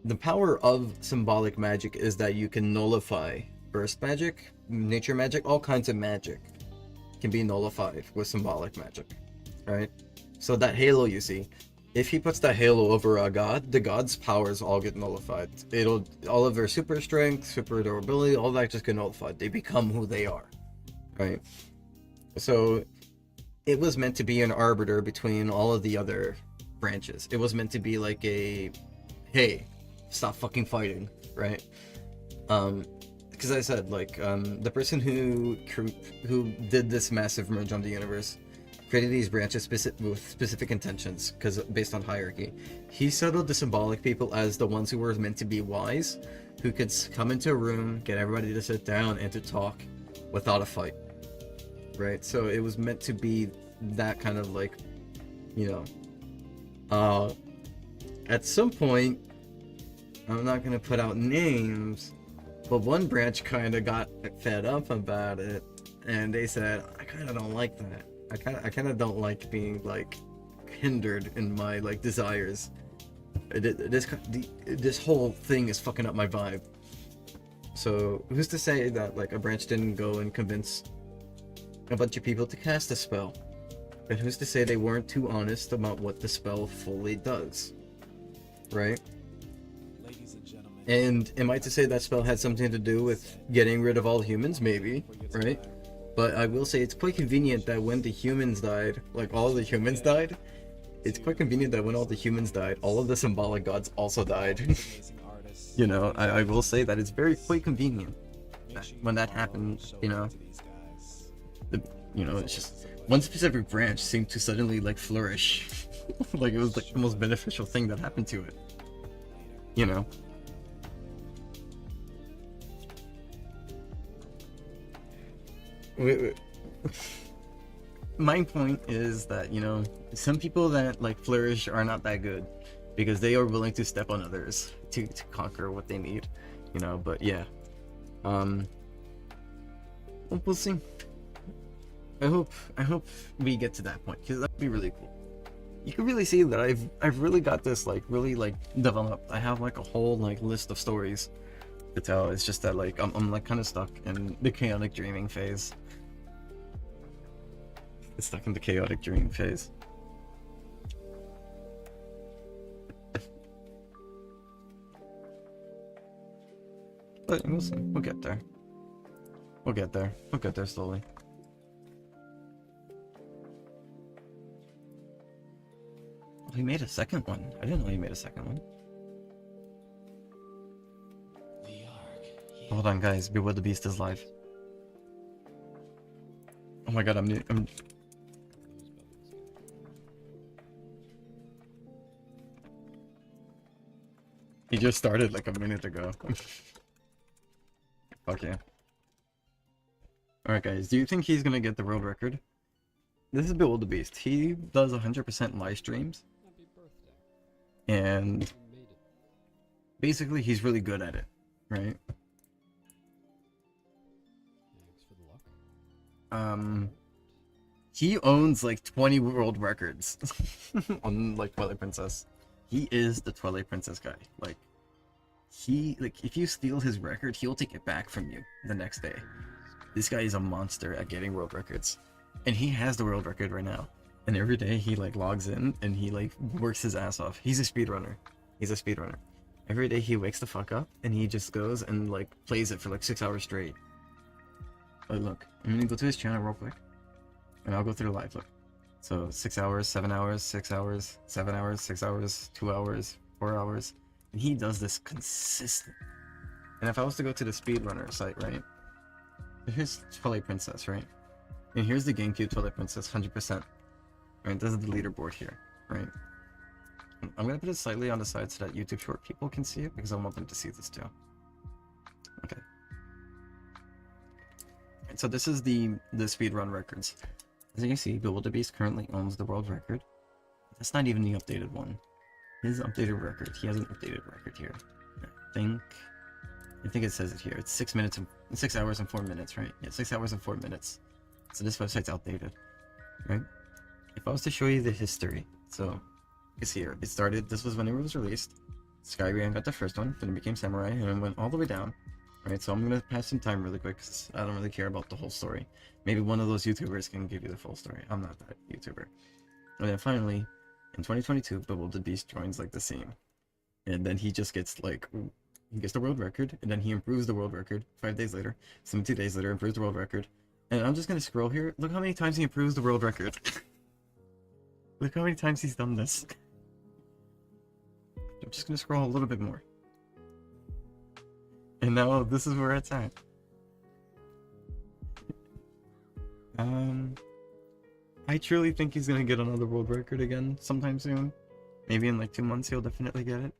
The power of symbolic magic is that you can nullify burst magic, nature magic, all kinds of magic can be nullified with symbolic magic, right? So that halo you see, if he puts that halo over a god, the god's powers all get nullified. All of their super strength, super durability, all that just get nullified. They become who they are, right? So it was meant to be an arbiter between all of the other branches. It was meant to be like a, hey, stop fucking fighting, right? Because I said, like, the person who did this massive merge on the universe created these branches with specific intentions, because based on hierarchy. He settled the symbolic people as the ones who were meant to be wise, who could come into a room, get everybody to sit down and to talk without a fight, right? So it was meant to be that kind of, like, you know, at some point, I'm not gonna put out names, but one branch kind of got fed up about it, and they said, I kind of don't like that. I kind of don't like being, like, hindered in my, like, desires. This whole thing is fucking up my vibe. So who's to say that, like, a branch didn't go and convince a bunch of people to cast a spell? And who's to say they weren't too honest about what the spell fully does, right? Ladies and gentlemen. And am I to say that spell had something to do with getting rid of all humans? Maybe, right? But I will say it's quite convenient that when the humans died, like all the humans died, it's quite convenient that when all the humans died, all of the symbolic gods also died. You know, I will say that it's quite convenient that when that happened, you know. It's just one specific branch seemed to suddenly, like, flourish. Like, it was like the most beneficial thing that happened to it. You know? wait. My point is that, you know, some people that like flourish are not that good because they are willing to step on others to conquer what they need, you know. But yeah, well, we'll see. I hope we get to that point because that'd be really cool. You can really see that I've really got this like really like developed. I have like a whole like list of stories to tell. It's just that like I'm like kind of stuck in the chaotic dreaming phase. It's stuck in the chaotic dream phase. But we'll see. We'll get there. We'll get there. We'll get there slowly. Oh, he made a second one. I didn't know he made a second one. The Ark. Yeah. Hold on, guys. Beware the Beast is live. Oh my god, I'm He just started like a minute ago. Fuck yeah. Alright guys, do you think he's gonna get the world record? This is Behold the Beast. He does 100% live streams. Happy birthday. And You made it. basically he's really good at it, right? Thanks for the luck. He owns like 20 world records on like Twilight Princess. He is the Twilight Princess guy. Like if you steal his record, he'll take it back from you the next day. This guy is a monster at getting world records. And he has the world record right now. And every day he like logs in and he like works his ass off. He's a speedrunner. He's a speedrunner. Every day he wakes the fuck up and he just goes and like plays it for like 6 hours straight. But look, I'm gonna go to his channel real quick. And I'll go through the live look. So 6 hours, 7 hours, 6 hours, 7 hours, 6 hours, 2 hours, 4 hours. And he does this consistent. And if I was to go to the speedrunner site, right? Here's Twilight Princess, right? And here's the GameCube Twilight Princess, 100%. Right, this is the leaderboard here, right? I'm gonna put it slightly on the side so that YouTube short people can see it because I want them to see this too. Okay. And so this is the speedrun records. As you can see, Beast currently owns the world record. That's not even the updated one. His updated record. He has an updated record here. I think it says it here. It's 6 hours and 4 minutes, right? Yeah, 6 hours and 4 minutes. So this website's outdated, right? If I was to show you the history, so it's here. It started. This was when it was released. Skyrim got the first one, then it became Samurai, and it went all the way down. Right, so I'm gonna pass some time really quick because I don't really care about the whole story. Maybe one of those YouTubers can give you the full story. I'm not that YouTuber. And then finally, in 2022, Bewildered Beast joins like the scene, and then he just gets like he gets the world record, and then he improves the world record 5 days later. 72 days later, improves the world record. And I'm just gonna scroll here. Look how many times he improves the world record. Look how many times he's done this. I'm just gonna scroll a little bit more. And now this is where it's at. I truly think he's gonna get another world record again sometime soon. Maybe in like 2 months he'll definitely get it.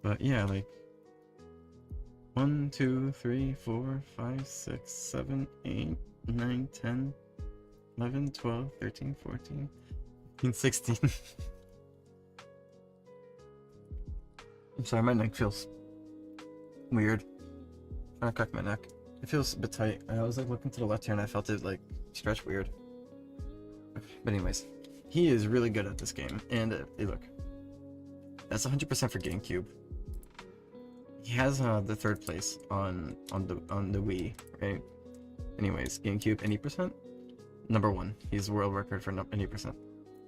But yeah, like 1, 2, 3, 4, 5, 6, 7, 8, 9, 10, 11, 12, 13, 14, 15, 16. I'm sorry, my neck feels weird. I cracked my neck. It feels a bit tight. I was like looking to the left here and I felt it like stretch weird. But anyways, he is really good at this game. And hey, look, that's 100% for GameCube. He has the 3rd place on the Wii, right? Anyways, GameCube any percent, number 1. He's the world record for any percent.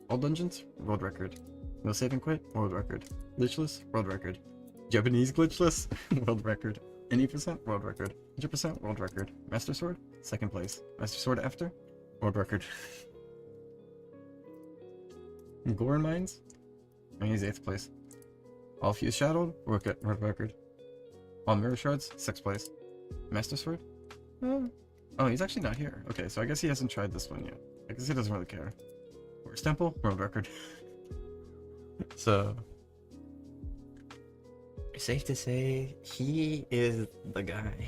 All dungeons, world record. No save and quit, world record. Glitchless, world record. Japanese glitchless, world record. Any percent, world record. 100% world record. Master Sword, 2nd place. Master Sword after, world record. Goron Mines, and he's 8th place. All Fuse Shadowed, world record. All Mirror Shards, 6th place. Master Sword? Oh, he's actually not here. Okay, so I guess he hasn't tried this one yet. I guess he doesn't really care. Worst Temple, world record. So, it's safe to say he is the guy.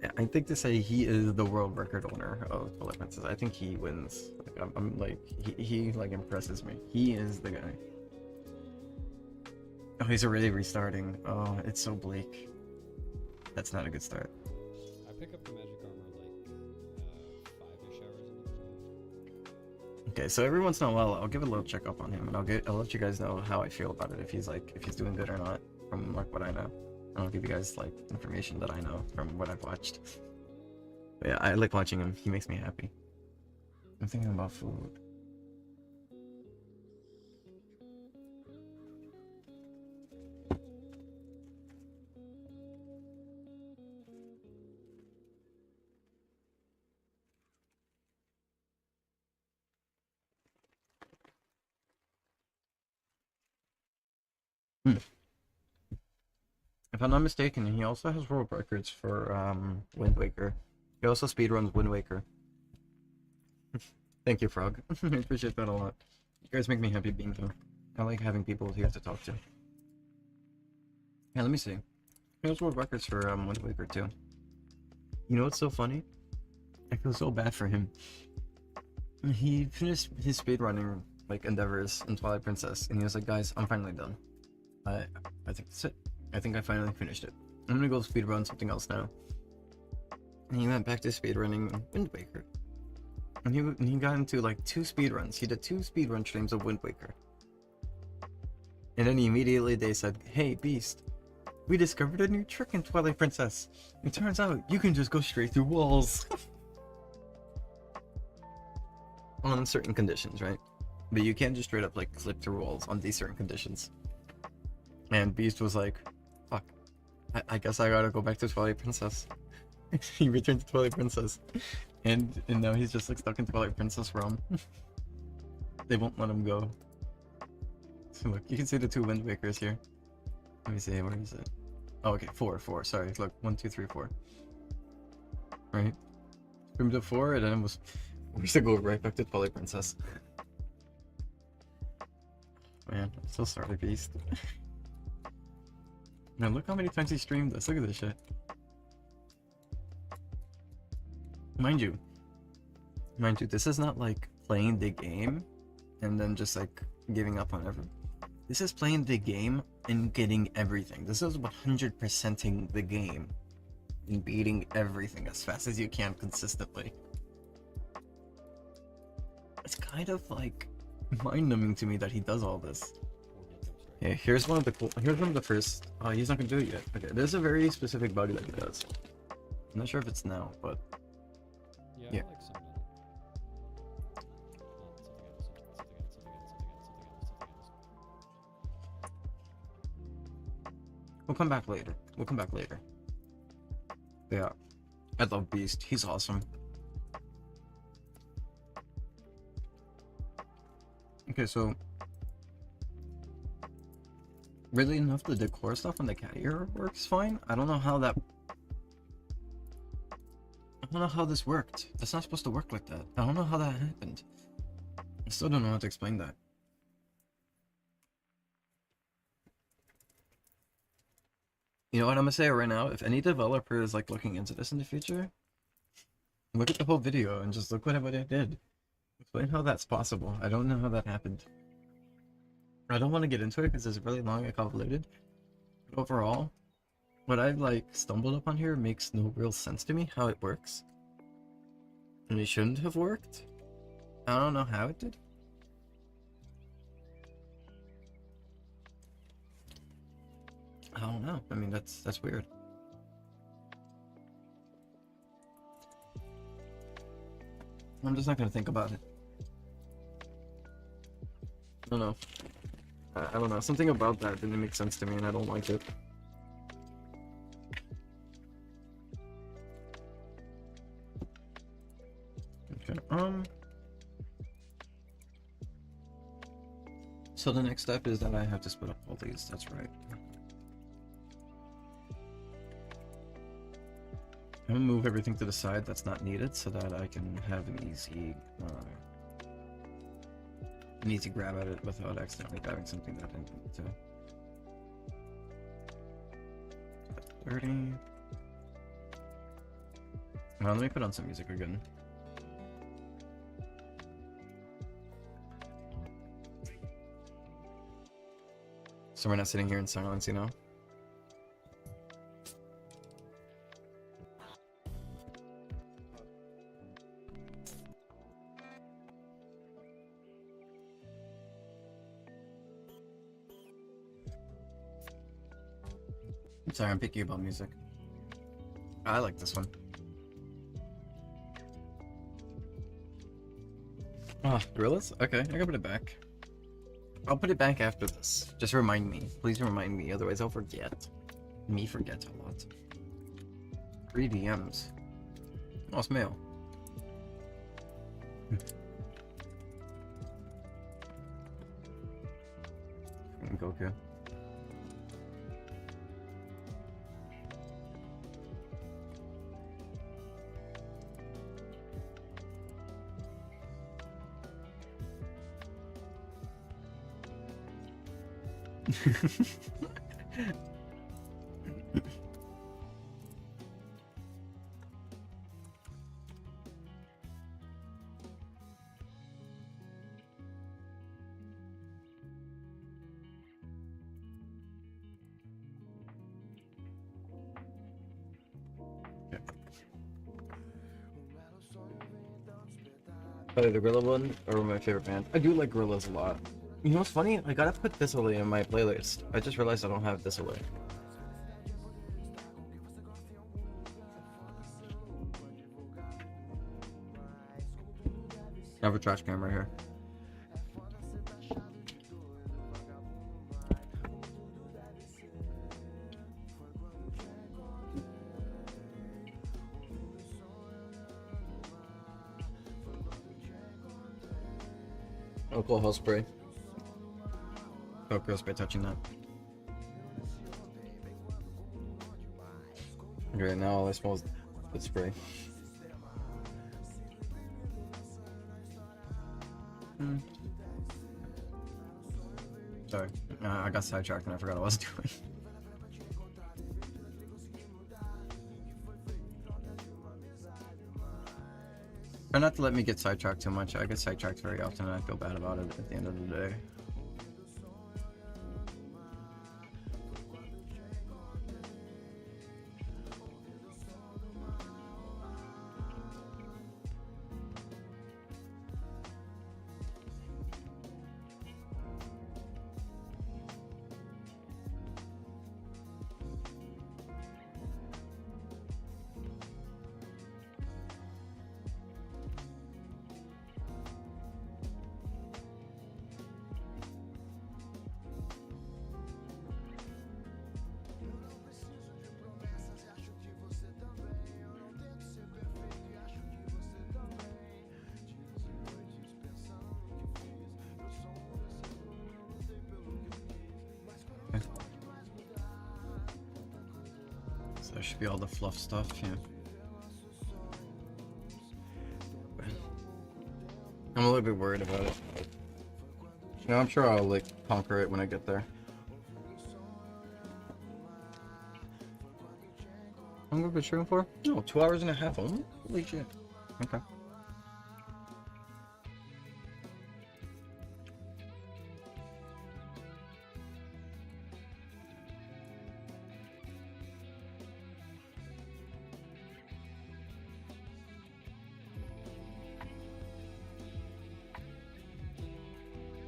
Yeah. I think to say he is the world record owner of Twilight Princess, I think he wins. Like, I'm like, he like impresses me. He is the guy. Oh, he's already restarting. Oh, it's so bleak. That's not a good start. I pick up the magic armor like 5-ish hours into the game. Okay, so every once in a while, I'll give a little check up on him, and I'll let you guys know how I feel about it, if he's doing good or not, from like what I know. And I'll give you guys like information that I know from what I've watched. But yeah, I like watching him. He makes me happy. I'm thinking about food. If I'm not mistaken, he also has world records for Wind Waker. He also speedruns Wind Waker. Thank you, Frog. I appreciate that a lot. You guys make me happy being here. I like having people here to talk to. Yeah, let me see. He has world records for Wind Waker too. You know what's so funny? I feel so bad for him. He finished his speedrunning like endeavors in Twilight Princess, and he was like, "Guys, I'm finally done. I think that's it. I think I finally finished it. I'm gonna go speedrun something else now." And he went back to speedrunning Wind Waker. And he got into like 2 speedruns. He did 2 speedrun streams of Wind Waker. And then immediately they said, "Hey, Beast, we discovered a new trick in Twilight Princess. It turns out you can just go straight through walls." On certain conditions, right? But you can't just straight up like clip through walls on these certain conditions. And Beast was like, "Fuck, I guess I gotta go back to Twilight Princess." He returned to Twilight Princess, and now he's just like stuck in Twilight Princess realm. They won't let him go. So look, you can see the 2 Wind Wakers here. Let me see, where is it? Oh, okay, 4. Sorry, look, 1, 2, 3, 4. Right? Streamed to 4, and then we used to go right back to Twilight Princess. Man, I'm so sorry, Beast. Now look how many times he streamed this. Look at this shit. Mind you, this is not like playing the game and then just like giving up on everything. This is playing the game and getting everything. This is 100%ing the game and beating everything as fast as you can consistently. It's kind of like mind-numbing to me that he does all this. Yeah, here's one of the first. Oh, he's not gonna do it yet. Okay, there's a very specific bug that he does. I'm not sure if it's now, but yeah. I like some metal. We'll come back later. Yeah, I love Beast. He's awesome. Okay, so really enough, the decor stuff on the cat ear works fine. I don't know how this worked. That's not supposed to work like that. I don't know how that happened. I still don't know how to explain that. You know what I'm gonna say right now? If any developer is like looking into this in the future, look at the whole video and just look what I did. Explain how that's possible. I don't know how that happened. I don't want to get into it because it's really long and convoluted. But overall, what I've like stumbled upon here makes no real sense to me how it works. And it shouldn't have worked. I don't know how it did. I don't know. I mean, that's weird. I'm just not gonna think about it. I don't know. I don't know. Something about that didn't make sense to me, and I don't like it. Okay. So the next step is that I have to split up all these. That's right. I'm gonna move everything to the side that's not needed so that I can have an easy grab at it without accidentally grabbing something that I didn't need to. 30. Well, let me put on some music again. So we're not sitting here in silence, you know? I'm sorry, I'm picky about music. I like this one. Ah, gorillas? Okay, I can put it back. I'll put it back after this. Just remind me. Please remind me, otherwise I'll forget. Me forget a lot. 3 DMs. Oh, it's mail. Goku. Probably the Gorilla one or my favorite band. I do like Gorillas a lot. You know what's funny? I gotta put this away in my playlist. I just realized I don't have this away. I have a trash can right here. Alcohol spray. Alcohol spray touching that. Right now all I smell is the spray. Sorry, I got sidetracked and I forgot what I was doing. Try not to let me get sidetracked too much. I get sidetracked very often and I feel bad about it at the end of the day. So that should be all the fluff stuff, yeah. I'm a little bit worried about it. You know, I'm sure I'll like conquer it when I get there. How long have we been streaming for? No, 2 hours and a half only? Holy shit. Okay.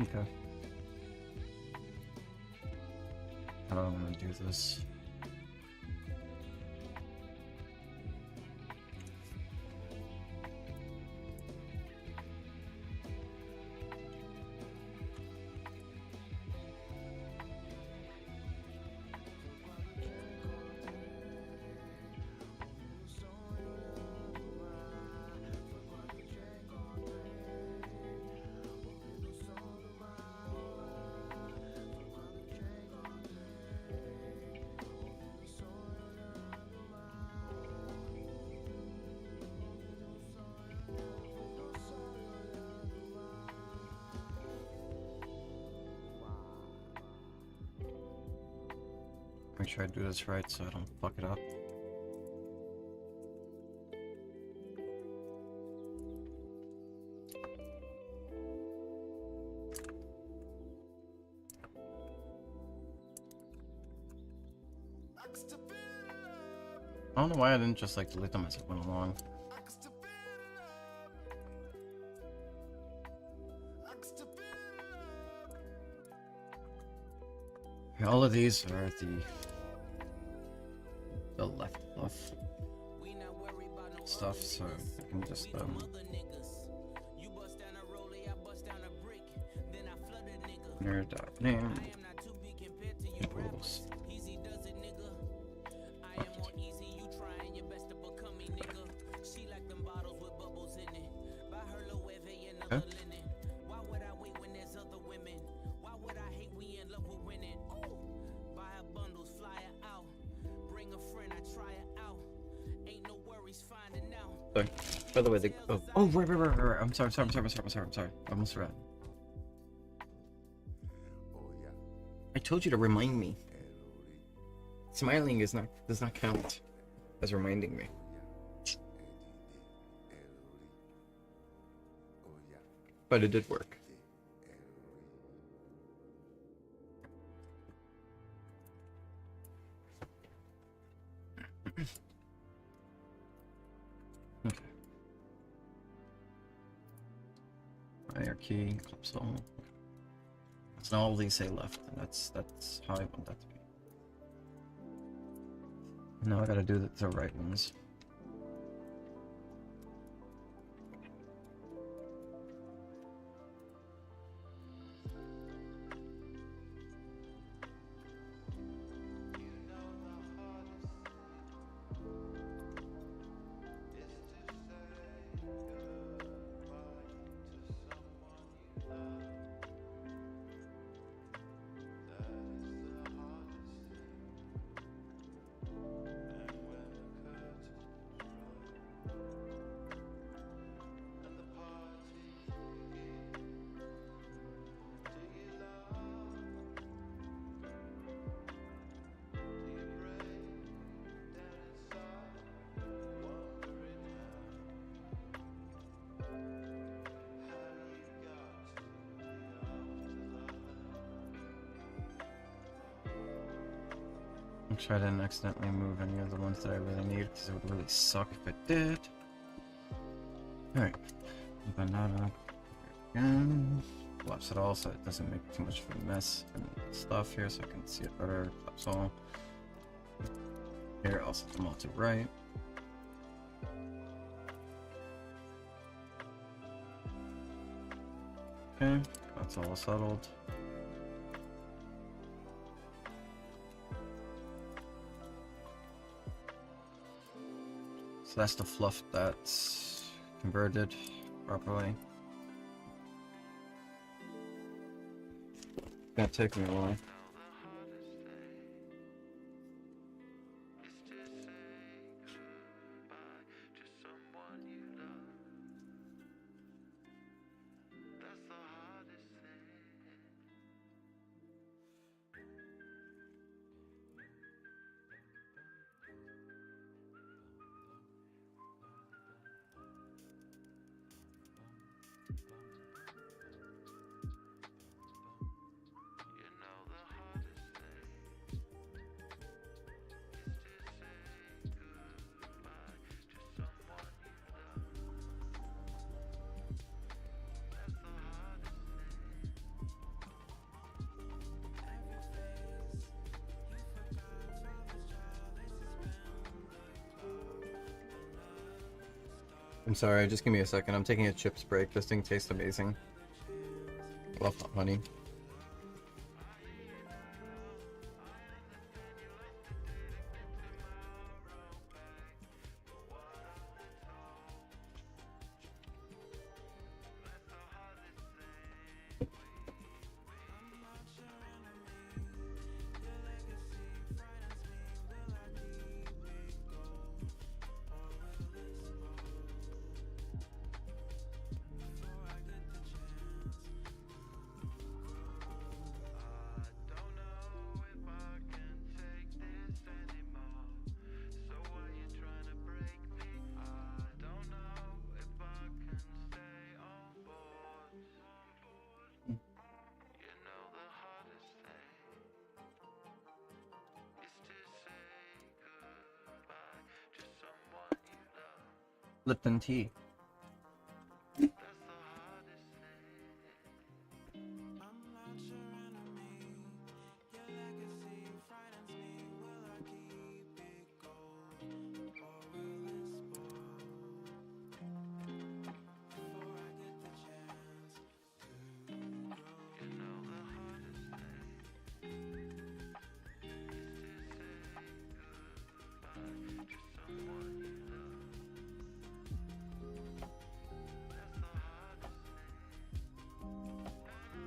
Okay. How do I want to do this? Make sure I do this right so I don't fuck it up. I don't know why I didn't just like delete them as it went along. All of these are the left stuff, so I can just nerd.name equals okay. Sorry. By the way, right. I'm sorry. I almost forgot. I told you to remind me. Smiling does not count as reminding me. But it did work. Okay. Hierarchy, Clipsal. So now all these say left, and that's how I want that to be. Now I gotta do the right ones. I'll try to accidentally move any of the ones that I really need, because it would really suck if I did. Alright. Banana. Again. Collapse it all so it doesn't make too much of a mess and stuff here so I can see it better. Collapse all. Here, I'll set them all to right. Okay, that's all settled. So that's the fluff that's converted properly. Gonna take me a while. I'm sorry, just give me a second. I'm taking a chips break. This thing tastes amazing. Love honey. Lipton tea.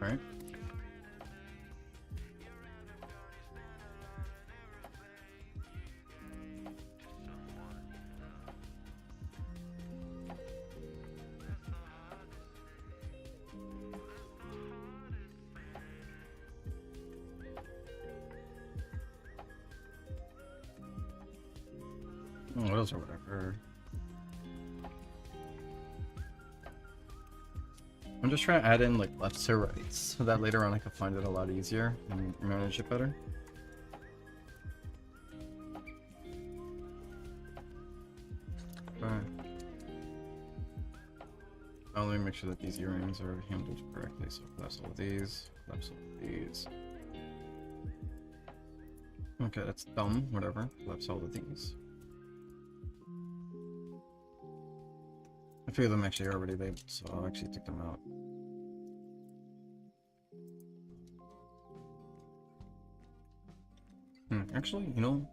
Alright. Oh, those or whatever. I'm just trying to add in like lefts to rights so that later on I can find it a lot easier and manage it better. Let me make sure that these earrings are handled correctly. So lefts all of these, lefts all of these. Okay, that's dumb, whatever. Lefts all of these. A few of them actually are already labeled, so I'll actually take them out. Actually, you know...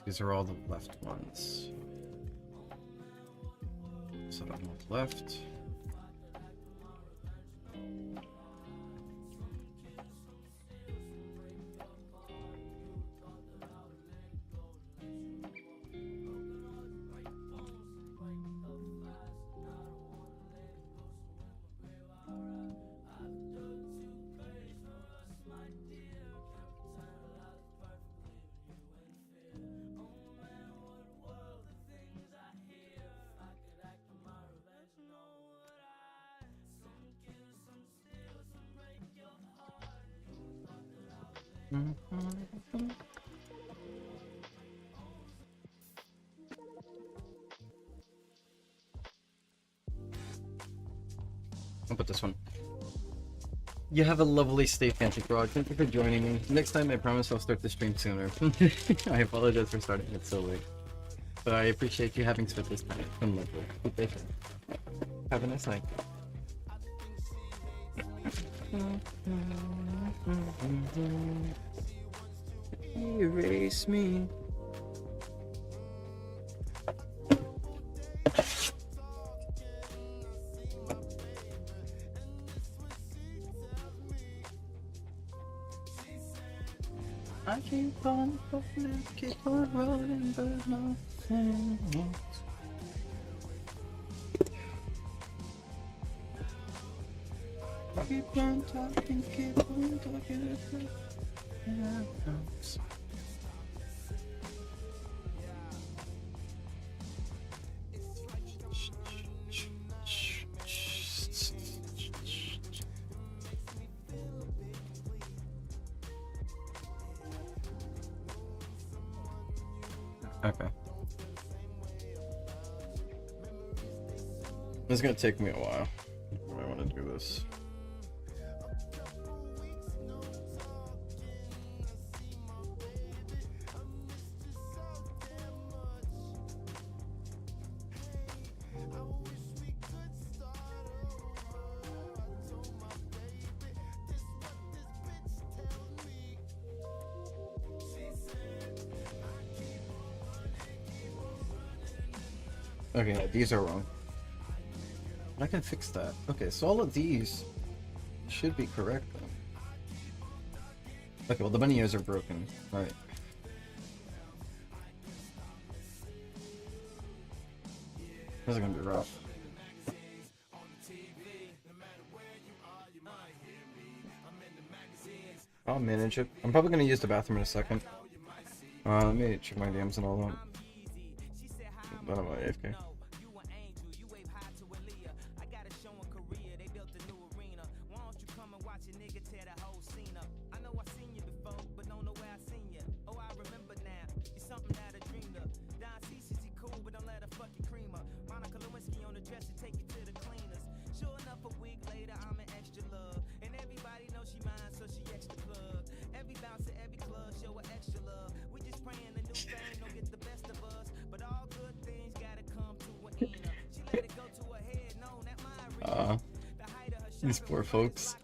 These are all the left ones. Set up on the left. I'll put this one. You have a lovely stay, Fancy Frog. Thank you for joining me. Next time, I promise I'll start the stream sooner. I apologize for starting it so late. But I appreciate you having spent this time. It's been lovely. Be patient. Have a nice night. Erase me. I keep on falling, keep on rolling, but nothing won't. Keep on talking, keep on talking. Okay. It's gonna take me a while if I want to do this. Okay, yeah, these are wrong. I can fix that. Okay, so all of these should be correct then. Okay, well the bunny ears are broken. Alright. This is gonna be rough. I'll manage it. I'm probably gonna use the bathroom in a second. Let me check my DMs and all that. But I'm AFK. These poor folks.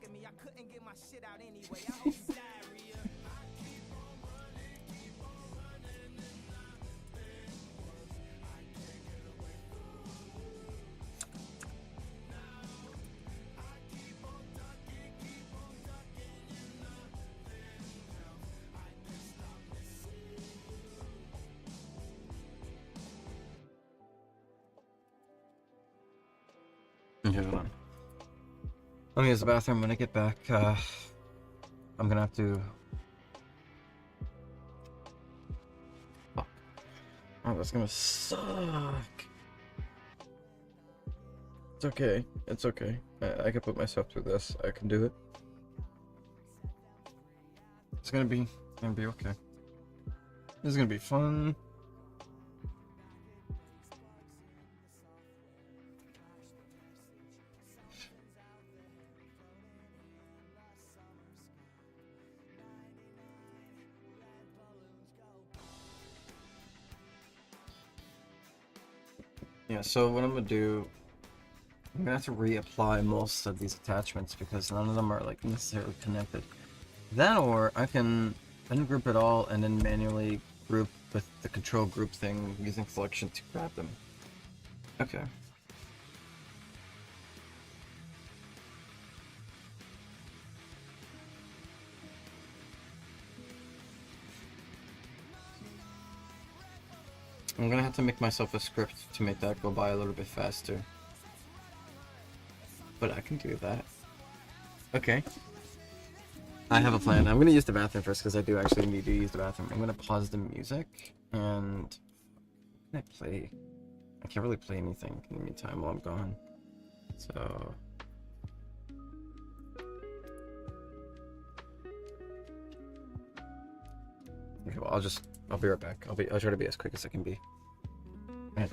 Okay, hold on. Let me use the bathroom. When I get back, I'm gonna have to... Fuck. Oh, that's gonna suck. It's okay. It's okay. I can put myself through this. I can do it. It's gonna be okay. This is gonna be fun. Yeah, so what I'm gonna do, I'm gonna have to reapply most of these attachments because none of them are like necessarily connected. That, or I can ungroup it all and then manually group with the control group thing using selection to grab them. Okay. I'm gonna have to make myself a script to make that go by a little bit faster. But I can do that. Okay. I have a plan. I'm gonna use the bathroom first because I do actually need to use the bathroom. I'm gonna pause the music and... What can I play? I can't really play anything in the meantime while I'm gone. So... Okay, well, I'll be right back. I'll try to be as quick as I can be. Right.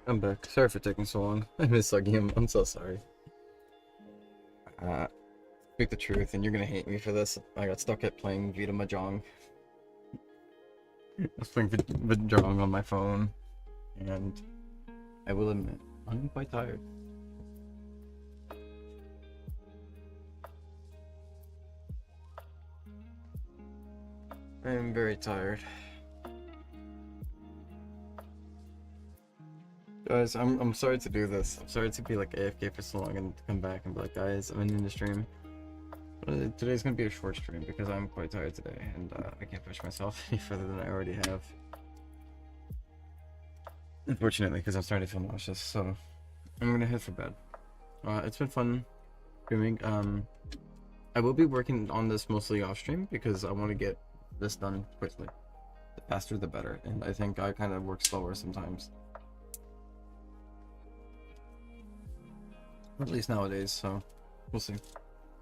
I'm back. Sorry for taking so long. I miss Suggy. I'm so sorry. Speak the truth, and you're gonna hate me for this. I got stuck at playing Vita Mahjong. I was playing Mahjong on my phone, and I will admit, I'm quite tired. I am very tired. Guys, I'm sorry to do this. I'm sorry to be like AFK for so long and come back and be like, guys, I'm ending the stream. But today's gonna be a short stream because I'm quite tired today and I can't push myself any further than I already have. Unfortunately, because I'm starting to feel nauseous, so I'm gonna head for bed. It's been fun streaming. I will be working on this mostly off stream because I want to get this done quickly. The faster the better, and I think I kind of work slower sometimes. At least nowadays, so we'll see.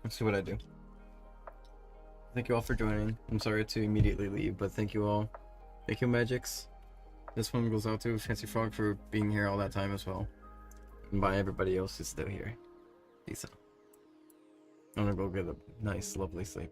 Let's see what I do. Thank you all for joining. I'm sorry to immediately leave, but thank you all. Thank you, Magix. This one goes out to Fancy Frog for being here all that time as well. And bye everybody else who's still here. Peace out. I'm gonna go get a nice, lovely sleep.